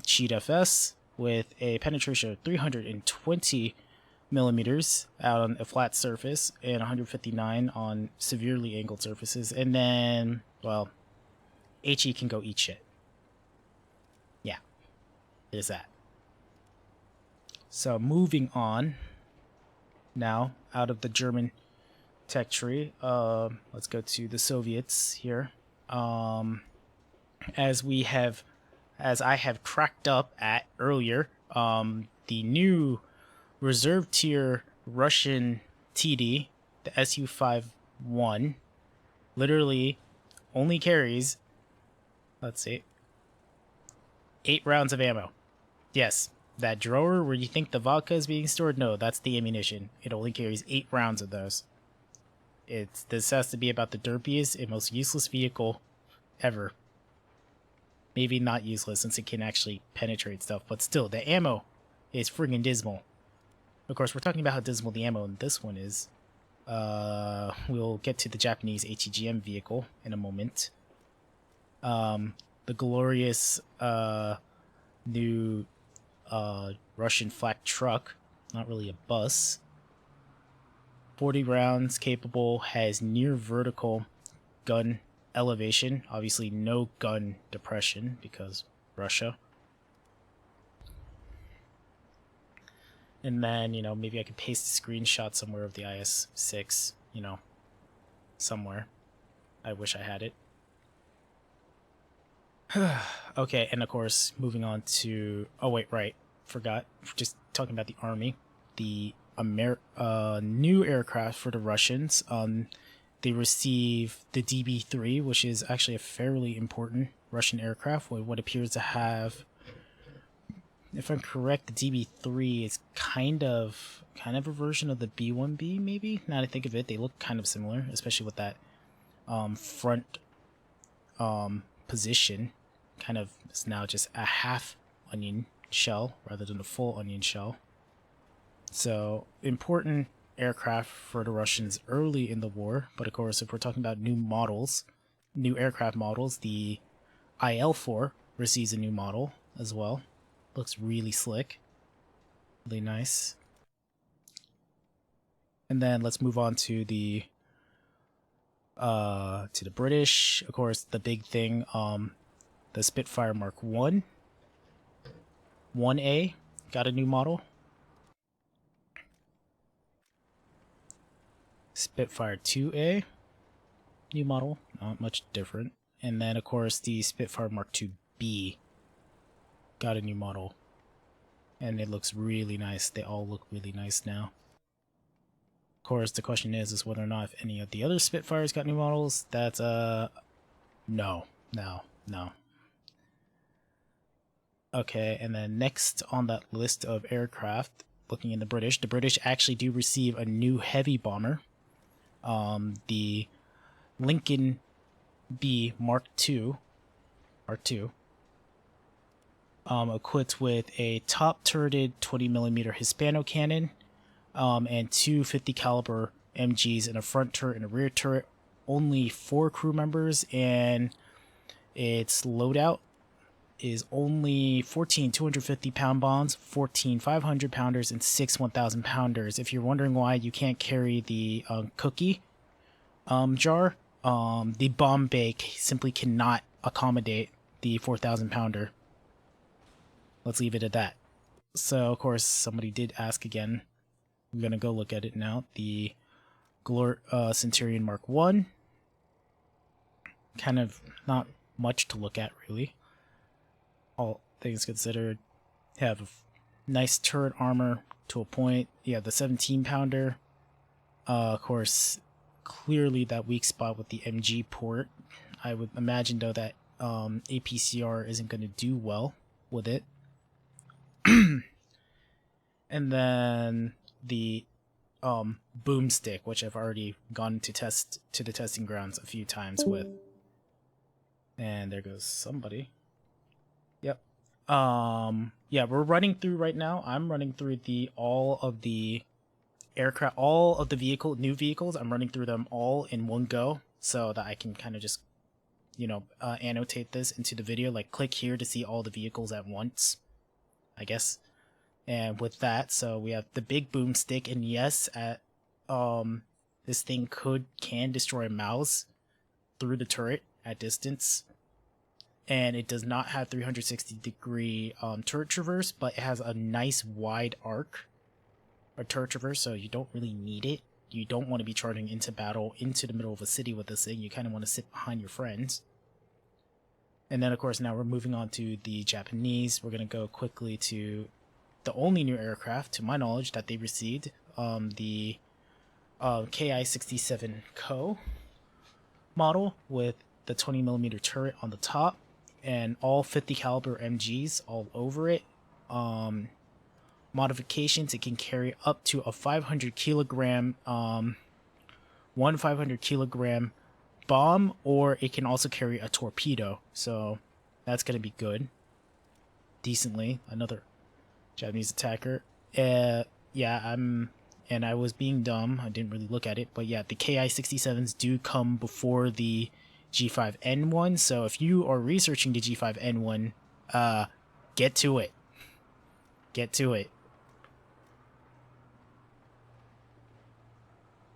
Cheat FS with a penetration of 320mm out on a flat surface and 159 on severely angled surfaces. And then, well, HE can go eat shit. Yeah, there's that. So moving on now out of the German tech tree, let's go to the Soviets here. As I have cracked up at earlier, the new reserve tier Russian TD, the Su-51, literally only carries, let's see, 8 rounds of ammo. Yes. That drawer where you think the vodka is being stored? No, that's the ammunition. It only carries 8 rounds of those. This has to be about the derpiest and most useless vehicle ever. Maybe not useless since it can actually penetrate stuff, but still, the ammo is friggin' dismal. Of course, we're talking about how dismal the ammo in this one is. We'll get to the Japanese ATGM vehicle in a moment. The glorious new Russian flak truck, not really a bus. 40 rounds capable, has near vertical gun elevation, obviously no gun depression because Russia. And then, you know, maybe I could paste a screenshot somewhere of the IS-6, you know, somewhere. I wish I had it. Okay, and of course, moving on to... Oh, wait, right. Forgot. Just talking about the Army. The new aircraft for the Russians. They receive the DB-3, which is actually a fairly important Russian aircraft with what appears to have... If I'm correct, the DB-3 is kind of a version of the B-1B, maybe? Now that I think of it, they look kind of similar, especially with that front position. Kind of, it's now just a half onion shell rather than a full onion shell. So, important aircraft for the Russians early in the war, but of course, if we're talking about new models, new aircraft models, the IL-4 receives a new model as well. Looks really slick. Really nice. And then let's move on to the British. Of course, the big thing, the Spitfire Mark 1. 1A got a new model. Spitfire 2A, new model, not much different. And then, of course, the Spitfire Mark 2B got a new model. And it looks really nice. They all look really nice now. Of course, the question is whether or not if any of the other Spitfires got new models. That's, no. Okay, and then next on that list of aircraft, looking in the British actually do receive a new heavy bomber. The Lincoln B Mark II, equipped with a top-turreted 20mm Hispano cannon, and two 50 caliber MGs in a front turret and a rear turret. Only 4 crew members, and its loadout is only 14 250-pound bombs, 14 500-pounders, and 6 1,000-pounders. If you're wondering why you can't carry the cookie jar, the bomb bay simply cannot accommodate the 4,000-pounder. Let's leave it at that. So, of course, somebody did ask again. I'm going to go look at it now. The Centurion Mark 1. Kind of not much to look at, really. All things considered, have a nice turret armor to a point. Yeah, the 17-pounder. Of course, clearly that weak spot with the MG port. I would imagine, though, that APCR isn't going to do well with it. And then the boomstick, which I've already gone to the testing grounds a few times with. And there goes somebody. Yep. Yeah, we're running through right now. I'm running through all of the new vehicles. I'm running through them all in one go so that I can kind of just, you know, annotate this into the video. Like, click here to see all the vehicles at once, I guess. And with that, so we have the big boomstick, and yes, this thing can destroy a mouse through the turret at distance. And it does not have 360-degree turret traverse, but it has a nice wide arc or turret traverse, so you don't really need it. You don't want to be charging into battle into the middle of a city with this thing. You kind of want to sit behind your friends. And then, of course, now we're moving on to the Japanese. We're going to go quickly to the only new aircraft, to my knowledge, that they received, the Ki-67 Ko model with the 20mm turret on the top and all 50 caliber MGs all over it. Modifications, it can carry up to a 500 kilogram one 500-kilogram bomb, or it can also carry a torpedo. So that's going to be good. Decently. Another Japanese attacker. Yeah, and I was being dumb. I didn't really look at it. But yeah, the Ki-67s do come before the G5N1. So if you are researching the G5N1, get to it. Get to it.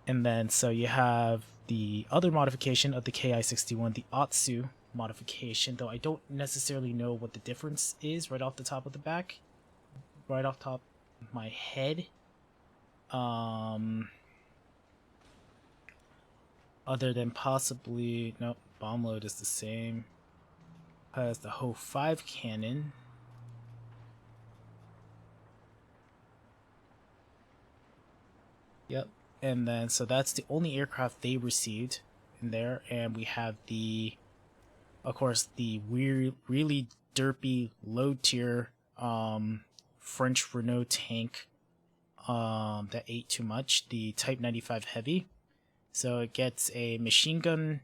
And then, so you have the other modification of the Ki-61, the Otsu modification, though I don't necessarily know what the difference is right off the top of the back. Right off top of my head. Other than possibly, nope, bomb load is the same. Has the Ho 5 cannon. Yep. And then, so that's the only aircraft they received in there. And we have the, of course, the really derpy low tier French Renault tank that ate too much, the Type 95 Heavy. So it gets a machine gun.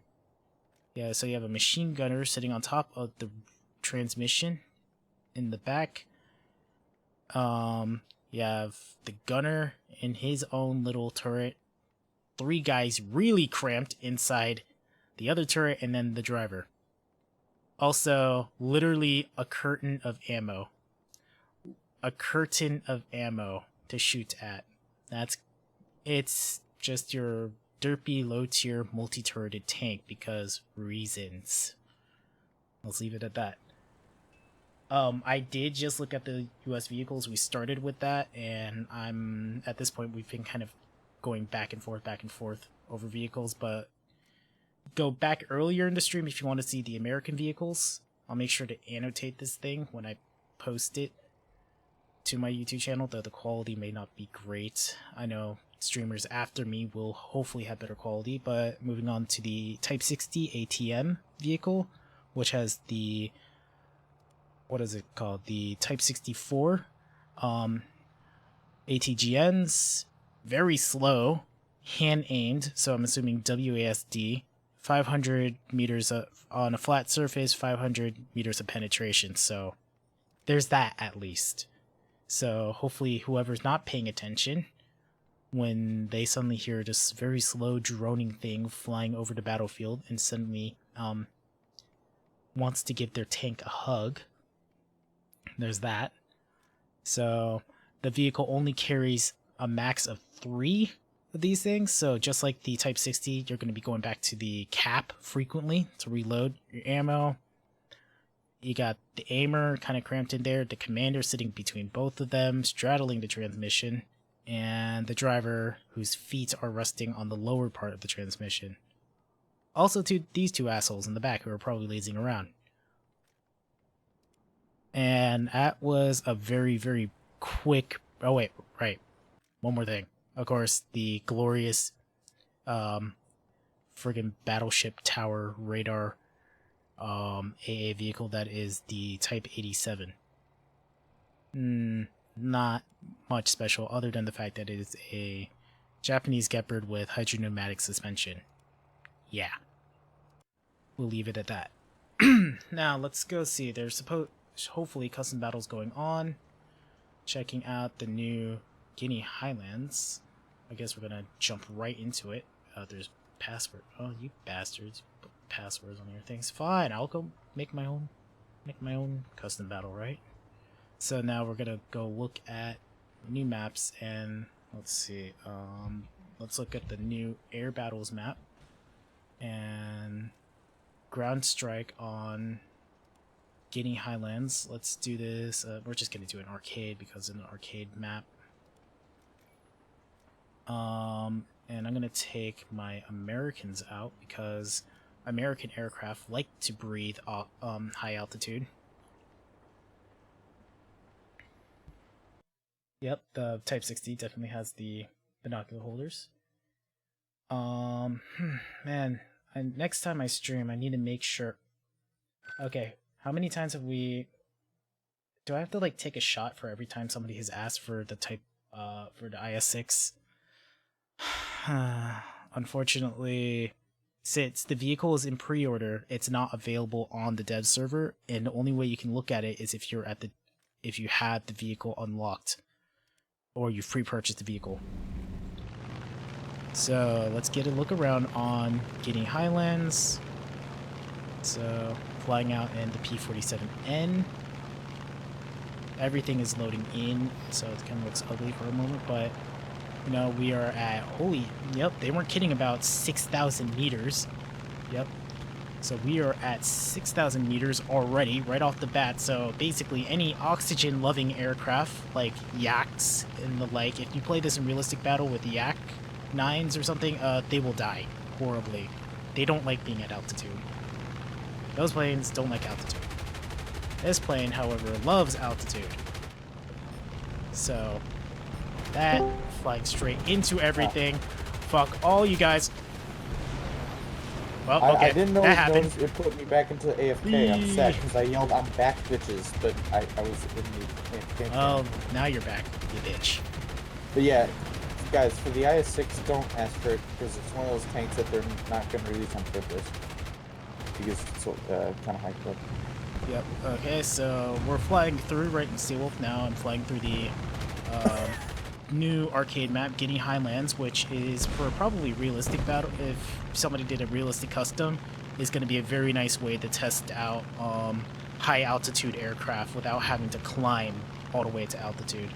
Yeah, so you have a machine gunner sitting on top of the transmission in the back. You have the gunner in his own little turret. 3 guys really cramped inside the other turret, and then the driver. Also, literally a curtain of ammo. A curtain of ammo to shoot at. It's just your derpy low-tier multi-turreted tank because reasons. Let's leave it at that. I did just look at the US vehicles. We started with that, and at this point we've been kind of going back and forth over vehicles, but go back earlier in the stream if you want to see the American vehicles. I'll make sure to annotate this thing when I post it to my YouTube channel, though the quality may not be great. I know streamers after me will hopefully have better quality, but moving on to the Type 60 ATM vehicle, which has the, what is it called? The Type 64 ATGNs, very slow, hand-aimed, so I'm assuming WASD, 500 meters on a flat surface, 500 meters of penetration, so there's that at least. So hopefully whoever's not paying attention, when they suddenly hear this very slow droning thing flying over the battlefield and suddenly wants to give their tank a hug, there's that. So the vehicle only carries a max of 3 of these things, so just like the Type 60, you're going to be going back to the cap frequently to reload your ammo. You got the aimer kind of cramped in there, the commander sitting between both of them, straddling the transmission, and the driver whose feet are resting on the lower part of the transmission. Also to these 2 assholes in the back who are probably lazing around. And that was a very, very quick... Oh wait, right. One more thing. Of course, the glorious friggin' battleship tower radar AA vehicle that is the Type 87. Not much special other than the fact that it is a Japanese Gepard with hydropneumatic suspension. Yeah. We'll leave it at that. Now, let's go see. There's hopefully custom battles going on. Checking out the new Guinea Highlands. I guess we're gonna jump right into it. There's password. Oh, you bastards. Put passwords on your things. Fine, I'll go make my own custom battle, right? So now we're gonna go look at new maps, and let's see. Let's look at the new air battles map and ground strike on Guinea Highlands. Let's do this. We're just gonna do an arcade because it's an arcade map. And I'm gonna take my Americans out because American aircraft like to breathe high altitude. Yep, the Type 60 definitely has the binocular holders. Man, next time I stream, I need to make sure. Okay, how many times have we? Do I have to like take a shot for every time somebody has asked for the type, for the IS-6? unfortunately, since the vehicle is in pre-order, it's not available on the dev server, and the only way you can look at it is if you have the vehicle unlocked or you've pre-purchased the vehicle. So let's get a look around on Guinea Highlands. So flying out in the P-47N. Everything is loading in, so it kind of looks ugly for a moment, but you know, we are at, yep, they weren't kidding about 6,000 meters. Yep. So we are at 6,000 meters already, right off the bat. So basically, any oxygen-loving aircraft, like Yaks and the like, if you play this in realistic battle with Yak 9s or something, they will die horribly. They don't like being at altitude. Those planes don't like altitude. This plane, however, loves altitude. So that, flying straight into everything. Fuck all you guys. Well, okay, I didn't know that happened. it put me back into AFK. I'm sad because I yelled, "I'm back, bitches," but I was in the AFK. Oh, now you're back, you bitch. But yeah, guys, for the IS-6, don't ask for it because it's one of those tanks that they're not going to release on purpose because it's kind of high clip. Yep. Okay, so we're flying through right in Seawolf now. I'm flying through the new arcade map, Guinea Highlands, which is for probably realistic battle. If somebody did a realistic custom, is going to be a very nice way to test out high altitude aircraft without having to climb all the way to altitude.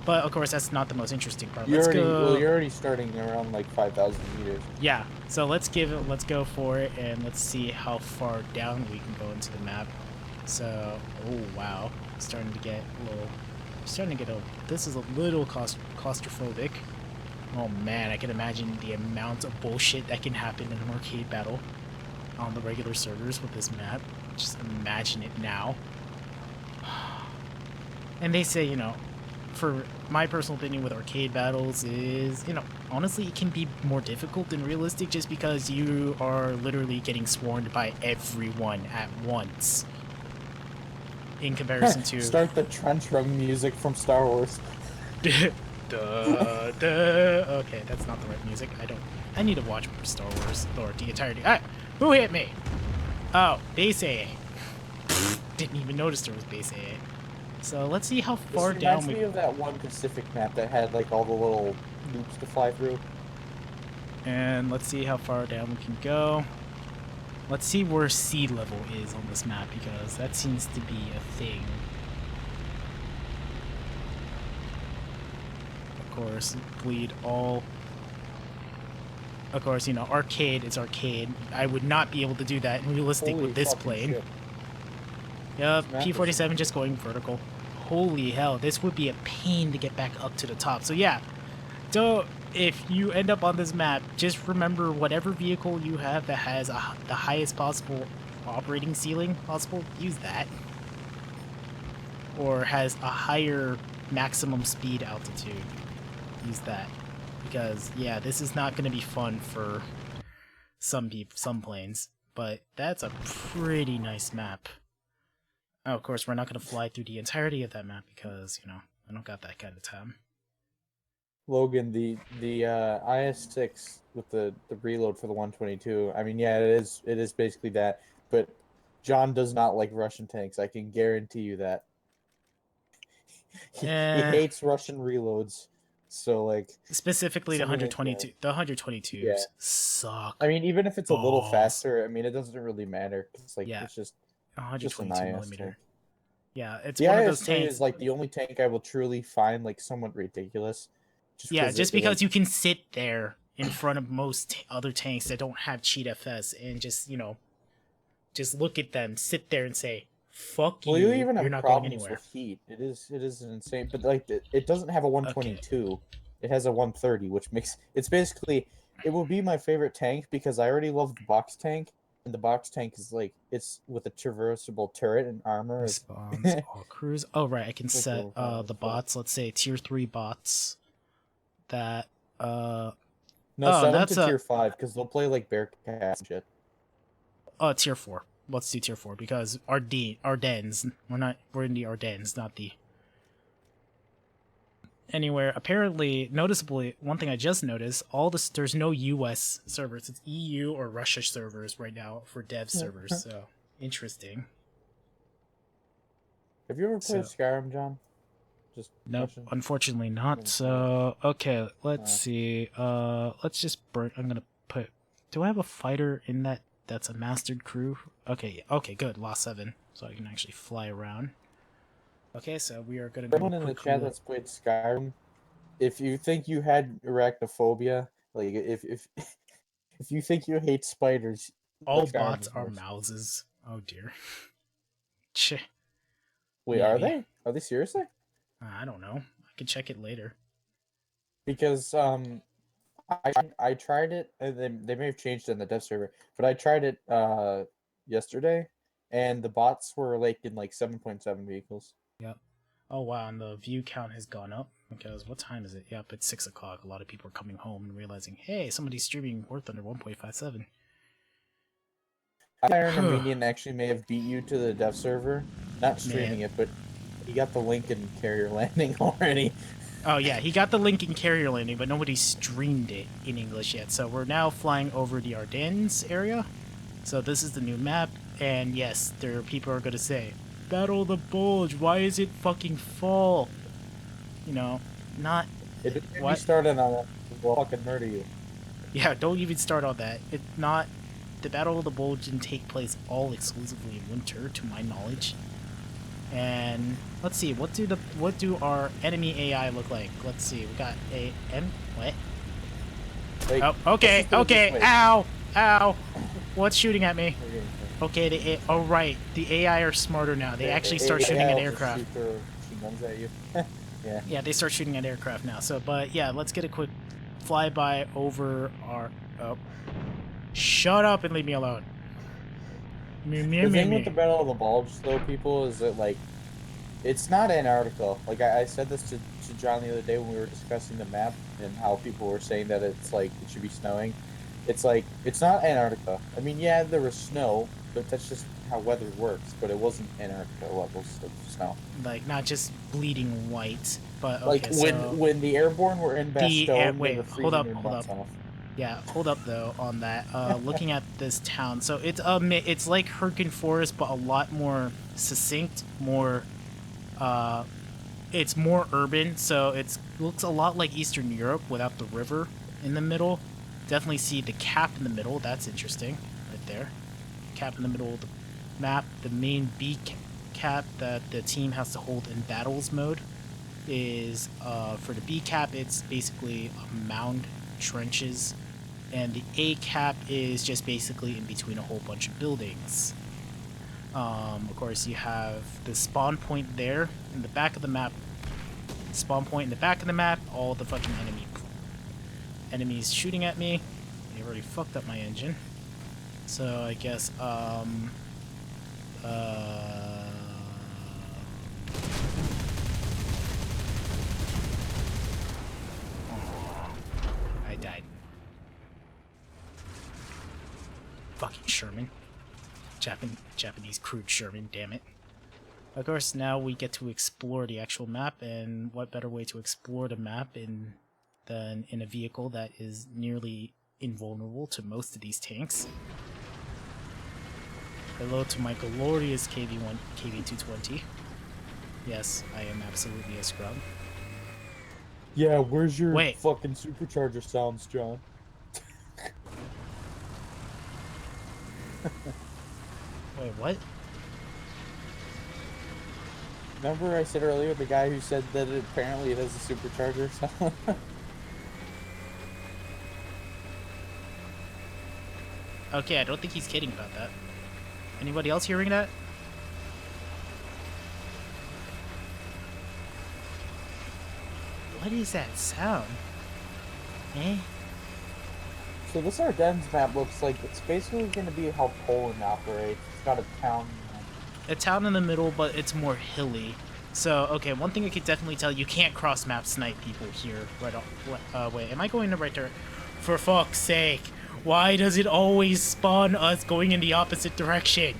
But of course, that's not the most interesting part. You're Well, you're already starting around like 5,000 meters. Yeah. So let's go for it, and let's see how far down we can go into the map. So, oh wow, starting to get this is a little claustrophobic. Oh man, I can imagine the amount of bullshit that can happen in an arcade battle on the regular servers with this map. Just imagine it now. And they say, you know, for my personal opinion with arcade battles is, you know, honestly it can be more difficult than realistic just because you are literally getting swarmed by everyone at once. In comparison to... Start the trench run music from Star Wars. Duh, duh. Okay, that's not the right music. I need to watch more Star Wars, or the entirety. Ah! Who hit me? Oh, base AA. Didn't even notice there was base AA. So let's see how far down we... Reminds me of that one Pacific map that had like all the little loops to fly through. And let's see how far down we can go. Let's see where sea level is on this map, because that seems to be a thing. Of course, bleed all... Of course, you know, arcade is arcade. I would not be able to do that in realistic with this plane. Shit. Yep, P-47 just going vertical. Holy hell, this would be a pain to get back up to the top. So yeah, so if you end up on this map, just remember whatever vehicle you have that has the highest possible operating ceiling possible, use that. Or has a higher maximum speed altitude, use that. Because yeah, this is not going to be fun for some planes, but that's a pretty nice map. Oh, of course, we're not going to fly through the entirety of that map because, you know, I don't got that kind of time. Logan, the IS-6 with the reload for the 122. I mean, yeah, it is basically that. But John does not like Russian tanks. I can guarantee you that. He hates Russian reloads. So like specifically the 122. The 122s suck. I mean, even if it's a little faster, I mean, it doesn't really matter. It's like it's just 122 millimeter. Yeah, it's the one IS-3 of those tanks. Is like the only tank I will truly find like somewhat ridiculous. Just because you can sit there in front of most other tanks that don't have cheat FS and just, you know, just look at them, sit there and say, "Fuck you." Well, you even have you're not problems going anywhere. with heat. It is insane, but like it doesn't have a 122. Okay. It has a 130, which makes it's basically it will be my favorite tank because I already love the box tank. And the box tank is like it's with a traversable turret and armor. Responds all crews. Oh right, I can set the bots. Let's say tier 3 bots. That no, set them to tier 5 because they'll play like Bearcats and shit. Tier 4. Let's do tier 4 because Ardennes. We're in the Ardennes, not the. anywhere. Apparently, noticeably, one thing I just noticed, there's no US servers. It's EU or Russia servers right now for dev servers. So interesting. Have you ever played Skyrim, John? Just no, question. unfortunately not. So okay, let's see. Let's just burn. I'm gonna put. Do I have a fighter in that? That's a mastered crew. Okay, okay, good. Lost 7, so I can actually fly around. Okay, so we are gonna do Everyone in the chat that's played Skyrim, if you think you had arachnophobia, like if if you think you hate spiders, all bots are mouses. Oh dear. Cheh. Wait, are they? Are they seriously? I don't know. I can check it later. Because I tried it, and they may have changed it in the dev server, but I tried it yesterday, and the bots were like in like 7.7 vehicles. Yep. Oh wow, and the view count has gone up because what time is it? Yep, it's 6 o'clock. A lot of people are coming home and realizing, hey, somebody's streaming War Thunder 1.57. Iron Armenian actually may have beat you to the dev server, not streaming it, but he got the link in Carrier Landing already. Oh yeah, he got the link in Carrier Landing, but nobody streamed it in English yet. So we're now flying over the Ardennes area. So this is the new map, and yes, there are people are gonna say, Battle of the Bulge, why is it fucking fall? You know, not... If you started on it, we'll fucking murder you. Yeah, don't even start on that. It's not... The Battle of the Bulge didn't take place all exclusively in winter, to my knowledge. And let's see, what do our enemy AI look like? Let's see, we got what? Like, oh, okay, ow, ow. What's shooting at me? Okay, oh right, the AI are smarter now. They actually start shooting at aircraft. Guns at you. Yeah. Yeah, they start shooting at aircraft now. So, but yeah, let's get a quick flyby over our. Oh, shut up and leave me alone. The thing with the Battle of the Bulge, though, people, is that like, it's not Antarctica. Like I said this to John the other day when we were discussing the map and how people were saying that it's like it should be snowing. It's like it's not Antarctica. I mean, yeah, there was snow, but that's just how weather works. But it wasn't Antarctica levels of snow. Like not just bleeding white, but okay, like when the airborne were in Bastogne, wait, hold up. Off. Yeah, hold up though on that. Looking at this town, so it's like Hurricane Forest, but a lot more succinct, more it's more urban. So it looks a lot like Eastern Europe without the river in the middle. Definitely see the cap in the middle. That's interesting, right there. Cap in the middle of the map. The main B cap that the team has to hold in battles mode is for the B cap. It's basically a mound, trenches. And the A cap is just basically in between a whole bunch of buildings. Of course, you have the spawn point there in the back of the map. Spawn point in the back of the map. All the fucking enemies shooting at me. They already fucked up my engine. So I guess I died. Fucking Sherman. Japanese crude Sherman, damn it. Of course, now we get to explore the actual map, and what better way to explore the map than in a vehicle that is nearly invulnerable to most of these tanks. Hello to my glorious KV-220. Yes, I am absolutely a scrub. Yeah, where's your fucking supercharger sounds, John? Wait, what? Remember I said earlier the guy who said that apparently it has a supercharger sound? Okay, I don't think he's kidding about that. Anybody else hearing that? What is that sound? Eh? So this Ardennes map looks like it's basically going to be how Poland operates. It's got a town. A town in the middle, but it's more hilly. So, okay, one thing I could definitely tell, you can't cross-map snipe people here. Right off. Wait, am I going in the right direction? For fuck's sake. Why does it always spawn us going in the opposite direction?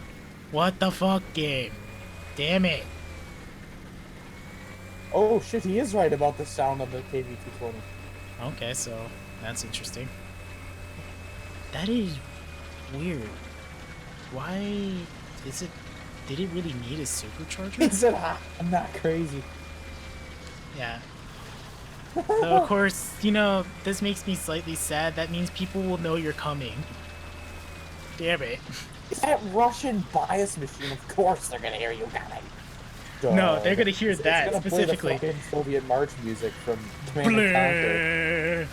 What the fuck, game? Damn it. Oh shit, he is right about the sound of the KV-220. Okay, so that's interesting. That is weird. Why is it? Did it really need a supercharger? He said, I'm not crazy. Yeah. Though, of course, you know, this makes me slightly sad. That means people will know you're coming. Damn it. It's that Russian bias machine. Of course they're gonna hear you coming. No, they're gonna hear that it's gonna specifically. Play the fucking Soviet march music from Command and Conquer.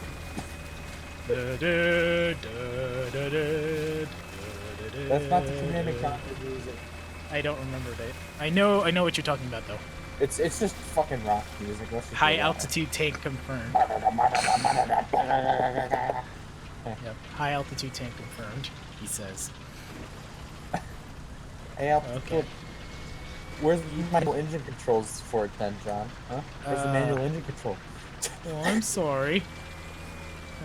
That's not the Command and Conquer music. I don't remember it. I know what you're talking about though. It's just fucking rock music. High altitude tank confirmed. Yep. High altitude tank confirmed, he says. Hey, okay. Where's the manual engine controls for it then, John? Huh? Where's the manual engine control? Oh, I'm sorry.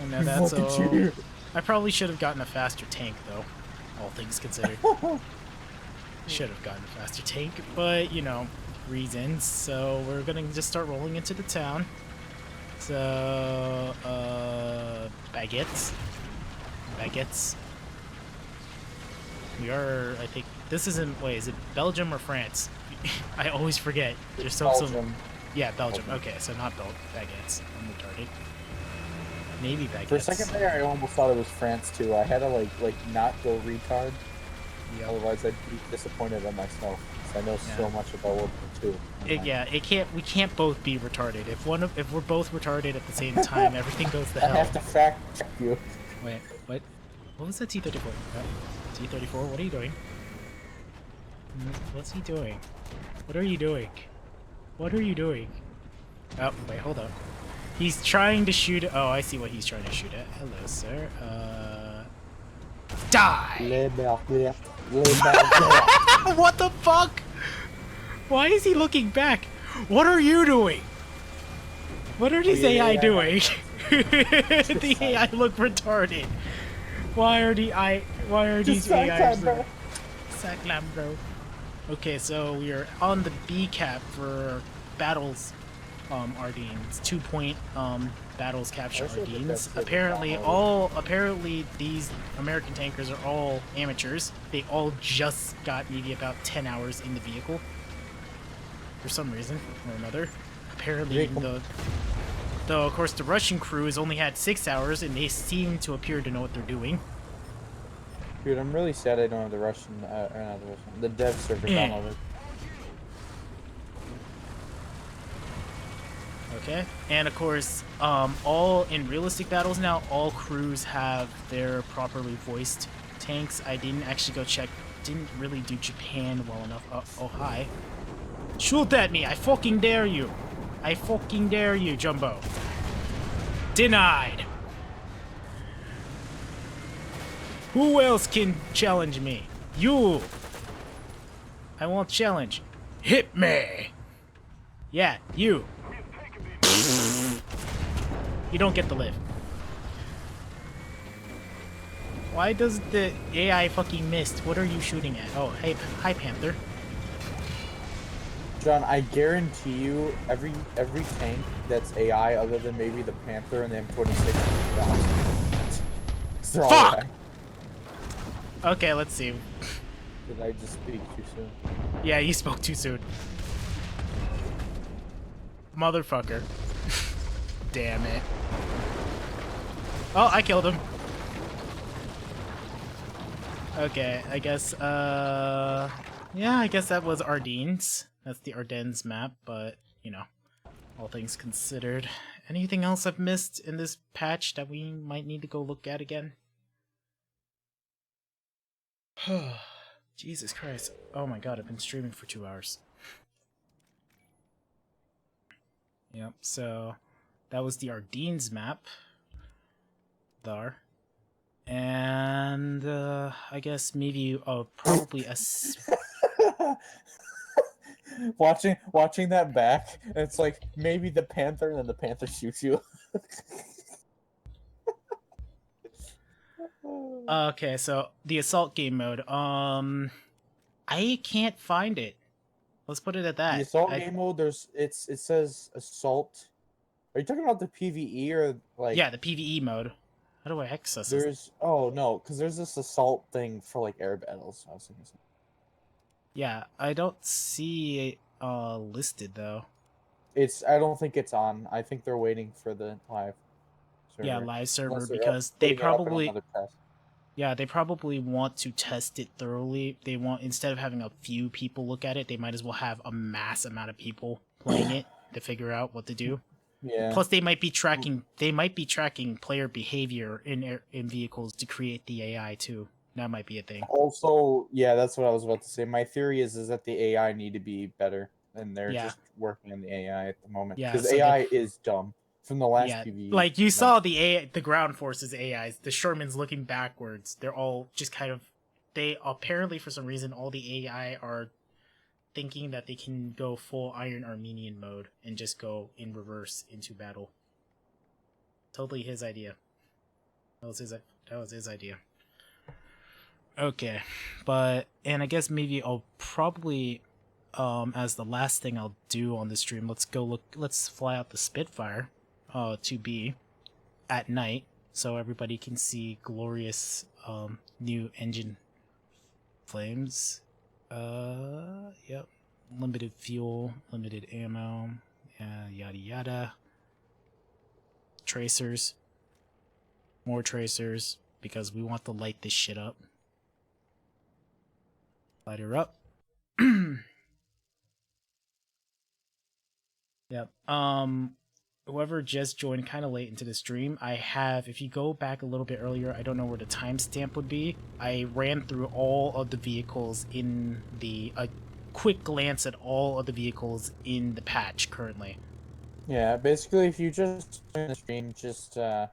I know that's all. I probably should have gotten a faster tank though, all things considered. Should have gotten a faster tank, but you know, reasons. So we're gonna just start rolling into the town. So baguettes. We are, I think this isn't, wait, is it Belgium or France? I always forget. There's some yeah, Belgium. Okay, so not baguettes. I'm retarded. Maybe baguettes. For a second there, I almost thought it was France too. I had to like not go retard. Yep. Otherwise, I'd be disappointed in myself. I know so much about World War II. We can't both be retarded. If we're both retarded at the same time, everything goes to hell. I have to fact check you. Wait, what? What was that T-34? T-34, what are you doing? What's he doing? What are you doing? What are you doing? Oh, wait, hold up. He's trying to shoot. Oh, I see what he's trying to shoot at. Hello, sir. Die! What the fuck? Why is he looking back? What are you doing? What are these AI doing? The AI look retarded. Why are these AIs? Sacklam, bro. Okay, so we are on the B cap for battles. Ardennes 2-point battles capture Ardennes. Apparently these American tankers are all amateurs. They all just got maybe about 10 hours in the vehicle for some reason or another. Apparently though of course the Russian crew has only had 6 hours and they seem to appear to know what they're doing. Dude, I'm really sad I don't have the Russian, the dev server downloaded. Okay, and of course, all in realistic battles now, all crews have their properly voiced tanks. I didn't actually go check, didn't really do Japan well enough. Oh, hi. Shoot at me, I fucking dare you. I fucking dare you, Jumbo. Denied. Who else can challenge me? You. I won't challenge. Hit me. Yeah, you. You don't get the lift. Why does the AI fucking miss? What are you shooting at? Oh, hey, hi Panther. John, I guarantee you, every tank that's AI, other than maybe the Panther and the M26, they're all Fuck! AI. Okay, let's see. Did I just speak too soon? Yeah, you spoke too soon. Motherfucker. Damn it. Oh, I killed him. Okay, I guess, yeah, I guess that was Ardennes. That's the Ardennes map, but, you know, all things considered. Anything else I've missed in this patch that we might need to go look at again? Jesus Christ. Oh my god, I've been streaming for 2 hours. Yep, so that was the Ardennes map. There. And, I guess maybe, probably a... watching that back, it's like, maybe the Panther, and then the Panther shoots you. Okay, so the assault game mode. I can't find it. Let's put it at that. The assault game mode, it says assault. Are you talking about the PvE or like? Yeah, the PvE mode. How do I access this? Because there's this assault thing for like air battles. I was thinking. Yeah, I don't see it listed though. I don't think it's on. I think they're waiting for the live server. Yeah, live server, Unless they're because they putting it up in probably another test. yeah, they probably want to test it thoroughly. They want, instead of having a few people look at it, they might as well have a mass amount of people playing it to figure out what to do. Yeah. Plus, they might be tracking player behavior in vehicles to create the AI too. That might be a thing. Also, yeah, that's what I was about to say. My theory is that the AI need to be better, and they're Yeah. just working on the AI at the moment. Yeah, Because so AI is dumb. From the last Yeah, PvE. like you saw the ground forces AIs, the Shermans looking backwards. They're all just kind of, they apparently for some reason all the AI are thinking that they can go full Iron Armenian mode and just go in reverse into battle. Totally his idea. That was his idea. Okay, and I guess maybe I'll probably as the last thing I'll do on the stream, let's fly out the Spitfire 2B at night so everybody can see glorious new engine flames. Yep. Limited fuel, limited ammo, yada yada. Tracers. More tracers, because we want to light this shit up. Light her up. Yep. Whoever just joined kind of late into the stream, I have, if you go back a little bit earlier, I don't know where the timestamp would be. I ran through all of the vehicles in a quick glance at all of the vehicles in the patch currently. Yeah, basically, if you just join the stream, just Go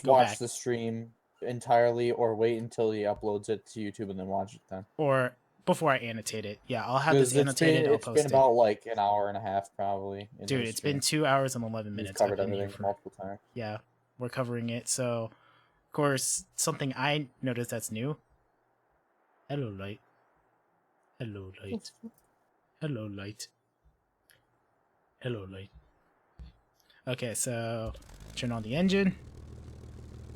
watch back. the stream entirely, or wait until he uploads it to YouTube and then watch it then. Or before I annotate it. Yeah, I'll have this 'Cause annotated, I'll it's post been it. about like an hour and a half probably. Dude, it's been 2 hours and 11 minutes. We've covered I've been here everything multiple times. Yeah, we're covering it. So, of course, something I noticed that's new. Hello, light. Hello, light. Hello, light. Hello, light. Okay, so turn on the engine.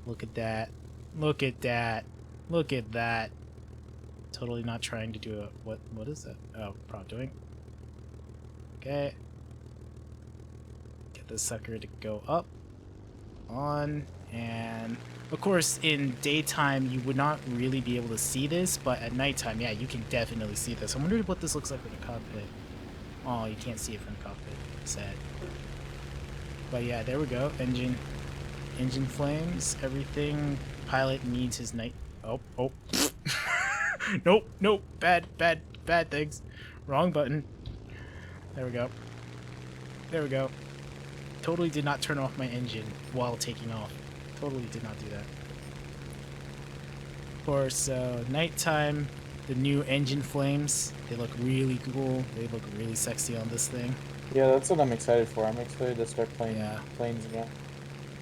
Look at that. Look at that. Look at that. Totally not trying to do a... What is that? Oh, prompt doing. Okay. Get this sucker to go up. On. And... Of course, in daytime, you would not really be able to see this, but at nighttime, yeah, you can definitely see this. I wonder what this looks like from the cockpit. Oh, you can't see it from the cockpit. Sad. But yeah, there we go. Engine flames, everything. Pilot needs his night... Oh. Nope. Bad things. Wrong button. There we go. Totally did not turn off my engine while taking off. Totally did not do that. Of course, nighttime, the new engine flames. They look really cool. They look really sexy on this thing. Yeah, that's what I'm excited for. I'm excited to start playing planes again.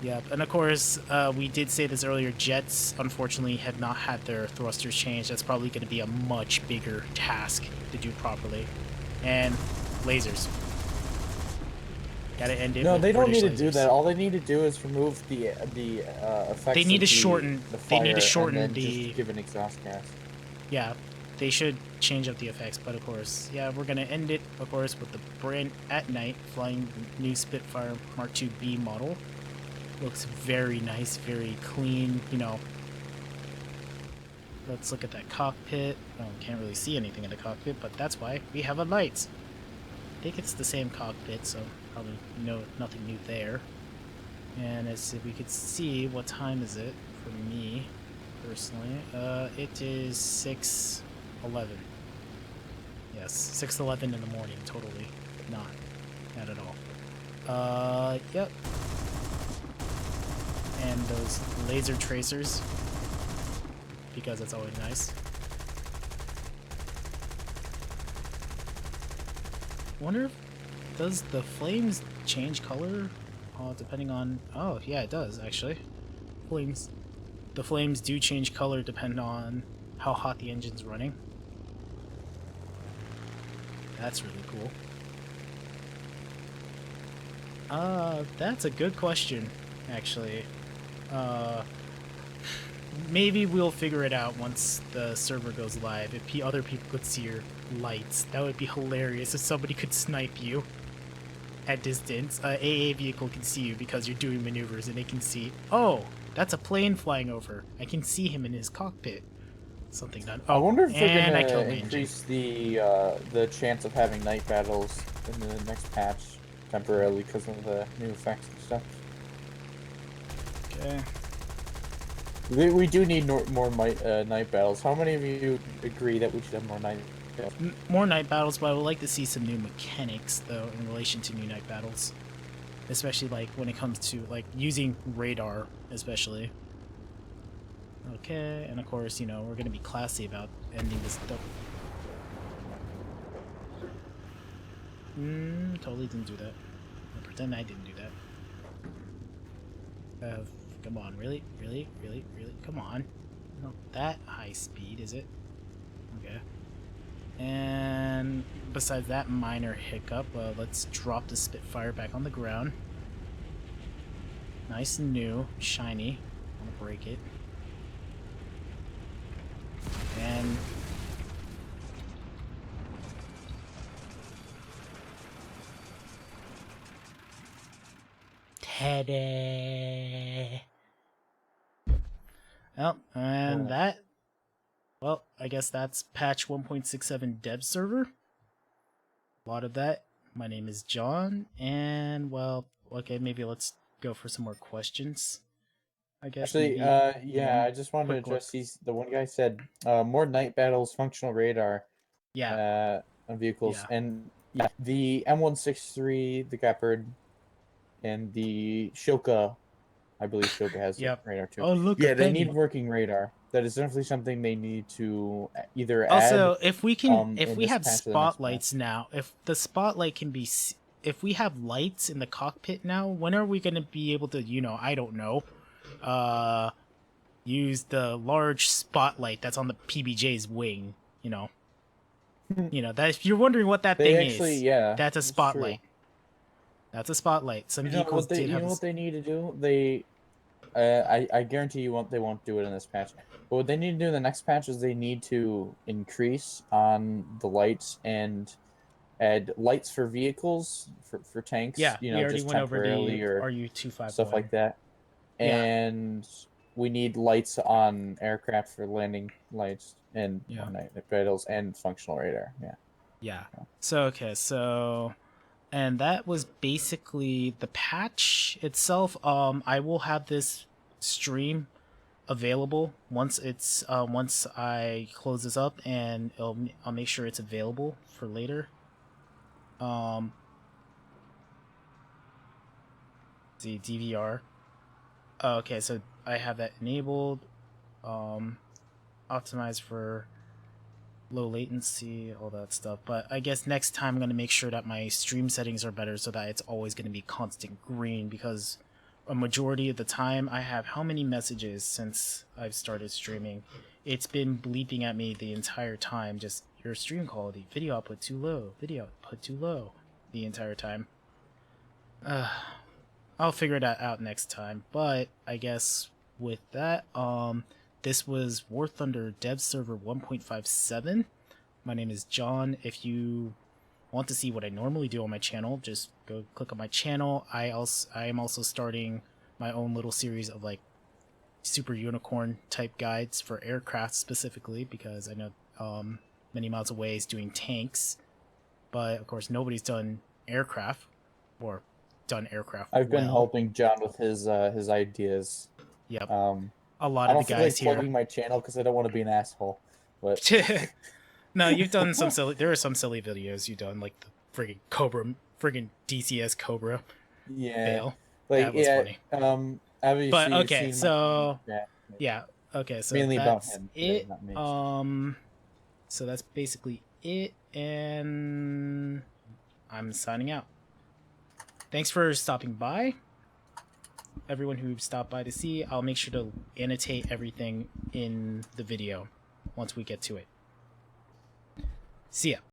Yep, and of course, we did say this earlier, jets, unfortunately, have not had their thrusters changed. That's probably going to be a much bigger task to do properly. And lasers. Gotta end it. No, with they don't British need to do lasers. that. All they need to do is remove the effects. They need of to shorten. the They need fire to shorten and then the. just give an exhaust gas. Yeah, they should change up the effects, but of course, yeah, we're gonna end it, of course, with the brand at night flying new Spitfire Mark IIB model. Looks very nice, very clean. You know. Let's look at that cockpit. Oh, can't really see anything in the cockpit, but that's why we have a light. I think it's the same cockpit, so probably nothing new there. And as if we could see, what time is it for me personally? It is 6:11. Yes, 6:11 in the morning. Totally not at all. Yep. And those laser tracers, because that's always nice. Wonder if does the flames change color depending on... Oh yeah, it does actually. The flames do change color depending on how hot the engine's running. That's really cool. That's a good question, actually. Maybe we'll figure it out once the server goes live. If other people could see your lights, that would be hilarious if somebody could snipe you at distance. AA vehicle can see you because you're doing maneuvers and they can see, oh, that's a plane flying over. I can see him in his cockpit. Something done. Oh, I wonder if they're and I gonna killed my engine. increase the chance of having night battles in the next patch temporarily because of the new effects and stuff. Okay. We do need more night battles. How many of you agree that we should have more night battles? More night battles, but I would like to see some new mechanics, though, in relation to new night battles. Especially, like, when it comes to, like, using radar, especially. Okay, and of course, you know, we're gonna be classy about ending this totally didn't do that. I'll pretend I didn't do that. Come on, really? Really? Really? Really? Come on. Not that high speed, is it? Okay. And besides that minor hiccup, let's drop the Spitfire back on the ground. Nice and new, shiny. I want to break it. And Teddy. Well, and that. Well, I guess that's patch 1.67 dev server. A lot of that. My name is John, and well, okay, maybe let's go for some more questions. I guess. Actually, maybe, yeah, I just wanted to address the one guy said more night battles, functional radar. Yeah. On vehicles, Yeah. and yeah, the M163, the Gepard, and the Shoka. I believe Shoka has radar too. Oh, look. Yeah, they need working radar. That is definitely something they need to either add. Also, if we can, if we have patch spotlights now, if the spotlight can be, if we have lights in the cockpit now, when are we going to be able to, you know, I don't know, use the large spotlight that's on the PBJ's wing, you know? You know, that if you're wondering what that thing is, that's a spotlight. That's a spotlight. Some vehicles did have. You know what they need to do? They, I guarantee you they won't do it in this patch. But what they need to do in the next patch is they need to increase on the lights and add lights for vehicles for tanks. Yeah, you know, we already just went over temporarily the or RU-251 stuff like that. Yeah. And we need lights on aircraft for landing lights and night battles and functional radar. Yeah. So okay, so and that was basically the patch itself. I will have this stream available once it's once I close this up, and I'll make sure it's available for later. See DVR. Okay, so I have that enabled. Optimized for low latency, all that stuff. But I guess next time I'm going to make sure that my stream settings are better so that it's always going to be constant green, because a majority of the time I have how many messages since I've started streaming? It's been bleeping at me the entire time, just your stream quality, video output too low, video output too low, the entire time. I'll figure that out next time, but I guess with that, this was War Thunder Dev Server 1.57. My name is John. If you want to see what I normally do on my channel, just go click on my channel. I am also starting my own little series of like super unicorn type guides for aircraft specifically, because I know Many Miles Away is doing tanks, but of course nobody's done aircraft or done aircraft. I've been helping John with his ideas. Yep. A lot of the guys here. I don't feel like plugging my channel because I don't want to be an asshole. But no, you've done some silly. There are some silly videos you've done, like the friggin' DCS Cobra. Yeah. Fail. Like that was funny. Obviously. But okay, so okay, so mainly that's about him. it. Not me. So that's basically it, and I'm signing out. Thanks for stopping by. Everyone who stopped by to see, I'll make sure to annotate everything in the video once we get to it. See ya.